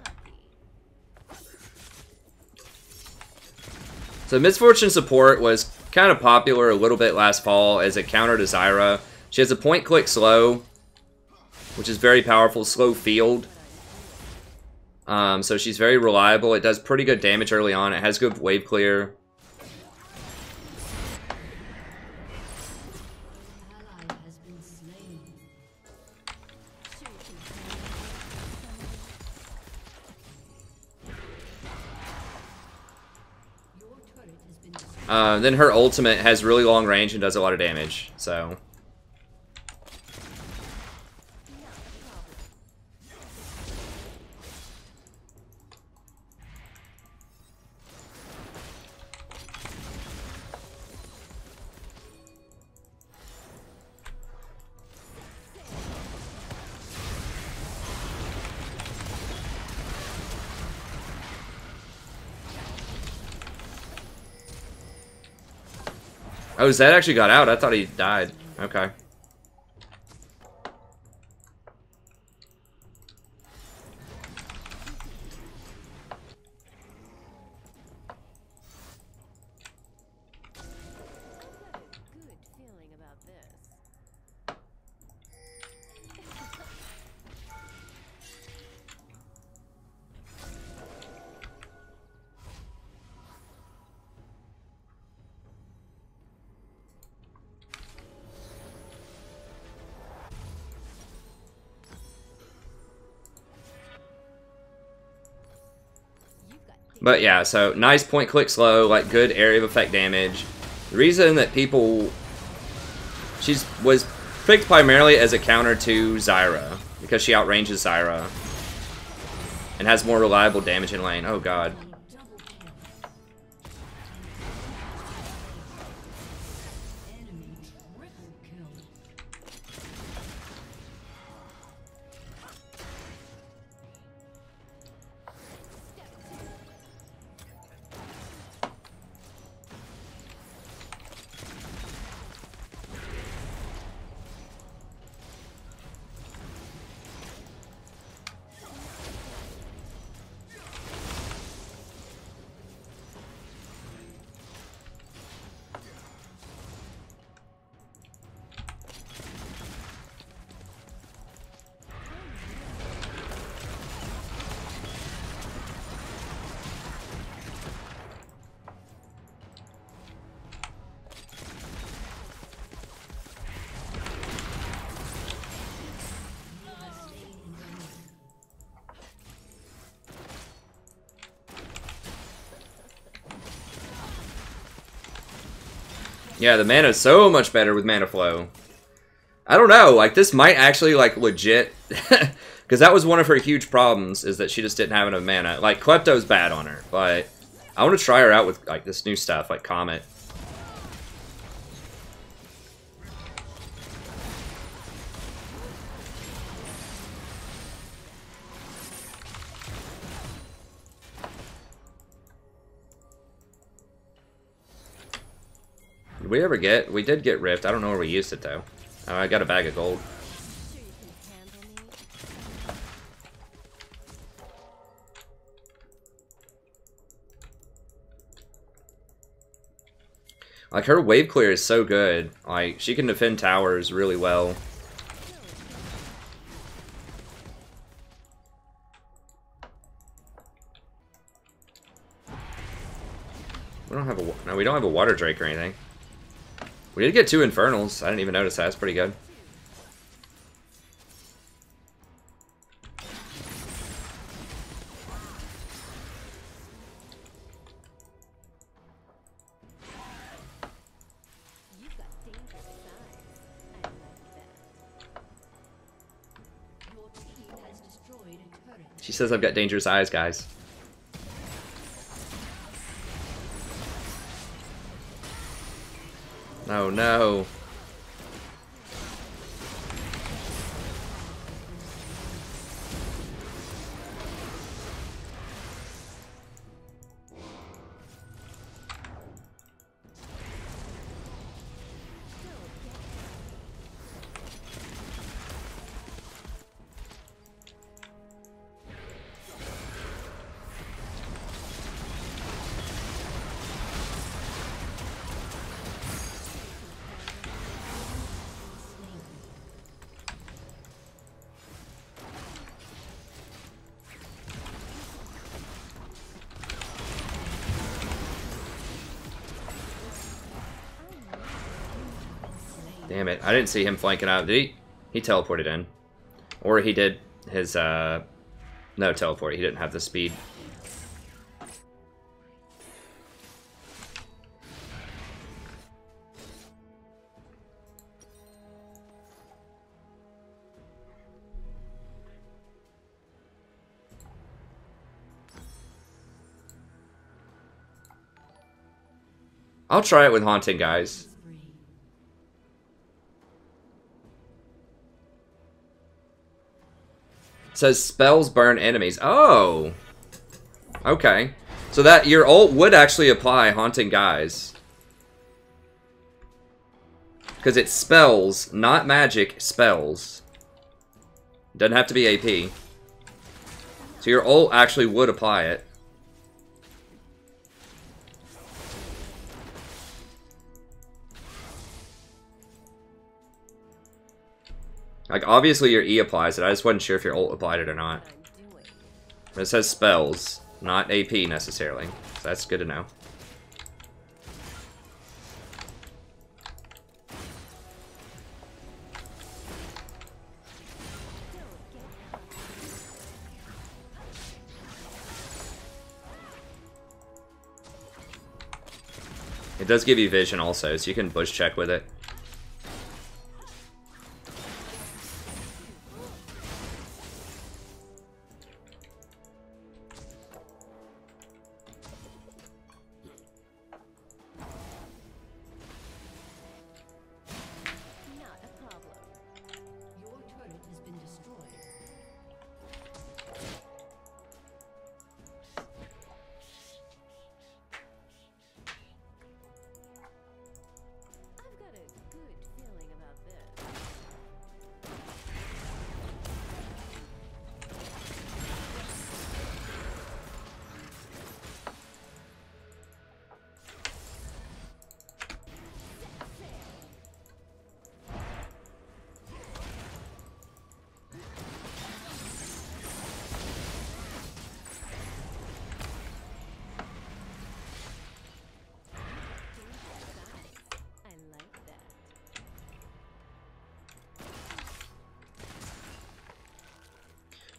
Misfortune support was kind of popular a little bit last fall as a counter to Zyra. She has a point-click slow, which is very powerful, slow field. So she's very reliable. It does pretty good damage early on. It has good wave clear. Then her ultimate has really long range and does a lot of damage, so... Oh, Zed actually got out. I thought he died. Okay. Good feeling about this. But yeah, so nice point click slow, like good area of effect damage. The reason that people... was picked primarily as a counter to Zyra, because she outranges Zyra. And has more reliable damage in lane. Oh god. Yeah, the mana is so much better with mana flow. I don't know, like this might actually like legit, because that was one of her huge problems, is that she just didn't have enough mana. Like Klepto's bad on her, but I want to try her out with like this new stuff, like Comet. Did we ever get... We did get Rift. I don't know where we used it, though. Oh, I got a bag of gold. Sure you can handle me? Like, her wave clear is so good. Like, she can defend towers really well. We don't have a... No, we don't have a Water Drake or anything. We did get 2 Infernals. I didn't even notice that. That's pretty good. You've got dangerous eyes. I like that. Your team has destroyed a turret. She says I've got dangerous eyes, guys. Oh no. Damn it. I didn't see him flanking out. Did he? He teleported in. Or he did his, no, teleport. He didn't have the speed. I'll try it with Haunting, guys. It says spells burn enemies. Oh! Okay. So that your ult would actually apply Haunting, guys. Because it's spells, not magic, spells. Doesn't have to be AP. So your ult actually would apply it. Like, obviously your E applies it. I just wasn't sure if your ult applied it or not. But it says spells, not AP necessarily. So that's good to know. It does give you vision also, so you can bush check with it. Not a problem. Your turret has been destroyed. I've got a good feeling about this. I like that.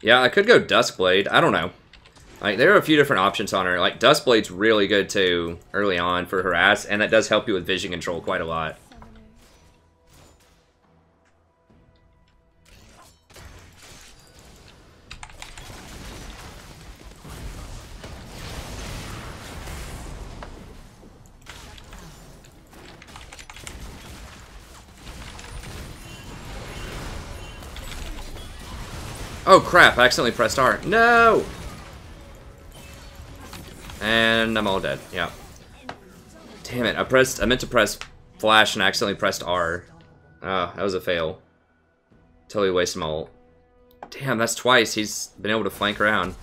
Yeah, I could go Duskblade. I don't know. Like, there are a few different options on her. Like, Duskblade's really good, too, early on for harass, and that does help you with vision control quite a lot. Summoner. Oh, crap. I accidentally pressed R. No! And I'm all dead. Yeah. Damn it. I meant to press flash and accidentally pressed R. Oh, that was a fail. Totally wasted my ult. Damn, that's twice he's been able to flank around.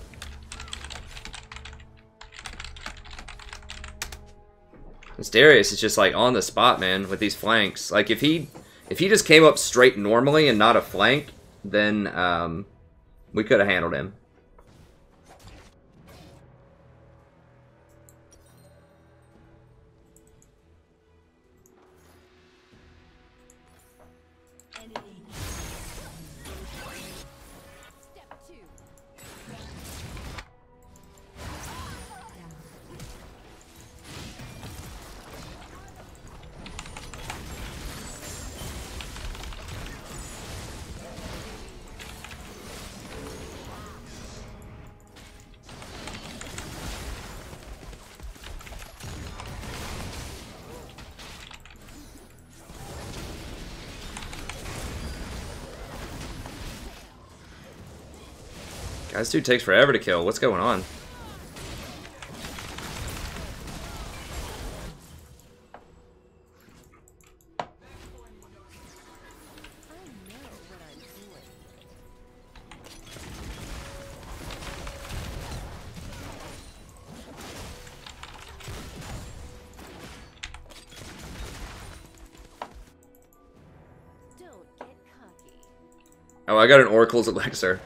This Darius is just like on the spot, man, with these flanks. Like if he just came up straight normally and not a flank, then we could have handled him. Step 2. God, this dude takes forever to kill. What's going on? I know what I'm doing. Don't get cocky. Oh, I got an Oracle's Elixir.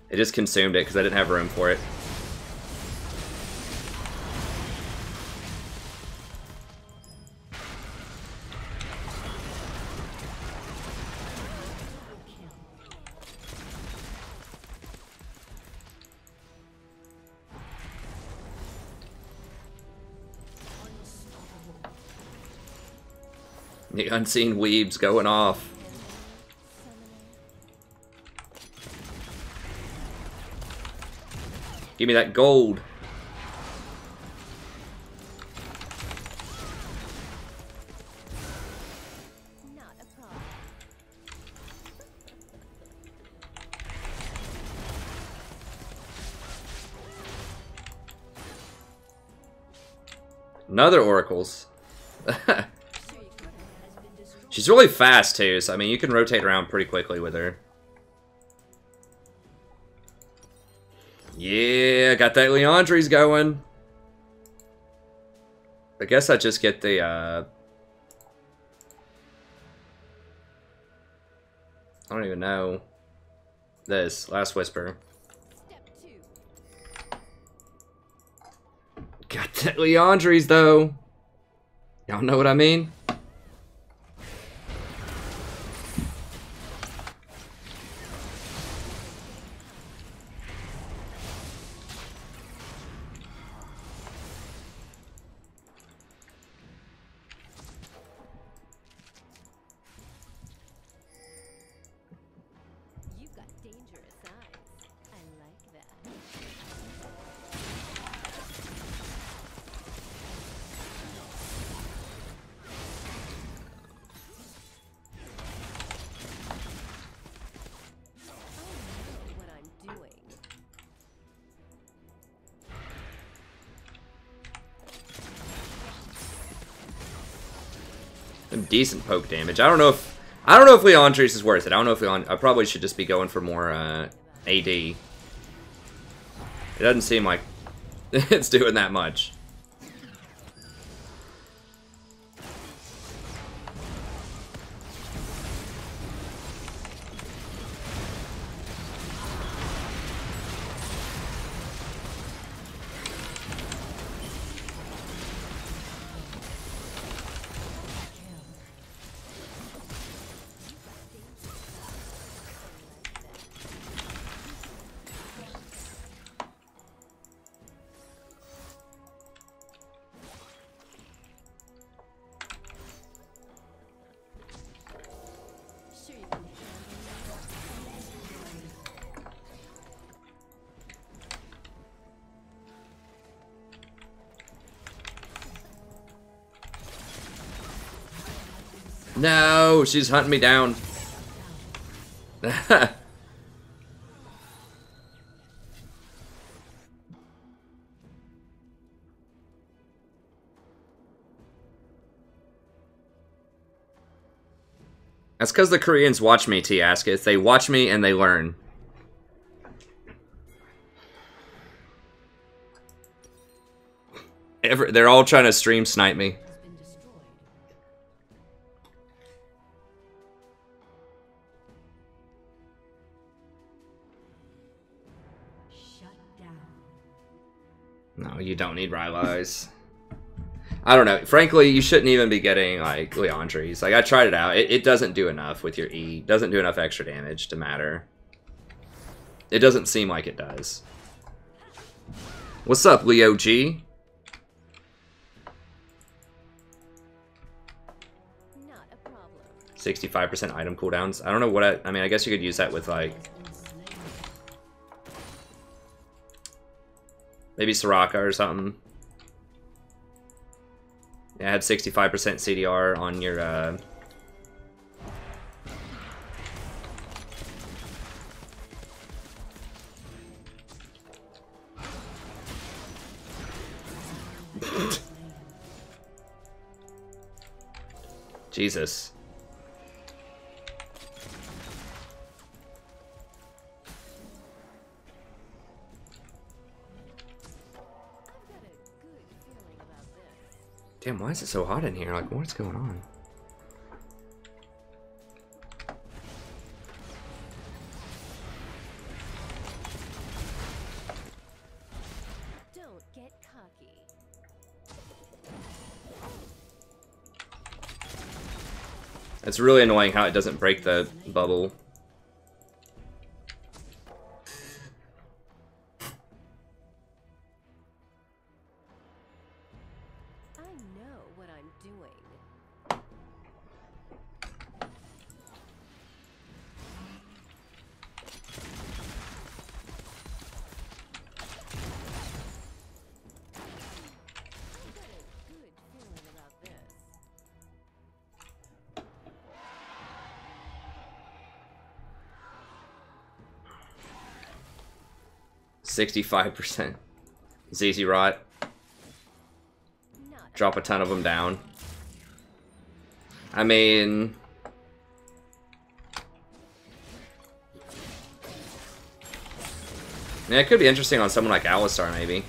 It just consumed it because I didn't have room for it. The unseen weebs going off. Give me that gold. Not a problem. Another Oracles. Has been destroyed. She's really fast, too, so, I mean, you can rotate around pretty quickly with her. Yeah, got that Leandre's going. I guess I just get the, I don't even know. This, Last Whisper. Got that Leandre's, though. Y'all know what I mean? You've got dangerous eyes. I like that. I know what I'm doing. Some decent poke damage. I don't know if Leandre's is worth it. I don't know if I probably should just be going for more AD. It doesn't seem like it's doing that much. Sure you can No, she's hunting me down. That's because the Koreans watch me, T-Asketh. They watch me and they learn. They're all trying to stream snipe me. has been destroyed. Shut down. No, you don't need Rylai's. I don't know. Frankly, you shouldn't even be getting, like, Leandre's. Like, I tried it out. It doesn't do enough with your E. Doesn't do enough extra damage to matter. It doesn't seem like it does. What's up, Leo G? Not a problem. 65% item cooldowns. I don't know what I mean, I guess you could use that with, like, maybe Soraka or something. Yeah, I had 65% CDR on your, Jesus. I've got a good feeling about this. Damn, why is it so hot in here? Like, what's going on? Don't get cocky. It's really annoying how it doesn't break the bubble. I know what I'm doing. 65%. ZZ Rot. Drop a ton of them down. I mean, Yeah, it could be interesting on someone like Alistar, maybe.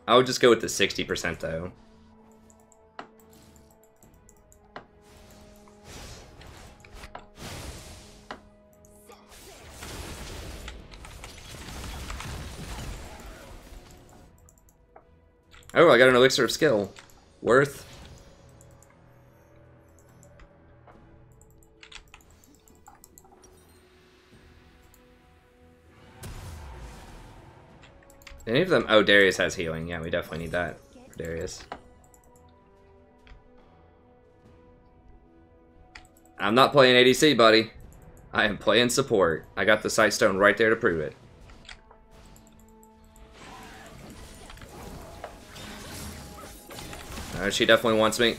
I would just go with the 60% though. Oh, I got an elixir of skill. Worth. Any of them? Oh, Darius has healing. Yeah, we definitely need that for Darius. I'm not playing ADC, buddy. I am playing support. I got the Sightstone right there to prove it. She definitely wants me.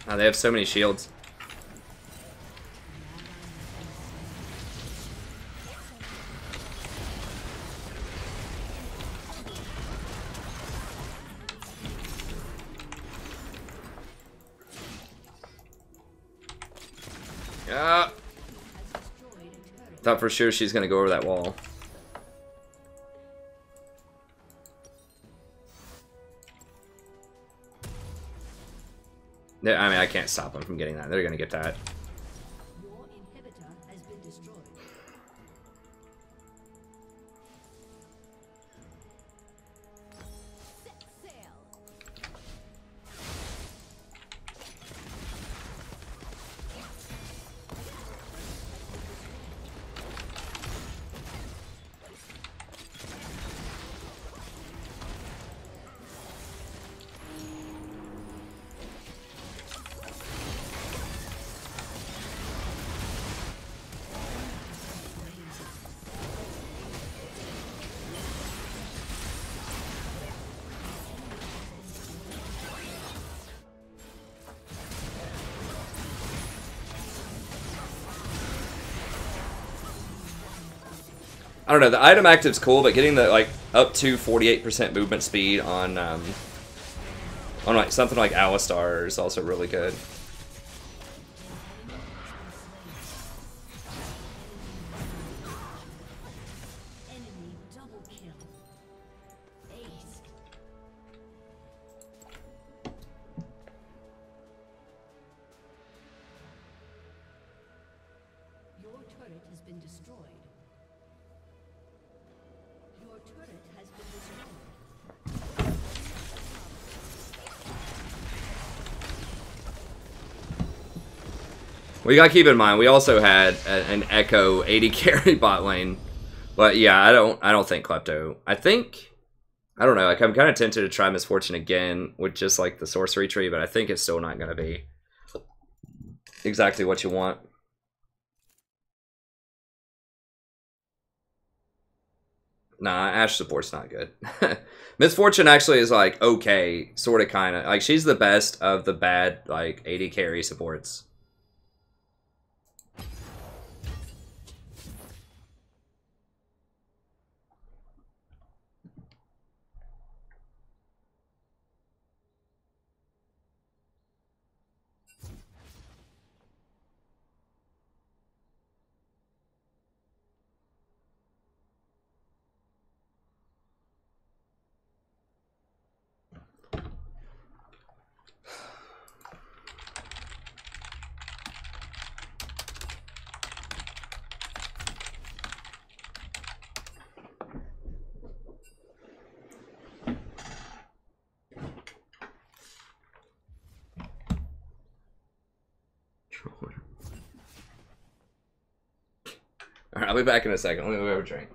Oh, they have so many shields. Yeah. Thought for sure she's gonna go over that wall. I mean, I can't stop them from getting that. They're gonna get that. Your inhibitor has been destroyed. Set sail. I don't know, the item active's cool, but getting the like up to 48% movement speed on like something like Alistar is also really good. Enemy double kill. Ace. Your turret has been destroyed. Your turret has been destroyed. Well, you gotta keep in mind, we also had an Echo 80 carry bot lane. But yeah, I don't think Klepto. I don't know, like I'm kind of tempted to try Misfortune again with just like the sorcery tree, but I think it's still not gonna be exactly what you want. Nah, Ash support's not good. Misfortune actually is like okay, sort of kind of. Like she's the best of the bad like 80 carry supports. Alright, I'll be back in a second. Let me go have a drink.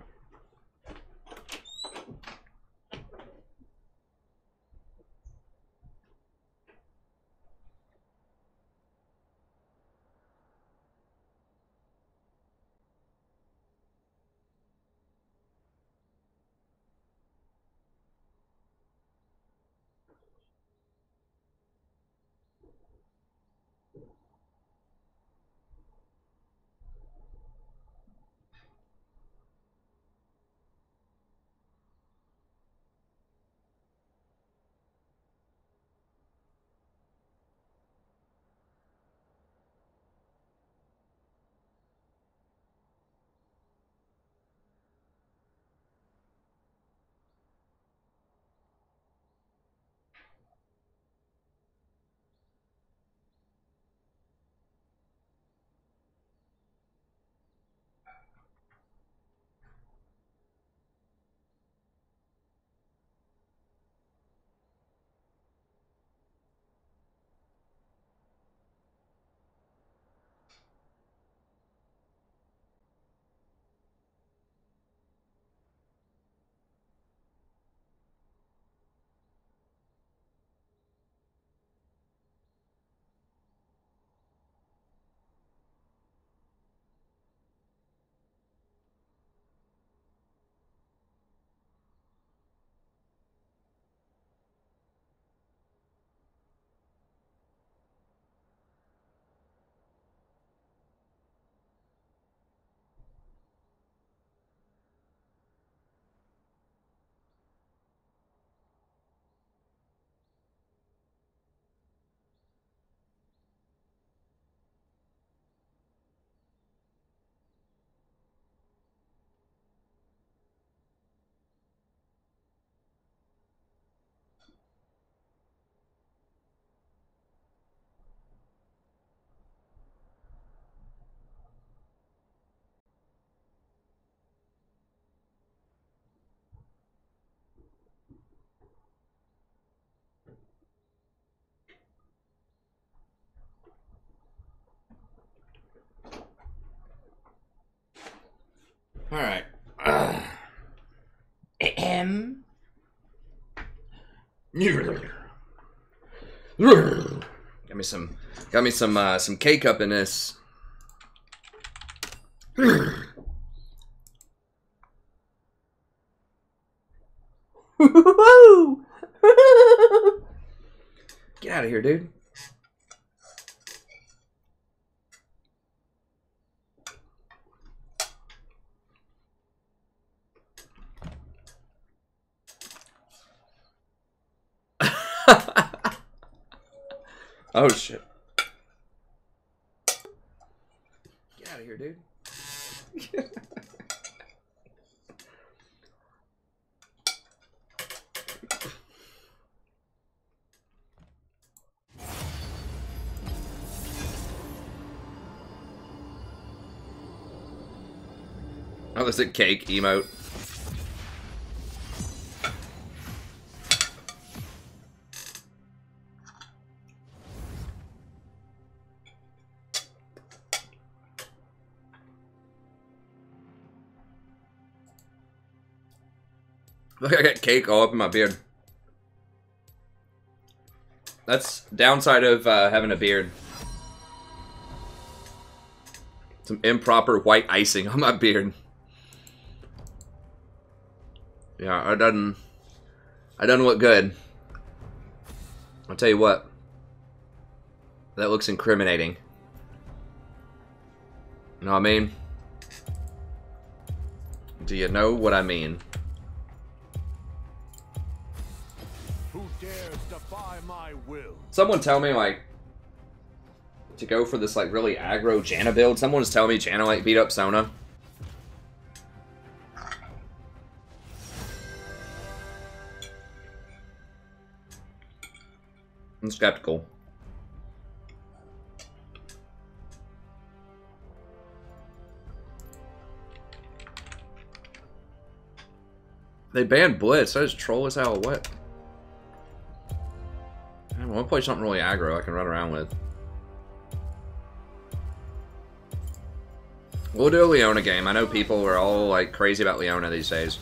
PM. Got me some cake up in this. Get out of here, dude. Oh shit. Get out of here, dude. Oh, is it cake emote? Look, I got cake all up in my beard. That's downside of having a beard. Some improper white icing on my beard. Yeah, it doesn't look good. I'll tell you what. That looks incriminating. You know what I mean? Do you know what I mean? Who dares defy my will? Someone tell me, like, to go for this, like, really aggro Janna build. Someone was telling me Janna, like, beat up Sona. I'm skeptical. They banned Blitz. That is troll as hell. What? I want to play something really aggro I can run around with. We'll do a Leona game. I know people are all like crazy about Leona these days.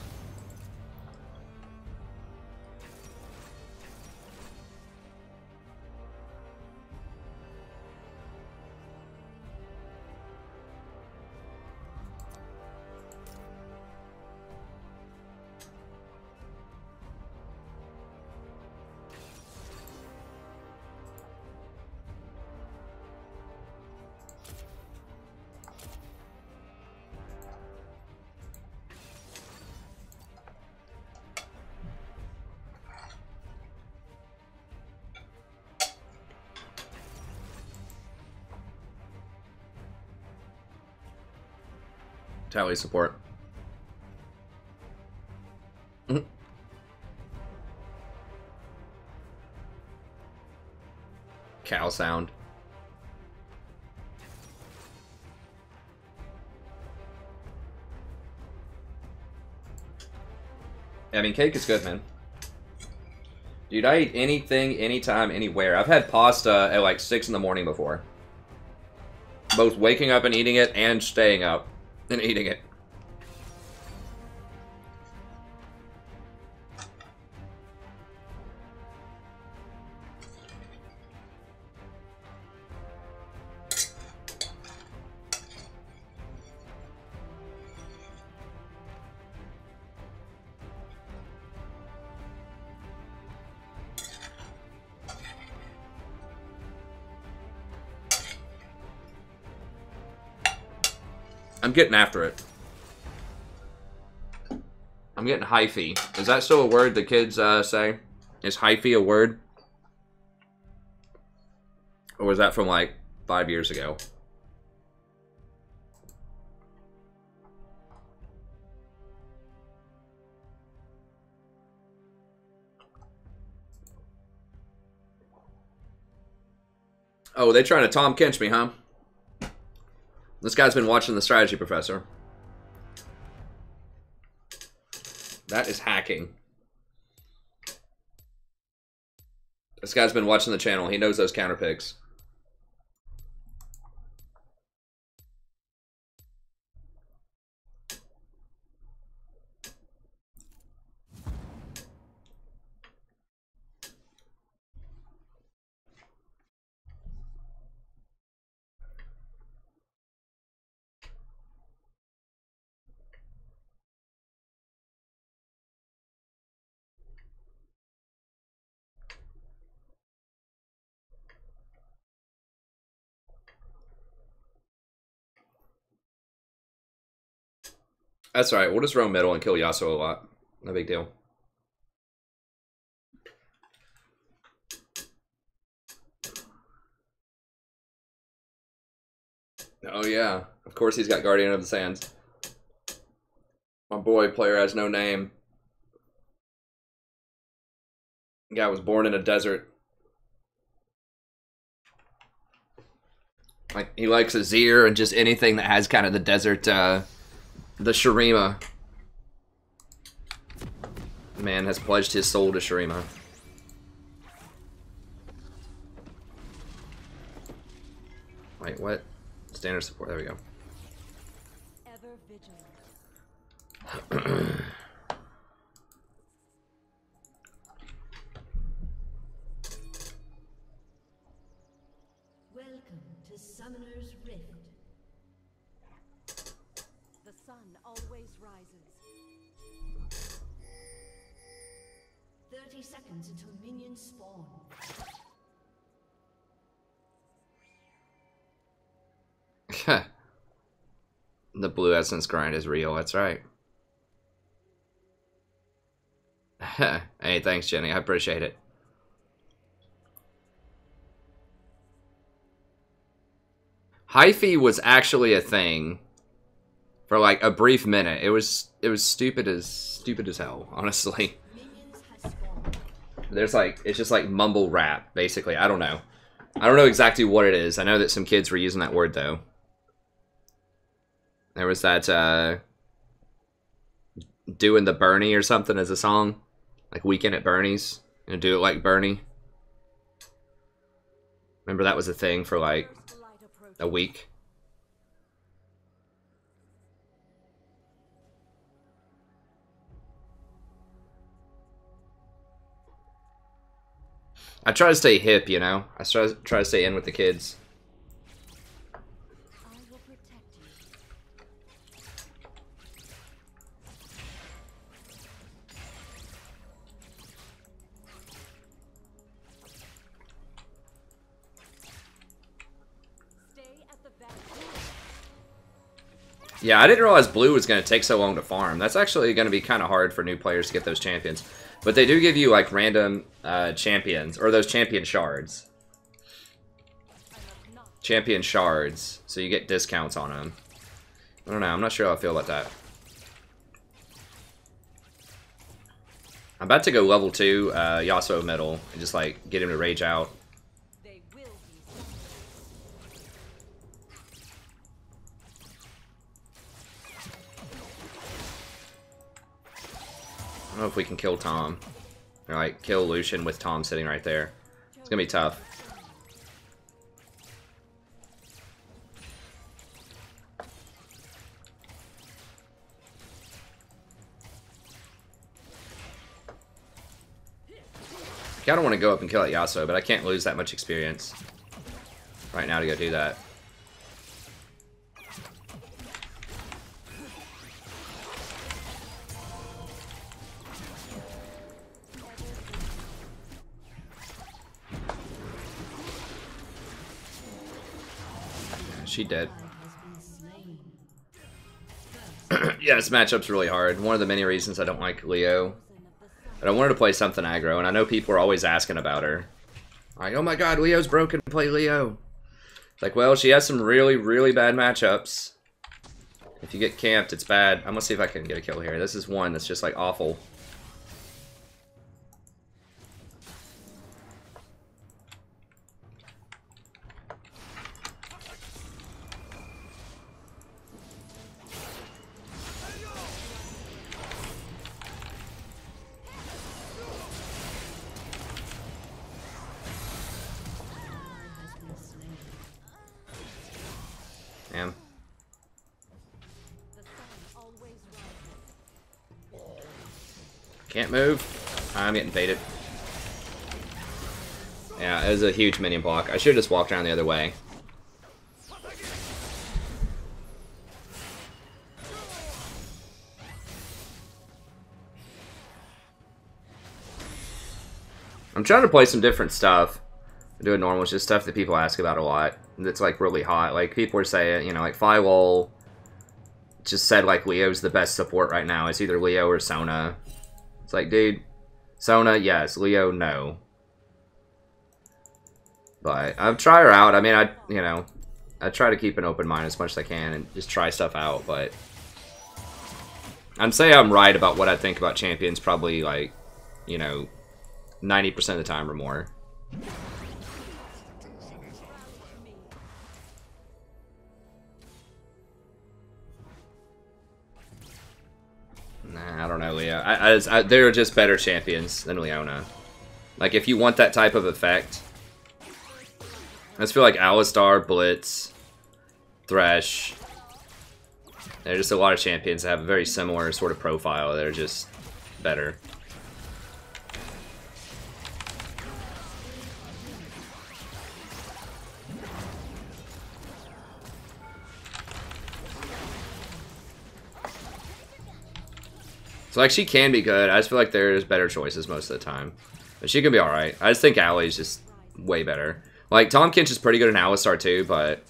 Tally support. Cow sound. I mean, cake is good, man. Dude, I eat anything, anytime, anywhere. I've had pasta at like 6 in the morning before. Both waking up and eating it and staying up and eating it. I'm getting after it. I'm getting hyphy. Is that still a word the kids say? Is hyphy a word? Or was that from like 5 years ago? Oh, they trying to Tom Kench me, huh? This guy's been watching The Strategy Professor. That is hacking. This guy's been watching the channel. He knows those counter picks. That's alright. We'll just roam middle and kill Yasuo a lot. No big deal. Oh yeah. Of course he's got Guardian of the Sands. My boy player has no name. The guy was born in a desert. Like, he likes Azir and just anything that has kind of the desert, the Shurima. Man has pledged his soul to Shurima. Wait, what? Standard support, there we go. Ever vigilant. Welcome to Summoner's Rift. The sun always rises. 30 seconds until minions spawn. The blue essence grind is real, that's right. Hey, thanks, Jenny. I appreciate it. Hyphy was actually a thing for like a brief minute. It was stupid as hell, honestly. Minions has spawned. There's like, it's just like mumble rap, basically. I don't know. I don't know exactly what it is. I know that some kids were using that word though. There was that doing the Bernie or something as a song. Like Weekend at Bernie's. You know, do it like Bernie. Remember that was a thing for like a week. I try to stay hip, you know? I try to stay in with the kids. I will protect you. Stay at the back. Yeah, I didn't realize blue was going to take so long to farm. That's actually going to be kind of hard for new players to get those champions. But they do give you, like, random champions, or those champion shards. Champion shards, so you get discounts on them. I don't know, I'm not sure how I feel about that. I'm about to go level 2 Yasuo middle, and just, like, get him to rage out. They will be. I don't know if we can kill Tom. Or, like, kill Lucian with Tom sitting right there. It's gonna be tough. I kinda want to go up and kill that Yasuo, but I can't lose that much experience right now to go do that. She dead. Yeah, this matchup's really hard. One of the many reasons I don't like Leo. But I wanted to play something aggro, and I know people are always asking about her. Like, oh my god, Leo's broken, play Leo. It's like, well, she has some really, really bad matchups. If you get camped, it's bad. I'm gonna see if I can get a kill here. This is one that's just, like, awful. Damn. The sun always rises. Can't move. I'm getting baited. Yeah, it was a huge minion block. I should have just walked around the other way. I'm trying to play some different stuff. Doing normal, it's just stuff that people ask about a lot. That's like really hot. Like people are saying, you know, like Firewall just said like Leo's the best support right now. It's either Leo or Sona. It's like, dude, Sona, yes. Leo, no. But I'll try her out. I mean, I try to keep an open mind as much as I can and just try stuff out. But I'd say I'm right about what I think about champions probably like, 90% of the time or more. Nah, I don't know, Leo. They're just better champions than Leona. Like, if you want that type of effect, I just feel like Alistar, Blitz, Thresh, there's just a lot of champions that have a very similar sort of profile. They're just better. So, like, she can be good. I just feel like there's better choices most of the time. But she can be alright. I just think Allie's just way better. Like, Tahm Kench is pretty good in Alistar too, but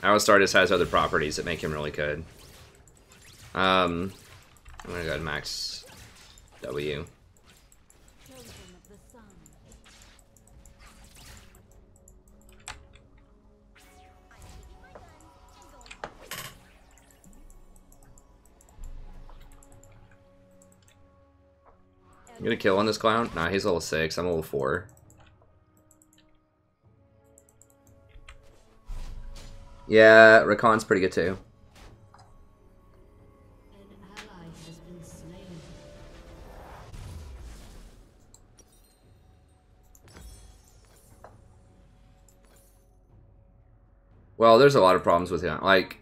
Alistar just has other properties that make him really good. I'm gonna go to max W. You gonna kill on this clown? Nah, he's level 6. I'm level 4. Yeah, Rakan's pretty good too. An ally has been slain. Well, there's a lot of problems with him. Like,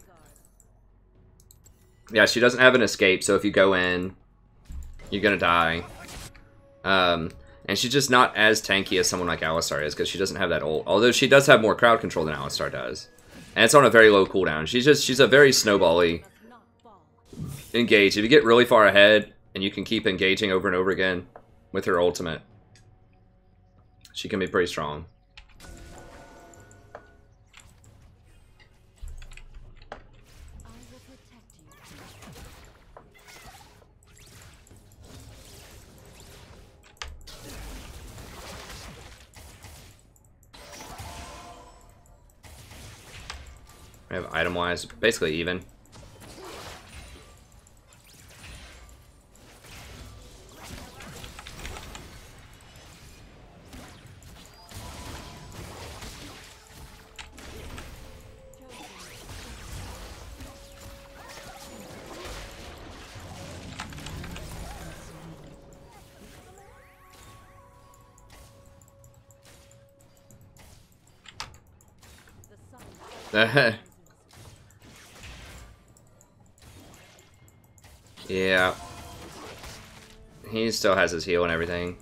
yeah, she doesn't have an escape, so if you go in, you're gonna die. And she's just not as tanky as someone like Alistar is, because she doesn't have that ult. Although she does have more crowd control than Alistar does. And it's on a very low cooldown. She's a very snowbally engage. If you get really far ahead, and you can keep engaging over and over again with her ultimate, she can be pretty strong. We have item-wise, basically even. Yeah. He still has his heal and everything.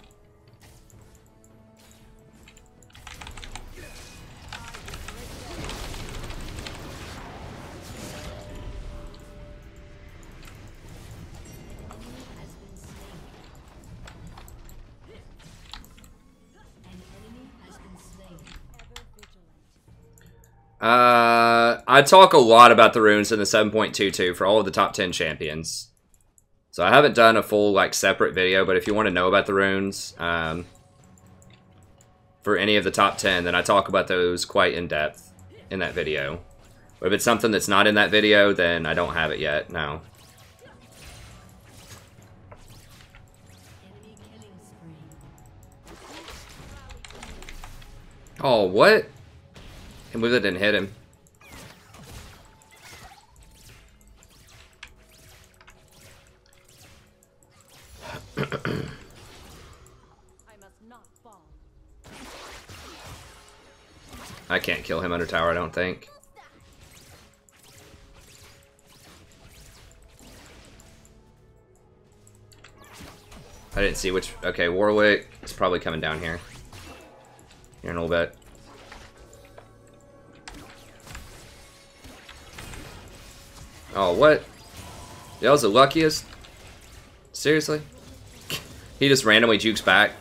I talk a lot about the runes in the 7.22 for all of the top 10 champions. So I haven't done a full, like, separate video, but if you want to know about the runes, for any of the top 10, then I talk about those quite in depth in that video. But if it's something that's not in that video, then I don't have it yet, no. Oh, what? Can't believe that didn't hit him. I can't kill him under tower, I don't think. I didn't see which... Okay, Warwick is probably coming down here. Here in a little bit. Oh, what? That was the luckiest? Seriously? He just randomly jukes back.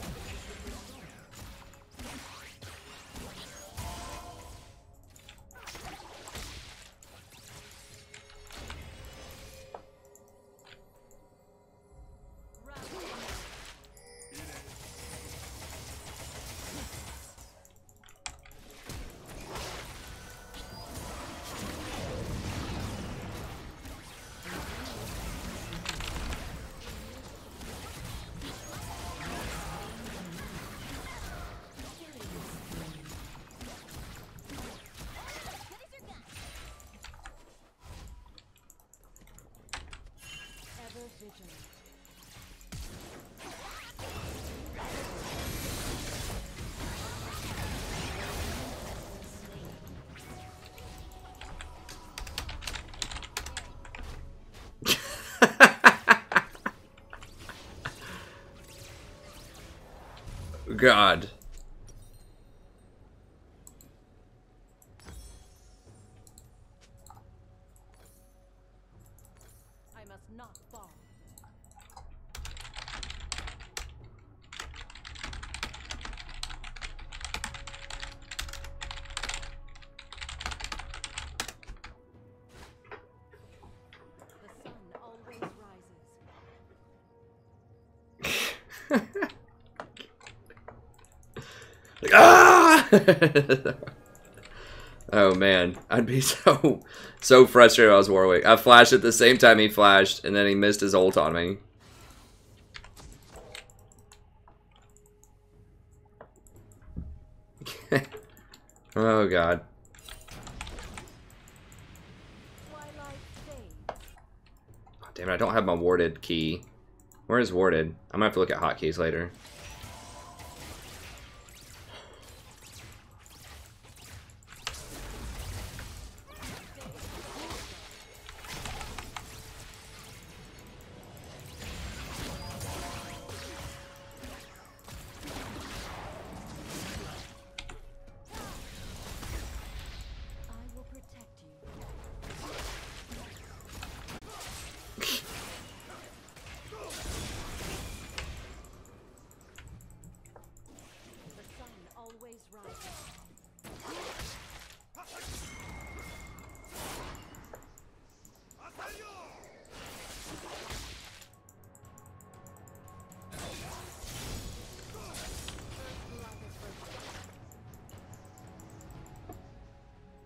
God. I must not fall. The sun always rises. Ah! Oh man, I'd be so frustrated if I was Warwick. I flashed at the same time he flashed, and then he missed his ult on me. Oh god. Oh, damn it, I don't have my warded key. Where is warded? I'm gonna have to look at hotkeys later. I will protect you. The sun always rises.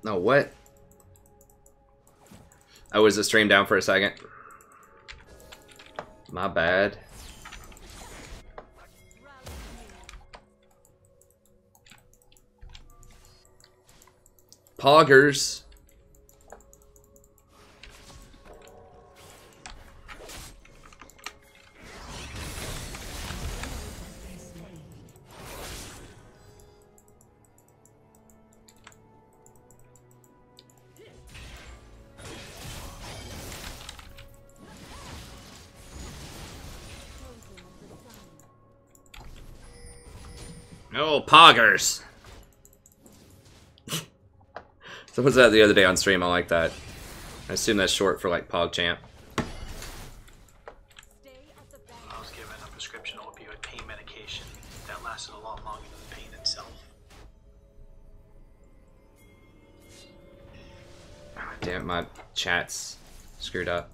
No, what? Oh, was the stream down for a second? My bad. Poggers. Oh, poggers. Someone said that the other day on stream. I like that. I assume that's short for like Pog Champ. I was given a prescription opioid pain medication that lasted a lot longer than the pain itself. Oh, damn it, my chat's screwed up.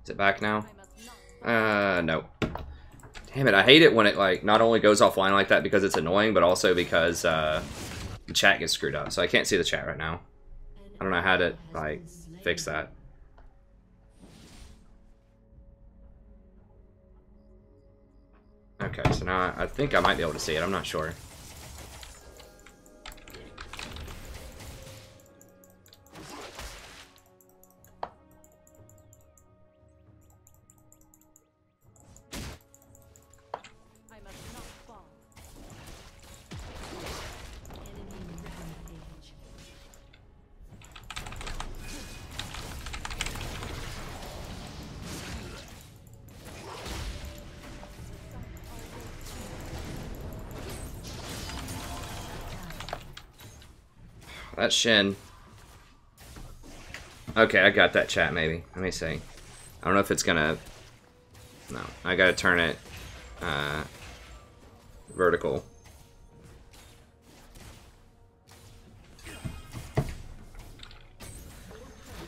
Is it back now? No. Damn it, I hate it when it like not only goes offline like that because it's annoying, but also because the chat gets screwed up. So I can't see the chat right now. I don't know how to like fix that. Okay, so now I think I might be able to see it. I'm not sure. I must not fall. Enemy rampage. That Shin. Okay, I got that chat maybe. Let me see. I don't know if it's gonna... No, I gotta turn it vertical.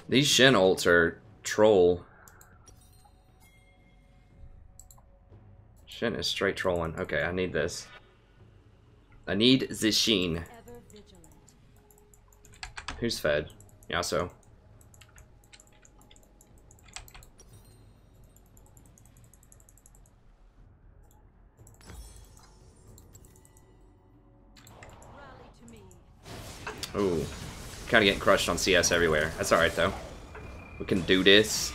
These Shin ults are troll. Shin is straight trolling. Okay, I need this. I need the Shin. Ever vigilant. Who's fed? Yasuo. Rally to me. Ooh. Kind of getting crushed on CS everywhere. That's alright though. We can do this.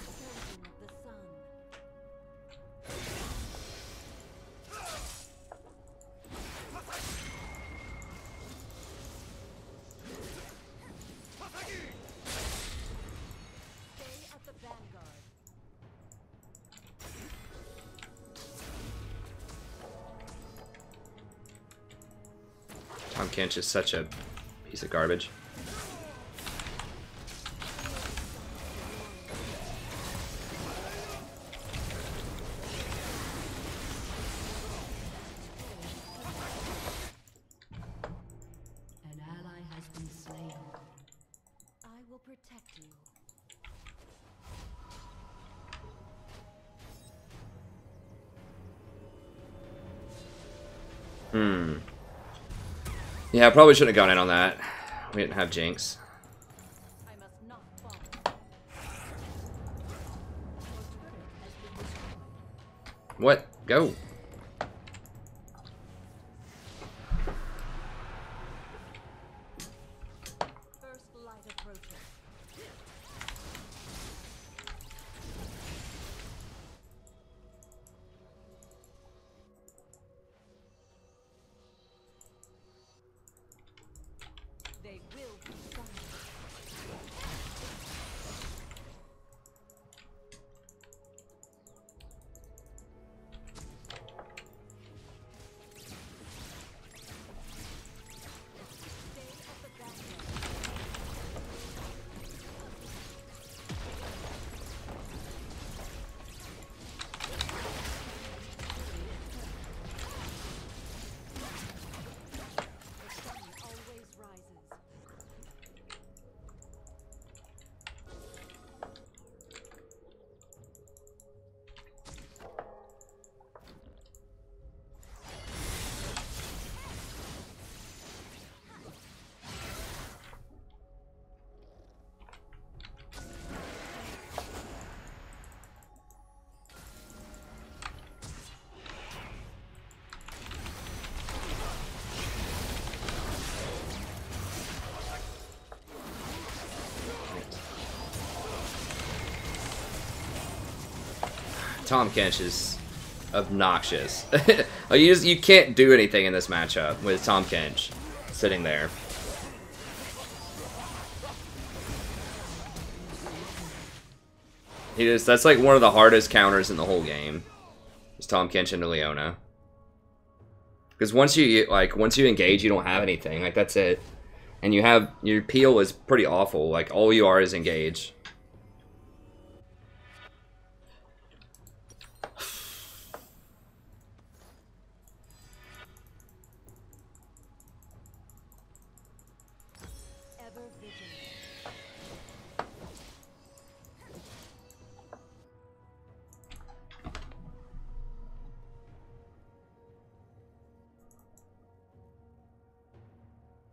Chosen of the sun. Stay at the vanguard. Kench is such a piece of garbage. An ally has been slain. I will protect you. Yeah, I probably shouldn't have gone in on that. We didn't have Jinx. I must not fall. What? Go. First light approaching. They will be summoned. Stay at the back. The sun always rises. Tom Kench is obnoxious. Like, you can't do anything in this matchup with Tom Kench sitting there. That's like one of the hardest counters in the whole game. Is Tom Kench into Leona. Because once you engage, you don't have anything. Like, that's it. And your peel is pretty awful. Like, all you are is engage. Ever vigilant.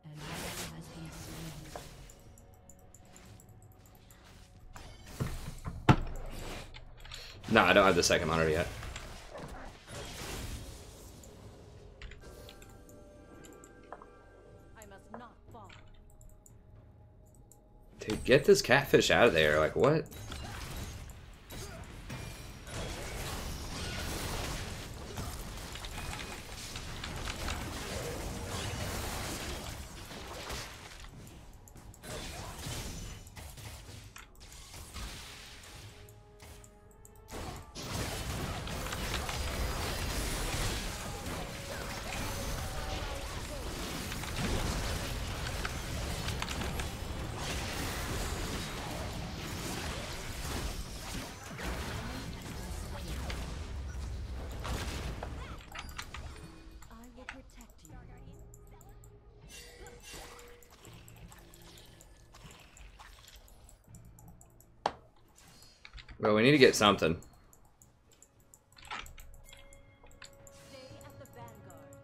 An ally has been slain. No, I don't have the second monitor yet. I must not fall. Dude, get this catfish out of there. Like, what? I will protect you. Well, we need to get something. Stay at the vanguard.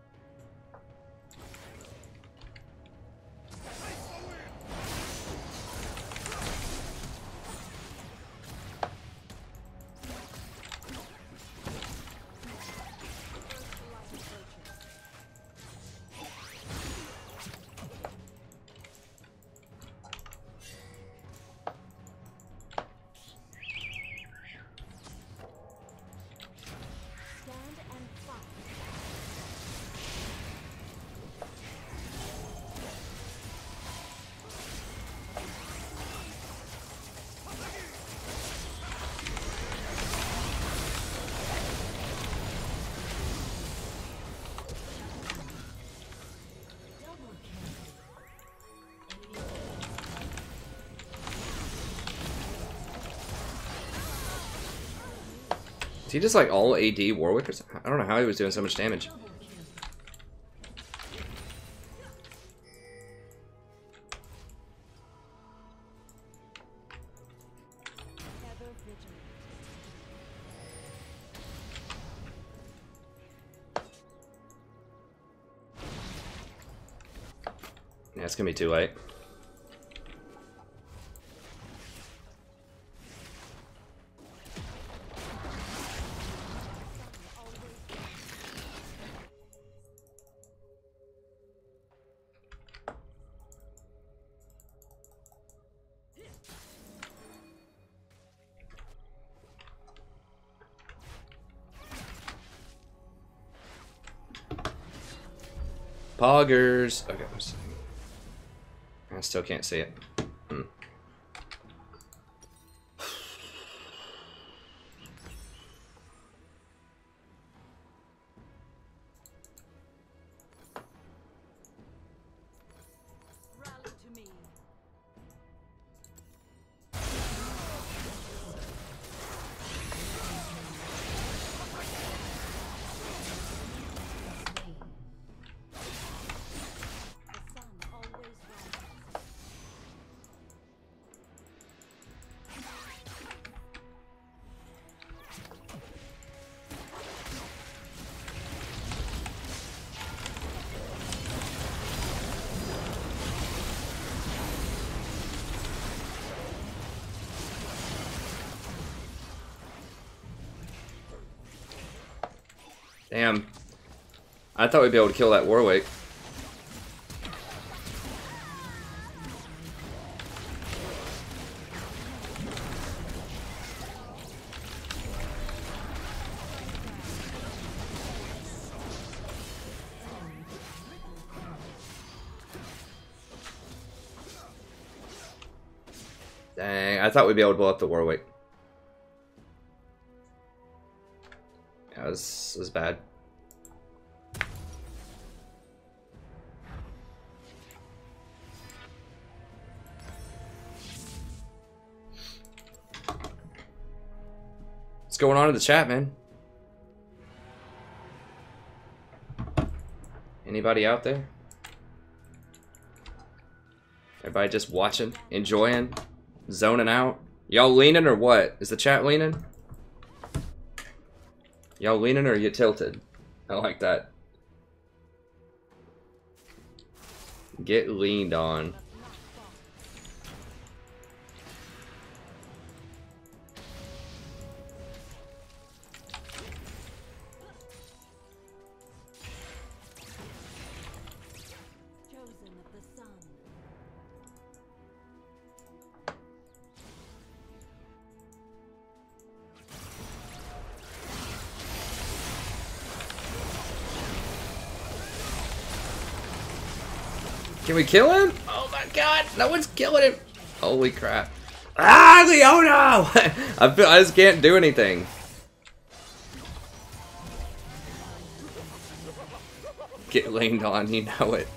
First light approaching. he just like all AD Warwick or something? I don't know how he was doing so much damage. Yeah, it's gonna be too late. Poggers. Okay, I still can't see it. Damn. I thought we'd be able to kill that Warwick. Dang, I thought we'd be able to blow up the Warwick. Yeah, it was bad. What's going on in the chat, man? Anybody out there? Everybody just watching, enjoying, zoning out? Y'all leaning or what? Is the chat leaning? Y'all leaning or you tilted? I like that. Get leaned on. Can we kill him? Oh my god, no one's killing him. Holy crap. Ah, Leona! I just can't do anything. Get leaned on, you know it.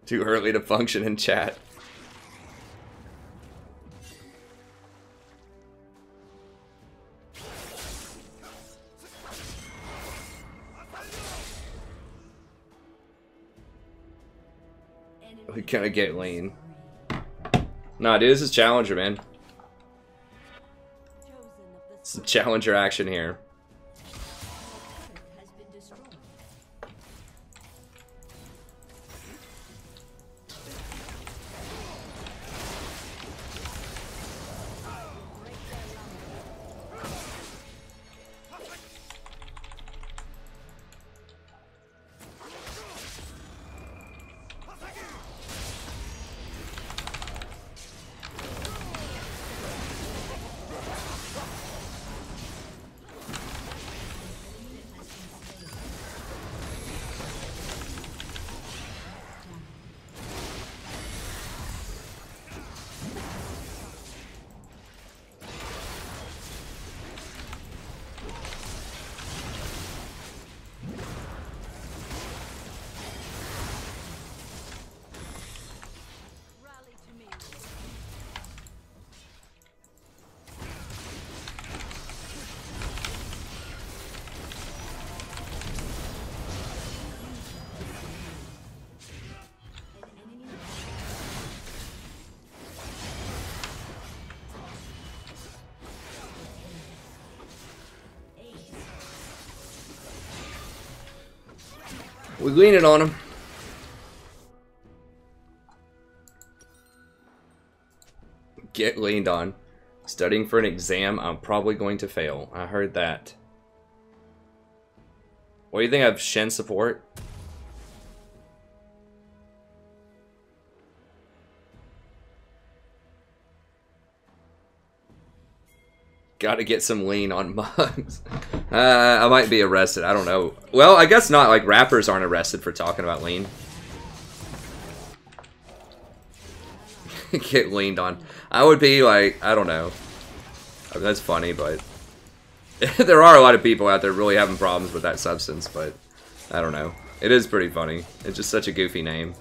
Too early to function in chat. We kinda get lean. Nah, dude, this is Challenger, man. Some Challenger action here. We leaning on him. Get leaned on. Studying for an exam I'm probably going to fail. I heard that. What do you think of Shen support? Gotta get some lean on mugs. I might be arrested. I don't know. Well, I guess not. Like, rappers aren't arrested for talking about lean. Get leaned on. I would be like, I don't know. I mean, that's funny, but there are a lot of people out there really having problems with that substance, but I don't know. It is pretty funny. It's just such a goofy name.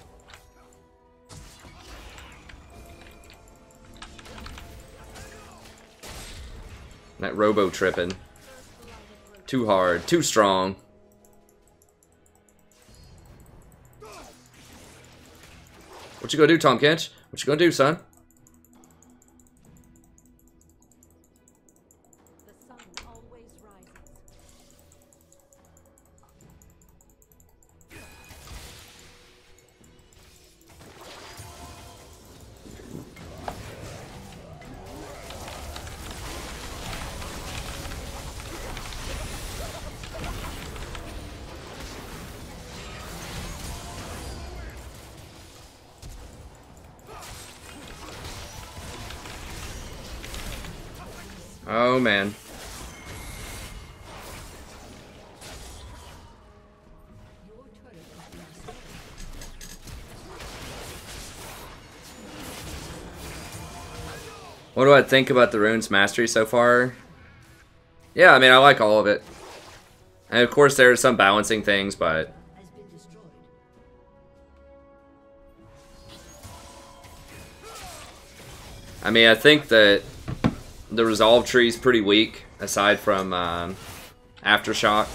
That robo tripping. Too hard, too strong. What you gonna do, Tom Kench? What you gonna do, son? The sun always rises. Oh, man. What do I think about the runes mastery so far? Yeah, I mean, I like all of it. And of course, there are some balancing things, but Has been destroyed. I mean, I think that the resolve tree is pretty weak, aside from Aftershock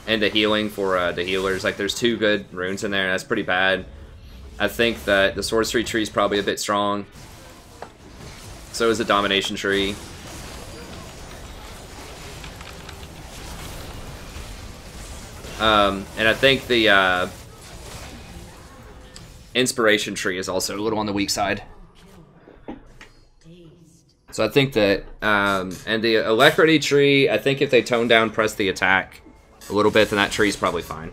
and the healing for the healers. Like, there's 2 good runes in there, and that's pretty bad. I think that the sorcery tree is probably a bit strong. So is the domination tree. And I think the inspiration tree is also a little on the weak side. So I think that, and the alacrity tree, I think if they tone down press the attack a little bit, then that tree's probably fine.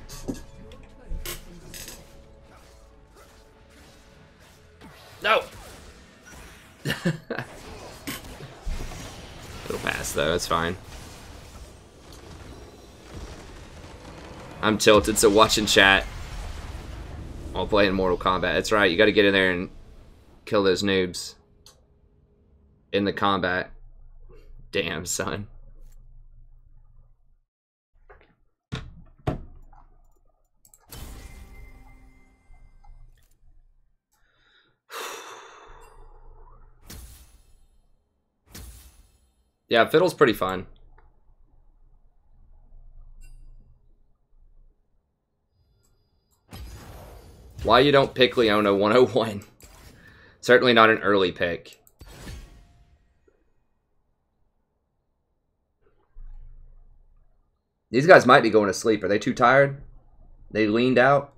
No! It'll pass though, it's fine. I'm tilted, so watching chat while playing Mortal Kombat. That's right, you gotta get in there and kill those noobs in the combat. Damn, son. Yeah, Fiddle's pretty fun. Why you don't pick Leona 101? Certainly not an early pick. These guys might be going to sleep. Are they too tired? They leaned out?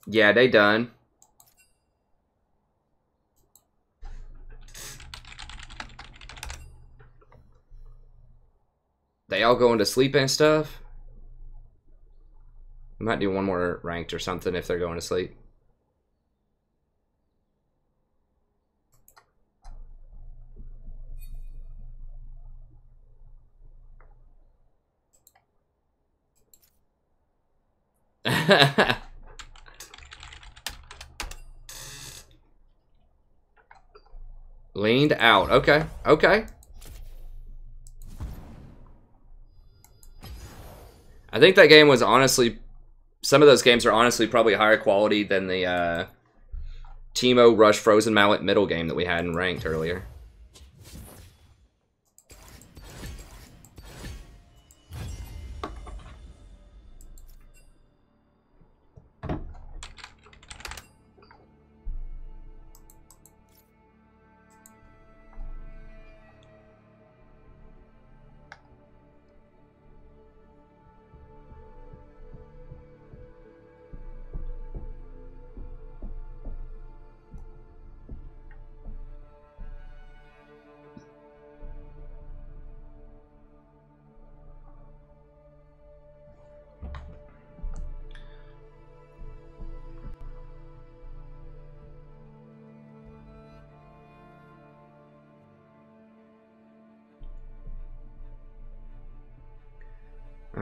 Yeah, they done. They all going to sleep and stuff? We might do one more ranked or something if they're going to sleep. Leaned out. Okay. Okay. I think that game was honestly... Some of those games are honestly probably higher quality than the Teemo Rush Frozen Mallet middle game that we had in ranked earlier.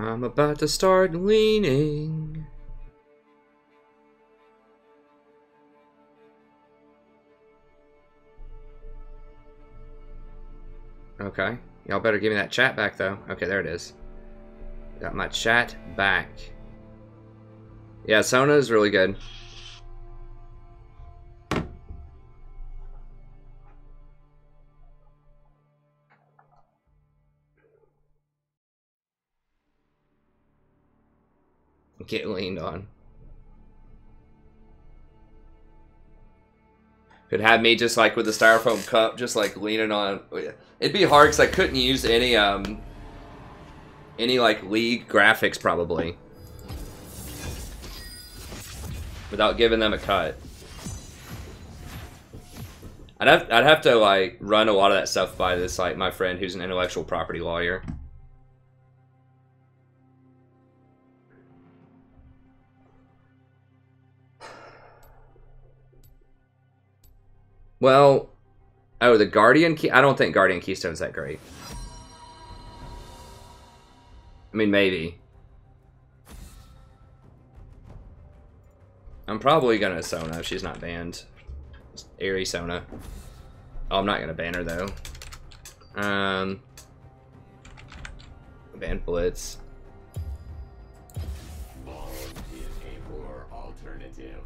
I'm about to start leaning. Okay. Y'all better give me that chat back, though. Okay, there it is. Got my chat back. Yeah, Sona is really good. Get leaned on. Could have me just like with the styrofoam cup, just like leaning on. It'd be hard because I couldn't use any like League graphics probably without giving them a cut. I'd have to like run a lot of that stuff by this like my friend who's an intellectual property lawyer. Well, oh, the Guardian Key. I don't think Guardian Keystone's that great. I mean, maybe. I'm probably gonna Sona if she's not banned. Just Airy Sona. Oh, I'm not gonna ban her though. Ban Blitz. Is a poor alternative.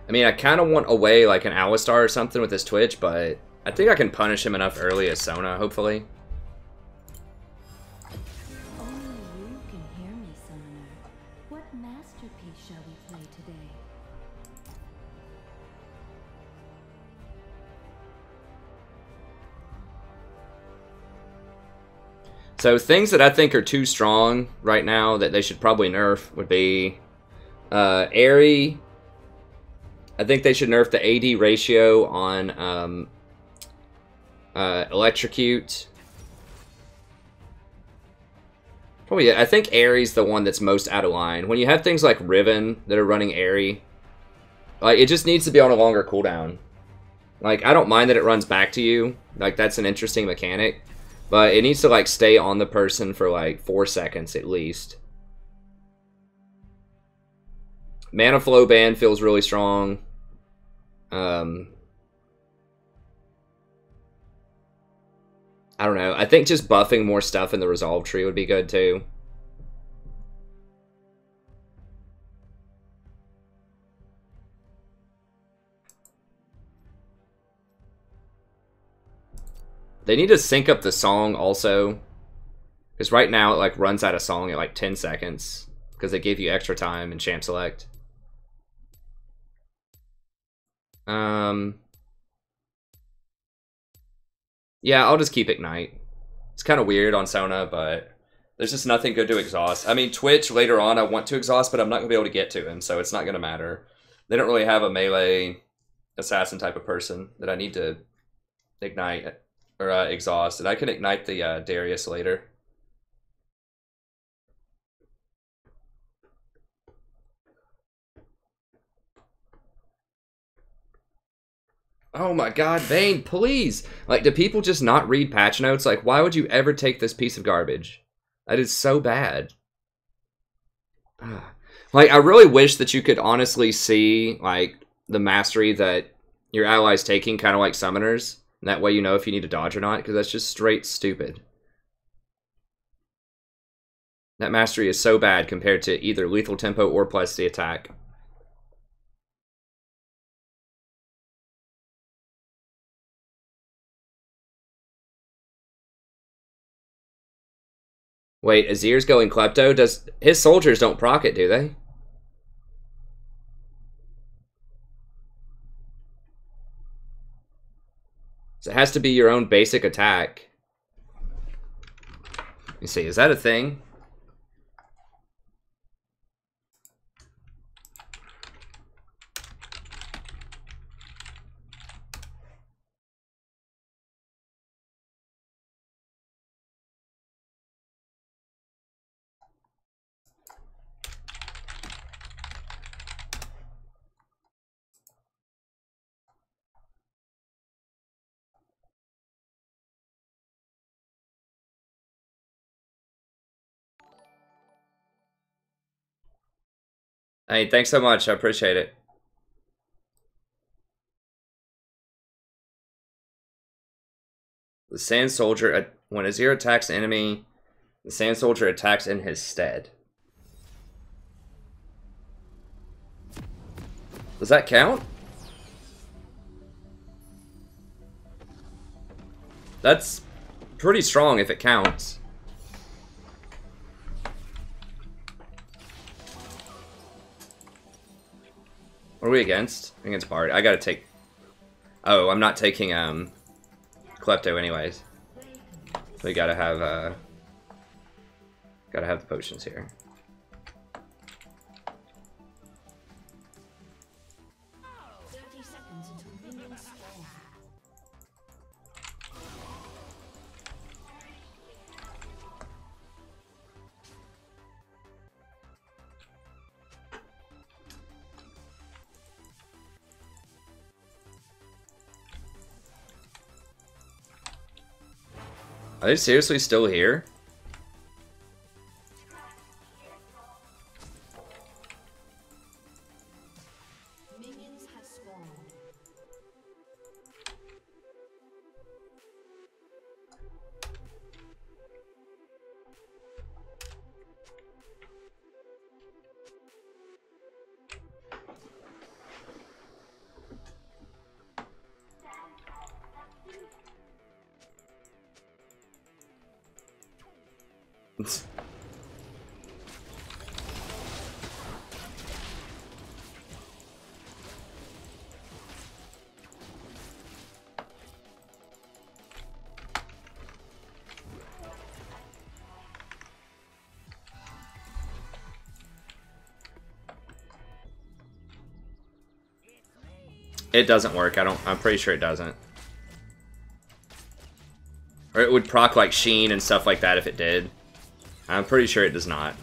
I mean, I kind of want away like an Alistar or something with this Twitch, but I think I can punish him enough early as Sona, hopefully. Only you can hear me, Summoner. What masterpiece shall we play today? So things that I think are too strong right now that they should probably nerf would be Airy. I think they should nerf the AD ratio on Electrocute. Probably, I think Airy's the one that's most out of line. When you have things like Riven that are running Airy, like it just needs to be on a longer cooldown. Like, I don't mind that it runs back to you. Like, that's an interesting mechanic. But it needs to, like, stay on the person for, like, 4 seconds at least. Mana Flow ban feels really strong. I don't know. I think just buffing more stuff in the Resolve tree would be good, too. They need to sync up the song also. Because right now it like runs out of song at like 10 seconds. Because they gave you extra time in Champ Select. Yeah, I'll just keep Ignite. It's kind of weird on Sona, but there's just nothing good to exhaust. I mean, Twitch later on I want to exhaust, but I'm not going to be able to get to him, so it's not going to matter. They don't really have a melee assassin type of person that I need to Ignite or exhaust, and I can Ignite the Darius later. Oh my god, Vayne, please! Like, do people just not read patch notes? Like, why would you ever take this piece of garbage? That is so bad. Like, I really wish that you could honestly see, like, the mastery that your ally's taking, kind of like summoners. And that way you know if you need to dodge or not, because that's just straight stupid. That mastery is so bad compared to either lethal tempo or plus the attack. Wait, Azir's going Klepto? Does his soldiers don't proc it, do they? So it has to be your own basic attack. me see, is that a thing? Hey, thanks so much. I appreciate it. The Sand Soldier, when Azir attacks an enemy, the Sand Soldier attacks in his stead. Does that count? That's pretty strong if it counts. What are we against? Against Bard. I gotta take... Oh, I'm not taking, Klepto anyways. So we gotta have the potions here. Are they seriously still here? Minions have spawned. It doesn't work. I'm pretty sure it doesn't. Or it would proc like Sheen and stuff like that if it did. I'm pretty sure it does not.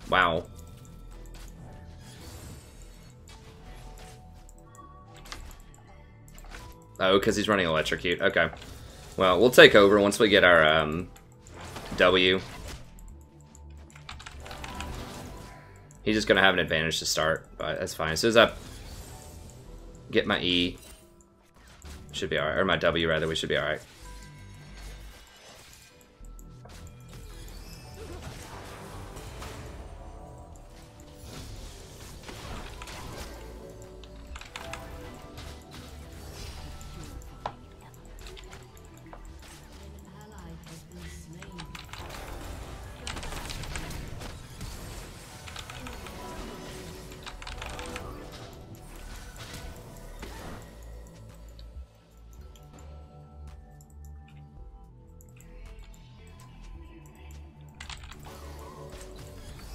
Wow. Oh, because he's running Electrocute. Okay. Well, we'll take over once we get our W. He's just going to have an advantage to start, but that's fine. As soon as I get my E, should be alright. Or my W, rather, we should be alright.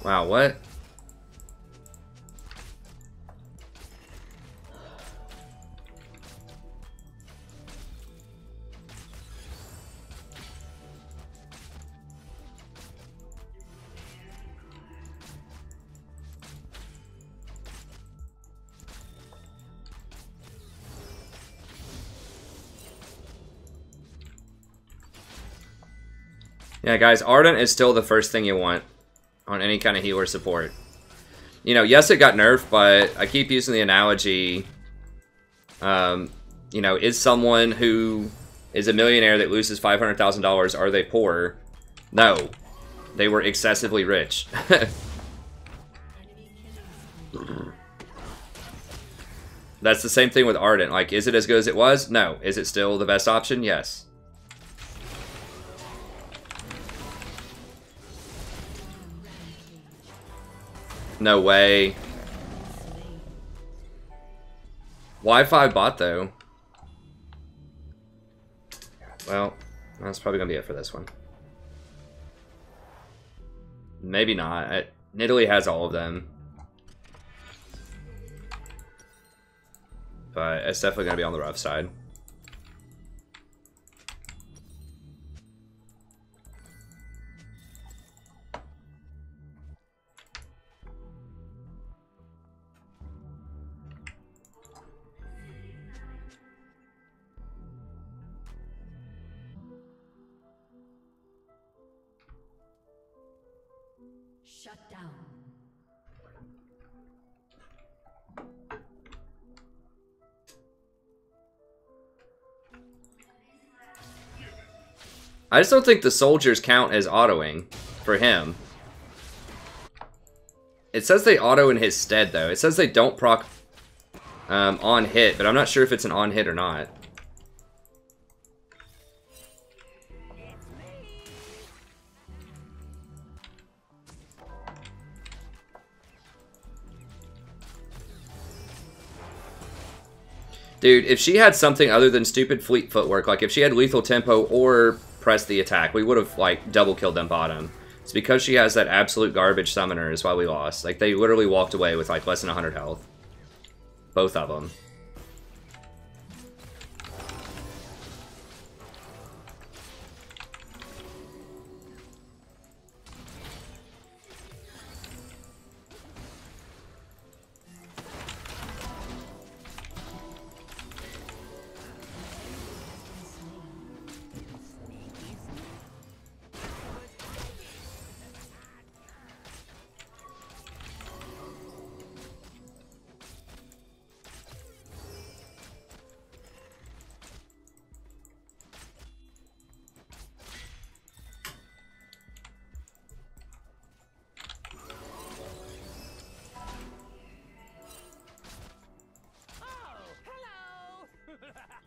Wow, what? Yeah, guys, Ardent is still the first thing you want on any kind of healer support. You know, yes, it got nerfed, but I keep using the analogy, you know, is someone who is a millionaire that loses $500,000, are they poor? No. They were excessively rich. That's the same thing with Ardent. Like, is it as good as it was? No. Is it still the best option? Yes. No way. Wi-Fi bot though. Well, that's probably gonna be it for this one. Maybe not. Nidalee has all of them. But it's definitely gonna be on the rough side. Shut down. I just don't think the soldiers count as autoing for him. It says they auto in his stead, though. It says they don't proc on hit, but I'm not sure if it's an on hit or not. Dude, if she had something other than stupid fleet footwork, like if she had lethal tempo or press the attack, we would have, like, double killed them bottom. It's because she has that absolute garbage summoner is why we lost. Like, they literally walked away with, like, less than 100 health. Both of them.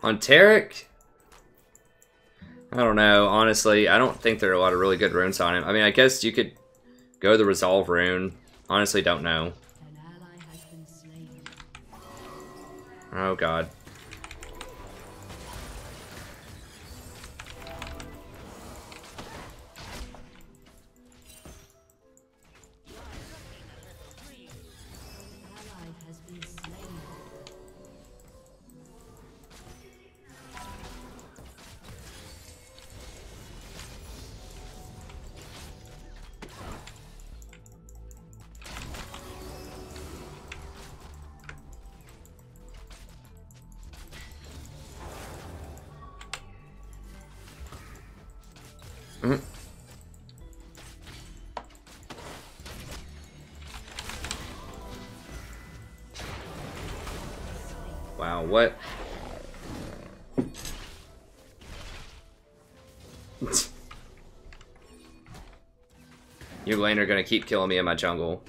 On Tarek? I don't know, honestly. I don't think there are a lot of really good runes on him. I mean, I guess you could go the Resolve rune. Honestly, don't know. An ally has been slain. Oh, God. Ally has been slain. Mhm. Wow, what? You lane are gonna keep killing me in my jungle.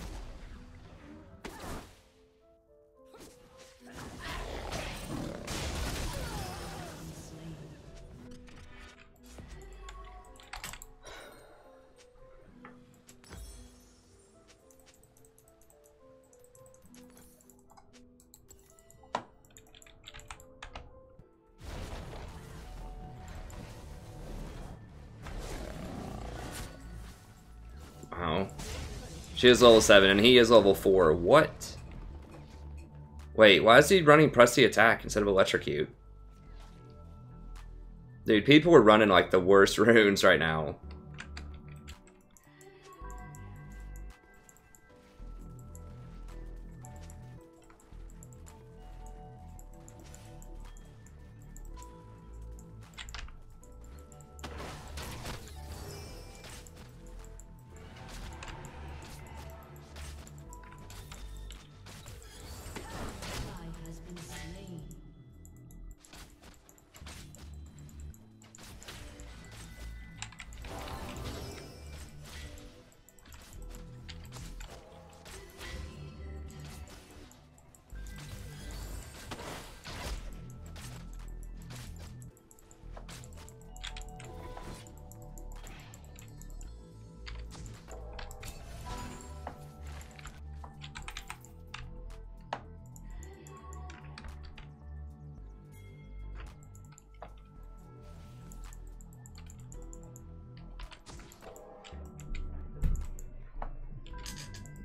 Wow. She is level 7 and he is level 4. What? Wait, why is he running press the attack instead of electrocute? Dude, people are running like the worst runes right now. Ally has been slain.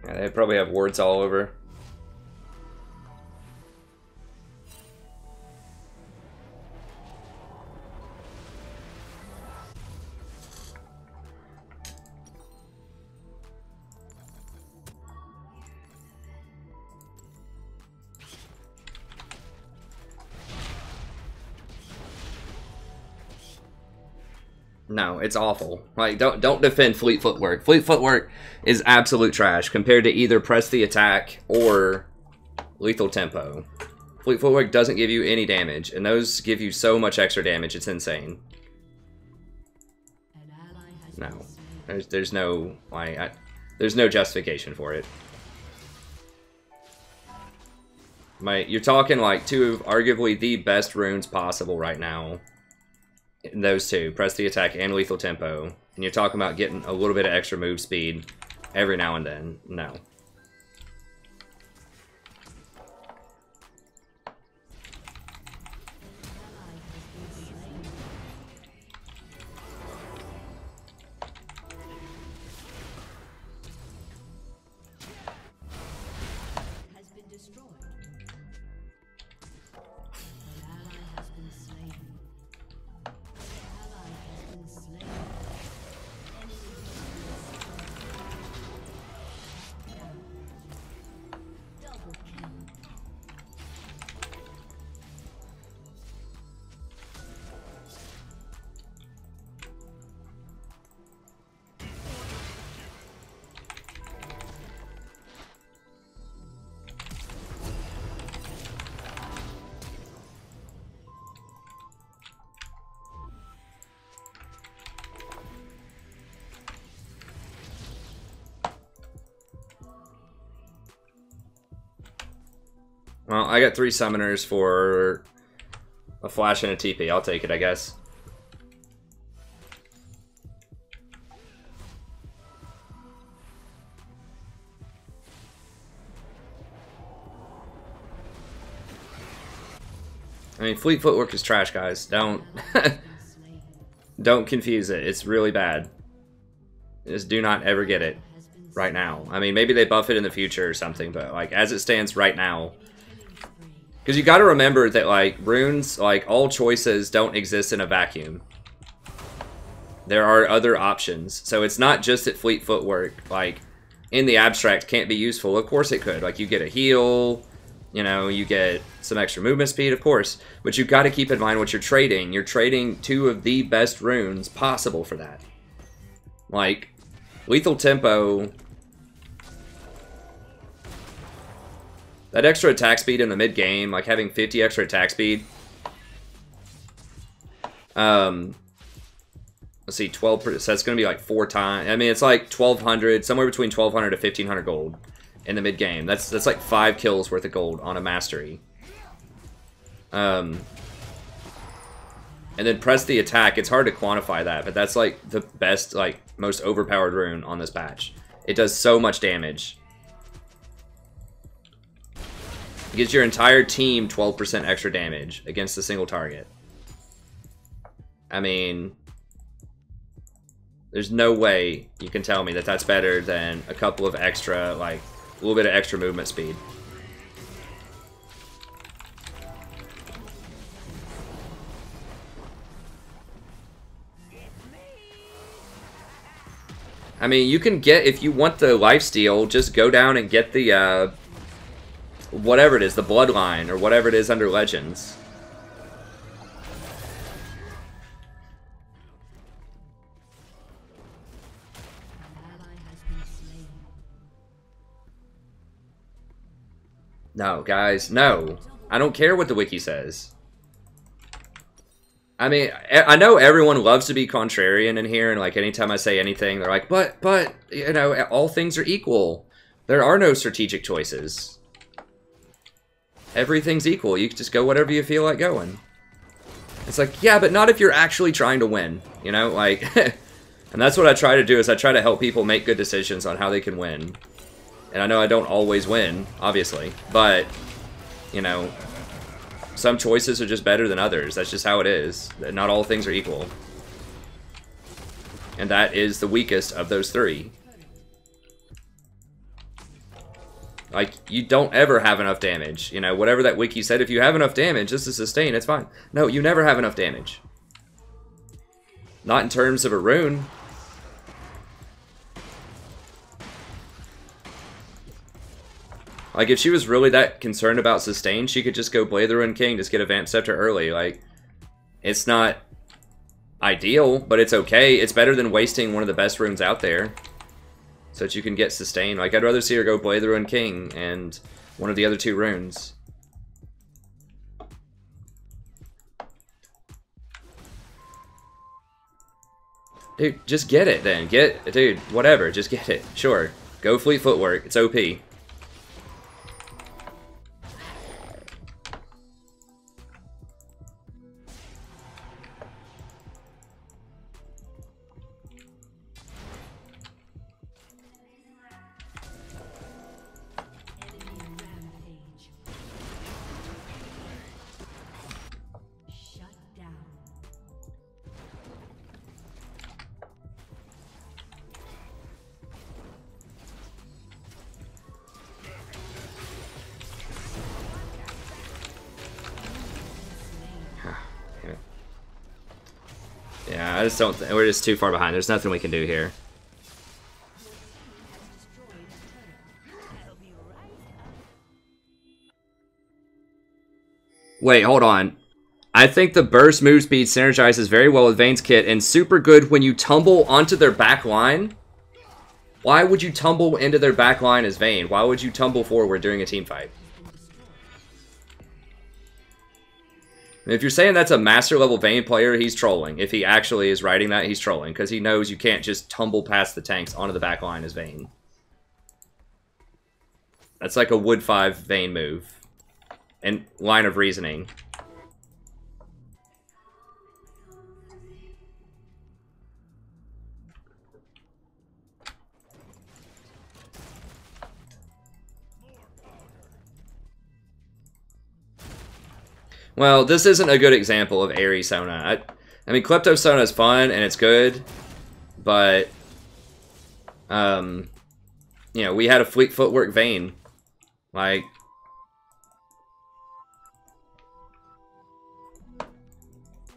Yeah, they probably have wards all over. No, it's awful. Like, don't defend Fleet Footwork. Fleet Footwork is absolute trash compared to either Press the Attack or Lethal Tempo. Fleet Footwork doesn't give you any damage, and those give you so much extra damage, it's insane. No. There's no, like, there's no justification for it. You're talking, like, two of arguably the best runes possible right now. Those two, Press the Attack and Lethal Tempo, and you're talking about getting a little bit of extra move speed every now and then. No. Well, I got 3 summoners for a flash and a TP. I'll take it, I guess. I mean, Fleet Footwork is trash, guys. Don't don't confuse it. It's really bad. Just do not ever get it right now. I mean, maybe they buff it in the future or something, but like as it stands right now. Because you got to remember that, like, runes, like, all choices don't exist in a vacuum. There are other options. So it's not just that Fleet Footwork, like, in the abstract can't be useful. Of course it could. Like, you get a heal, you know, you get some extra movement speed, of course. But you've got to keep in mind what you're trading. You're trading 2 of the best runes possible for that. Like, Lethal Tempo... That extra attack speed in the mid-game, like having 50 extra attack speed. Let's see, 12%, so that's going to be like 4 times. I mean, it's like 1,200, somewhere between 1,200 to 1,500 gold in the mid-game. That's like 5 kills worth of gold on a mastery. And then Press the Attack, it's hard to quantify that, but that's like the best, like, most overpowered rune on this patch. It does so much damage. It gives your entire team 12% extra damage against a single target. I mean, there's no way you can tell me that that's better than a couple of extra, like, a little bit of extra movement speed. I mean, you can get, if you want the lifesteal, just go down and get the, whatever it is, the bloodline, or whatever it is under Legends. No, guys, no. I don't care what the wiki says. I mean, I know everyone loves to be contrarian in here, and like anytime I say anything, they're like, but, you know, all things are equal. There are no strategic choices. Everything's equal. You can just go whatever you feel like going. It's like, yeah, but not if you're actually trying to win, you know? Like, and that's what I try to do, is I try to help people make good decisions on how they can win. And I know I don't always win, obviously, but, you know, some choices are just better than others. That's just how it is. Not all things are equal. And that is the weakest of those 3. Like, you don't ever have enough damage. You know, whatever that wiki said, if you have enough damage just to sustain, it's fine. No, you never have enough damage. Not in terms of a rune. Like, if she was really that concerned about sustain, she could just go Blade the Ruined King, just get a Vamp Scepter early. Like, it's not ideal, but it's okay. It's better than wasting one of the best runes out there so that you can get sustain. Like, I'd rather see her go Blade the Ruined King and one of the other two runes. Dude, just get it then. Dude, whatever, just get it. Sure. Go Fleet Footwork. It's OP. Yeah, I just don't. We're just too far behind. There's nothing we can do here. Wait, hold on. I think the burst move speed synergizes very well with Vayne's kit and super good when you tumble onto their back line. Why would you tumble into their back line as Vayne? Why would you tumble forward during a team fight? If you're saying that's a master level Vayne player, he's trolling. If he actually is writing that, he's trolling. Because he knows you can't just tumble past the tanks onto the back line as Vayne. That's like a Wood 5 Vayne move. And line of reasoning. Well, this isn't a good example of Airy Sona. I mean, Klepto Sona is fun and it's good, but you know, we had a Fleet Footwork Vayne. Like,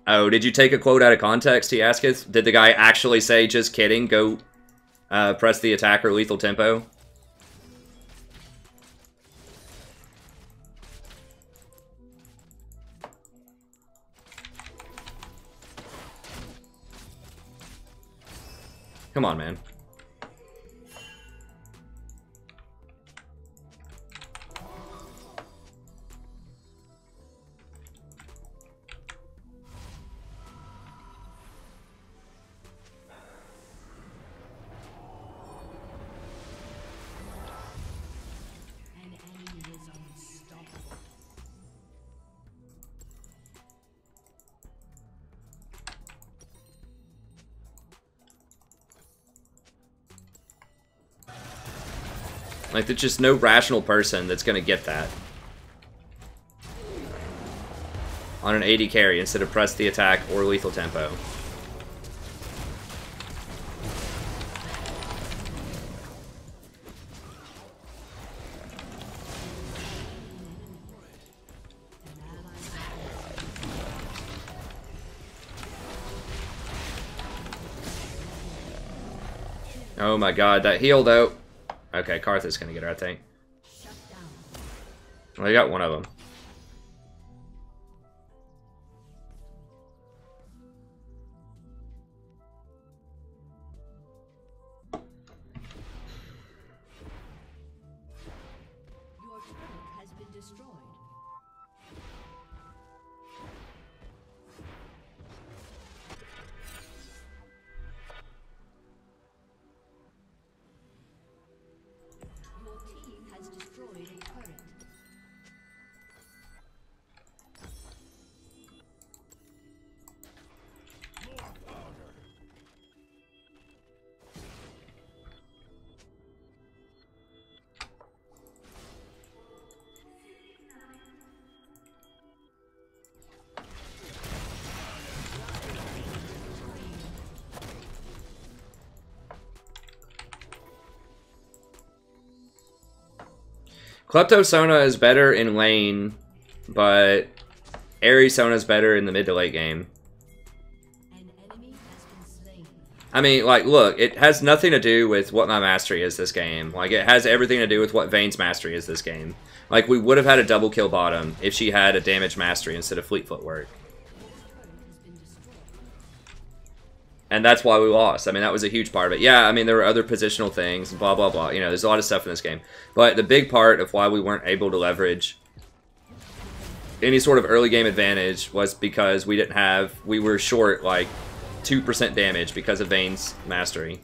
oh, did you take a quote out of context, he asketh? Did the guy actually say, just kidding, go press the attack or lethal tempo? Come on, man. Like, there's just no rational person that's going to get that. On an AD carry instead of press the attack or lethal tempo. Oh my god, that heal though. Okay, Karth is gonna get her, I think. Well, I got one of them. Your turret has been destroyed. Your team has destroyed a turret. Klepto Sona is better in lane, but Ares Sona is better in the mid to late game. An enemy has been slain. I mean, like, look, it has nothing to do with what my mastery is this game. Like, it has everything to do with what Vayne's mastery is this game. Like, we would have had a double kill bottom if she had a damage mastery instead of fleet footwork. And that's why we lost. I mean, that was a huge part of it. Yeah, I mean, there were other positional things, and blah, blah, blah. You know, there's a lot of stuff in this game. But the big part of why we weren't able to leverage any sort of early game advantage was because we were short, like, 2% damage because of Vayne's mastery.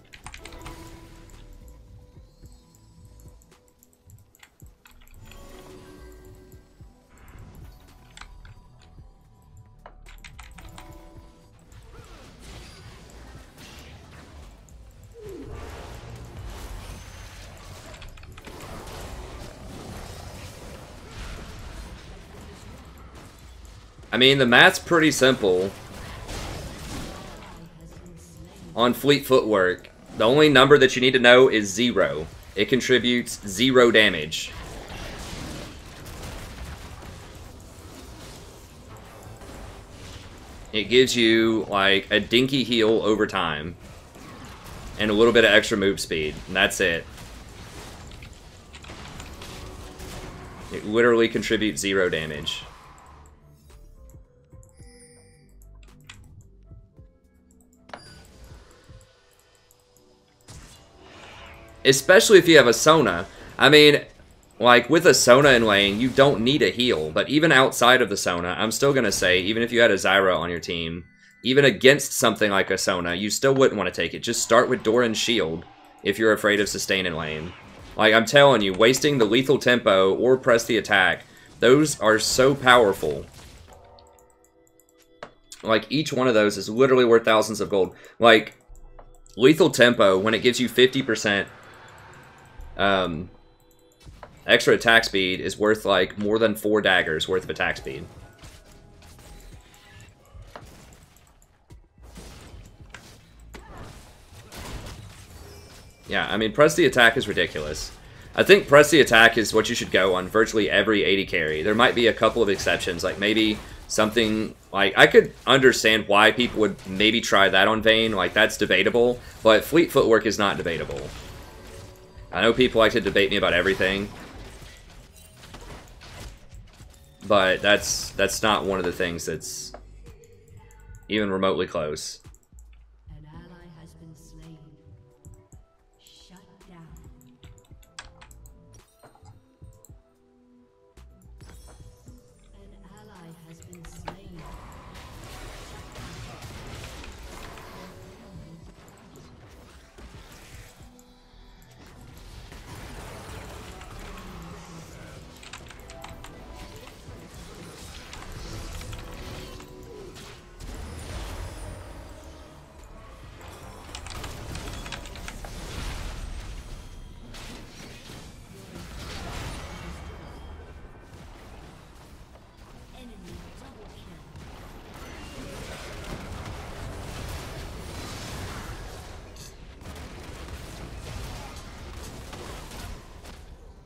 I mean, the math's pretty simple on fleet footwork. The only number that you need to know is 0. It contributes 0 damage. It gives you, like, a dinky heal over time. And a little bit of extra move speed. And that's it. It literally contributes 0 damage. Especially if you have a Sona. I mean, like, with a Sona in lane, you don't need a heal. But even outside of the Sona, I'm still going to say, even if you had a Zyra on your team, even against something like a Sona, you still wouldn't want to take it. Just start with Doran's Shield if you're afraid of sustain in lane. Like, I'm telling you, wasting the lethal tempo or press the attack, those are so powerful. Like, each one of those is literally worth thousands of gold. Like, lethal tempo, when it gives you 50%... extra attack speed is worth like more than 4 daggers worth of attack speed. Yeah, I mean, press the attack is ridiculous. I think press the attack is what you should go on virtually every AD carry. There might be a couple of exceptions, like maybe something like, I could understand why people would maybe try that on Vayne, like that's debatable, but fleet footwork is not debatable. I know people like to debate me about everything, but that's not one of the things that's even remotely close. An ally has been slain. Shut down. An ally has been slain.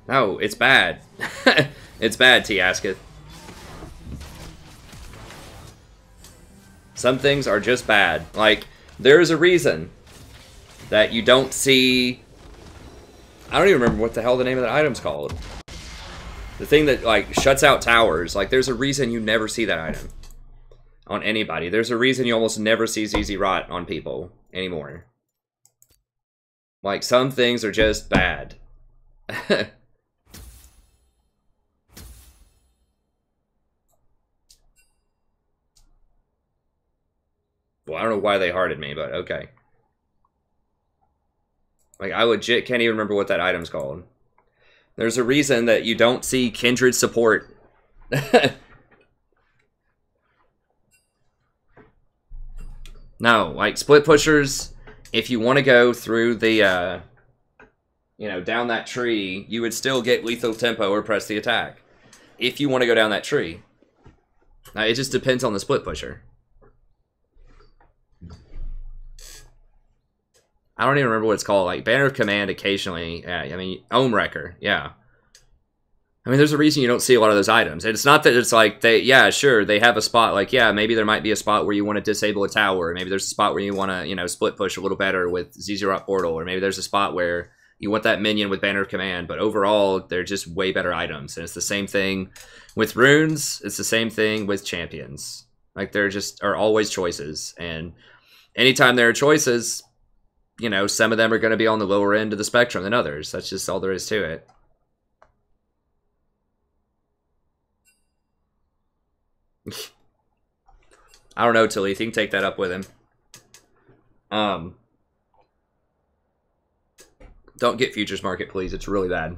No, it's bad. It's bad, T-Asketh. Some things are just bad. Like, there is a reason that you don't see... I don't even remember what the hell the name of that item's called. The thing that, like, shuts out towers. Like, there's a reason you never see that item on anybody. There's a reason you almost never see ZZ Rot on people anymore. Like, some things are just bad. Well, I don't know why they hearted me, but okay. Like, I legit can't even remember what that item's called. There's a reason that you don't see Kindred support. No, like, split pushers, if you want to go through the, you know, down that tree, you would still get lethal tempo or press the attack. If you want to go down that tree. Now, it just depends on the split pusher. I don't even remember what it's called. Like, Banner of Command occasionally. Yeah, I mean, Ohm Wrecker. Yeah. I mean, there's a reason you don't see a lot of those items. And it's not that it's like, yeah, sure, they have a spot. Like, yeah, maybe there might be a spot where you want to disable a tower. Or maybe there's a spot where you want to, you know, split push a little better with Zizurot Portal. Or maybe there's a spot where you want that minion with Banner of Command. But overall, they're just way better items. And it's the same thing with runes. It's the same thing with champions. Like, there just are always choices. And anytime there are choices, you know, some of them are going to be on the lower end of the spectrum than others. That's just all there is to it. I don't know, Talith. You can take that up with him. Don't get Futures Market, please. It's really bad.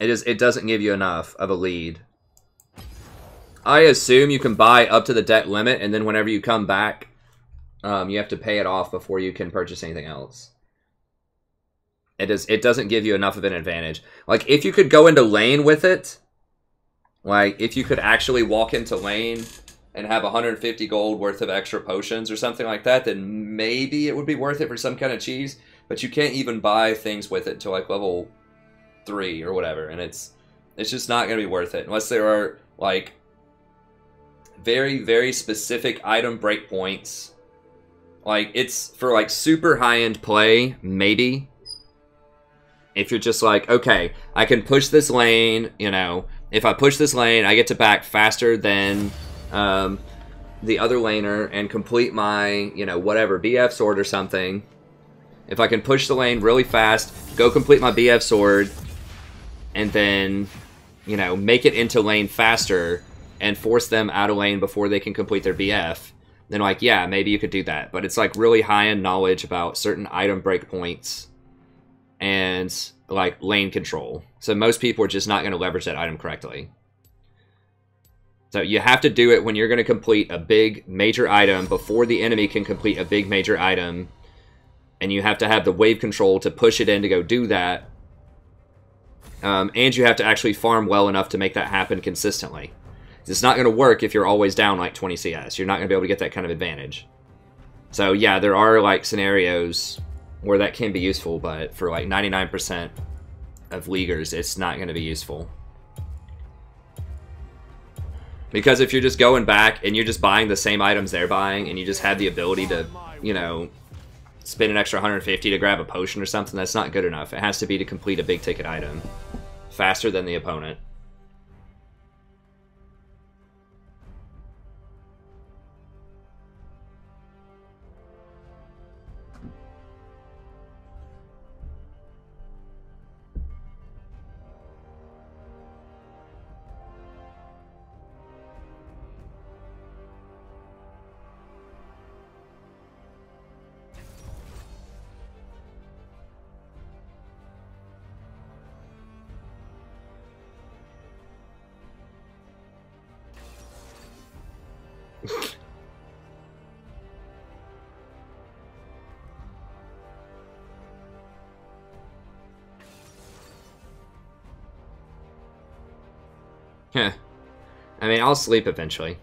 It doesn't give you enough of a lead. I assume you can buy up to the debt limit, and then whenever you come back, you have to pay it off before you can purchase anything else. It doesn't give you enough of an advantage. Like, if you could go into lane with it, like, if you could actually walk into lane and have 150 gold worth of extra potions or something like that, then maybe it would be worth it for some kind of cheese. But you can't even buy things with it until, like, level 3 or whatever. And it's just not going to be worth it. Unless there are, like, very, very specific item breakpoints. Like, it's for, like, super high-end play, maybe. If you're just like, okay, I can push this lane, you know. If I push this lane, I get to back faster than the other laner and complete my, you know, whatever, BF sword or something. If I can push the lane really fast, go complete my BF sword, and then, you know, make it into lane faster and force them out of lane before they can complete their BF, then, like, yeah, maybe you could do that. But it's, like, really high-end knowledge about certain item breakpoints and, like, lane control. So most people are just not going to leverage that item correctly. So you have to do it when you're going to complete a big major item before the enemy can complete a big major item. And you have to have the wave control to push it in to go do that. And you have to actually farm well enough to make that happen consistently. It's not going to work if you're always down like 20 CS. You're not going to be able to get that kind of advantage. So yeah, there are, like, scenarios where that can be useful, but for, like, 99% of leaguers, it's not going to be useful. Because if you're just going back and you're just buying the same items they're buying, and you just have the ability to, you know, spend an extra 150 to grab a potion or something, that's not good enough. It has to be to complete a big ticket item faster than the opponent. Heh. I mean, I'll sleep eventually.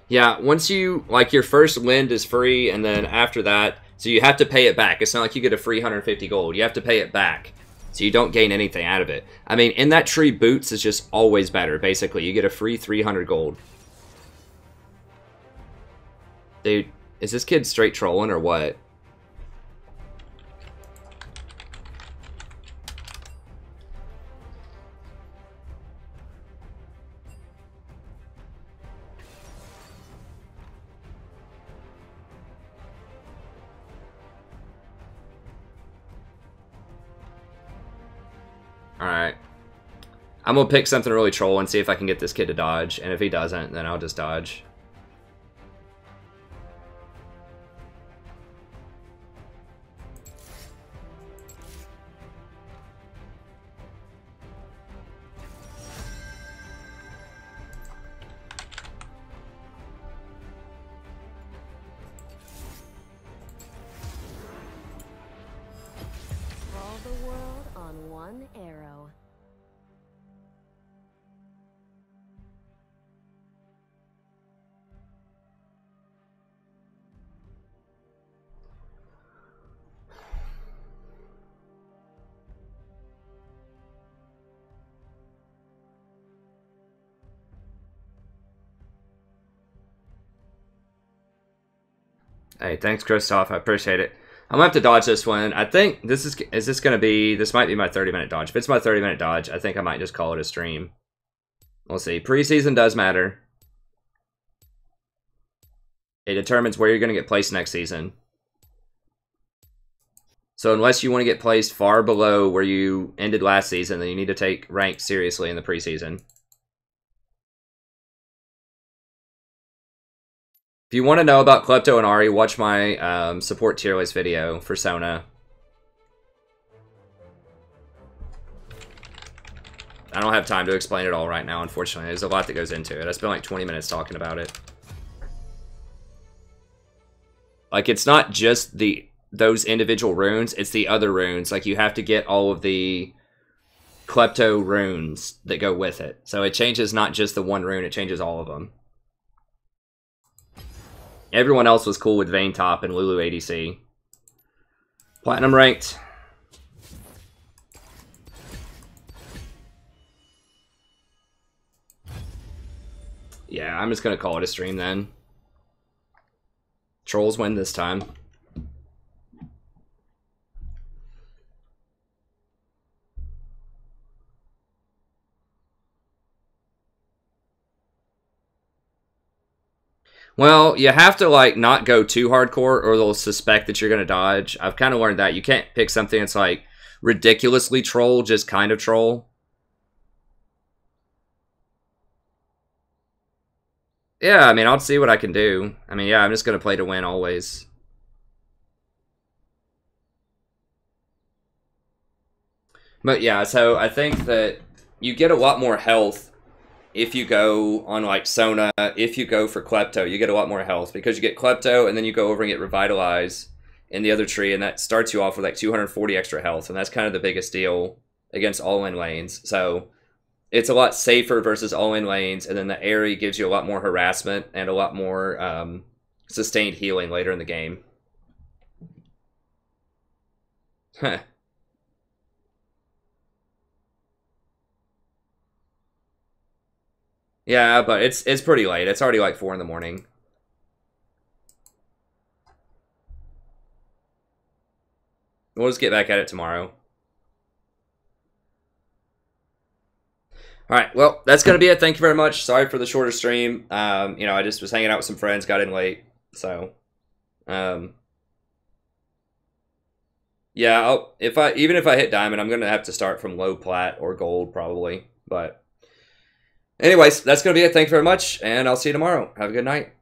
Yeah, once you, like, your first lend is free, and then after that, so you have to pay it back. It's not like you get a free 150 gold. You have to pay it back, so you don't gain anything out of it. I mean, in that tree, boots is just always better, basically. You get a free 300 gold. Dude, is this kid straight trolling or what? Alright. I'm gonna pick something really troll and see if I can get this kid to dodge. And if he doesn't, then I'll just dodge. All the world on one arrow. Hey, thanks, Christoph. I appreciate it. I'm gonna have to dodge this one. I think this is this gonna be, this might be my 30-minute dodge. If it's my 30-minute dodge, I think I might just call it a stream. We'll see. Preseason does matter. It determines where you're gonna get placed next season. So unless you want to get placed far below where you ended last season, then you need to take rank seriously in the preseason. If you want to know about Klepto and Ari, watch my support tier list video for Sona. I don't have time to explain it all right now, unfortunately. There's a lot that goes into it. I spent like 20 minutes talking about it. Like, it's not just those individual runes, it's the other runes. Like, you have to get all of the Klepto runes that go with it. So it changes not just the one rune, it changes all of them. Everyone else was cool with Vayne Top and Lulu ADC. Platinum ranked. Yeah, I'm just gonna call it a stream then. Trolls win this time. Well, you have to, like, not go too hardcore or they'll suspect that you're going to dodge. I've kind of learned that. You can't pick something that's, like, ridiculously troll, just kind of troll. Yeah, I mean, I'll see what I can do. I mean, yeah, I'm just going to play to win always. But, yeah, so I think that you get a lot more health if you go on, like, Sona. If you go for Klepto, you get a lot more health because you get Klepto and then you go over and get Revitalize in the other tree, and that starts you off with like 240 extra health, and that's kind of the biggest deal against all-in lanes. So it's a lot safer versus all-in lanes, and then the Aerie gives you a lot more harassment and a lot more sustained healing later in the game. Huh. Yeah, but it's pretty late. It's already like 4 in the morning. We'll just get back at it tomorrow. Alright, well, that's going to be it. Thank you very much. Sorry for the shorter stream. You know, I just was hanging out with some friends, got in late. So, yeah, even if I hit diamond, I'm going to have to start from low plat or gold probably. But anyways, that's going to be it. Thank you very much, and I'll see you tomorrow. Have a good night.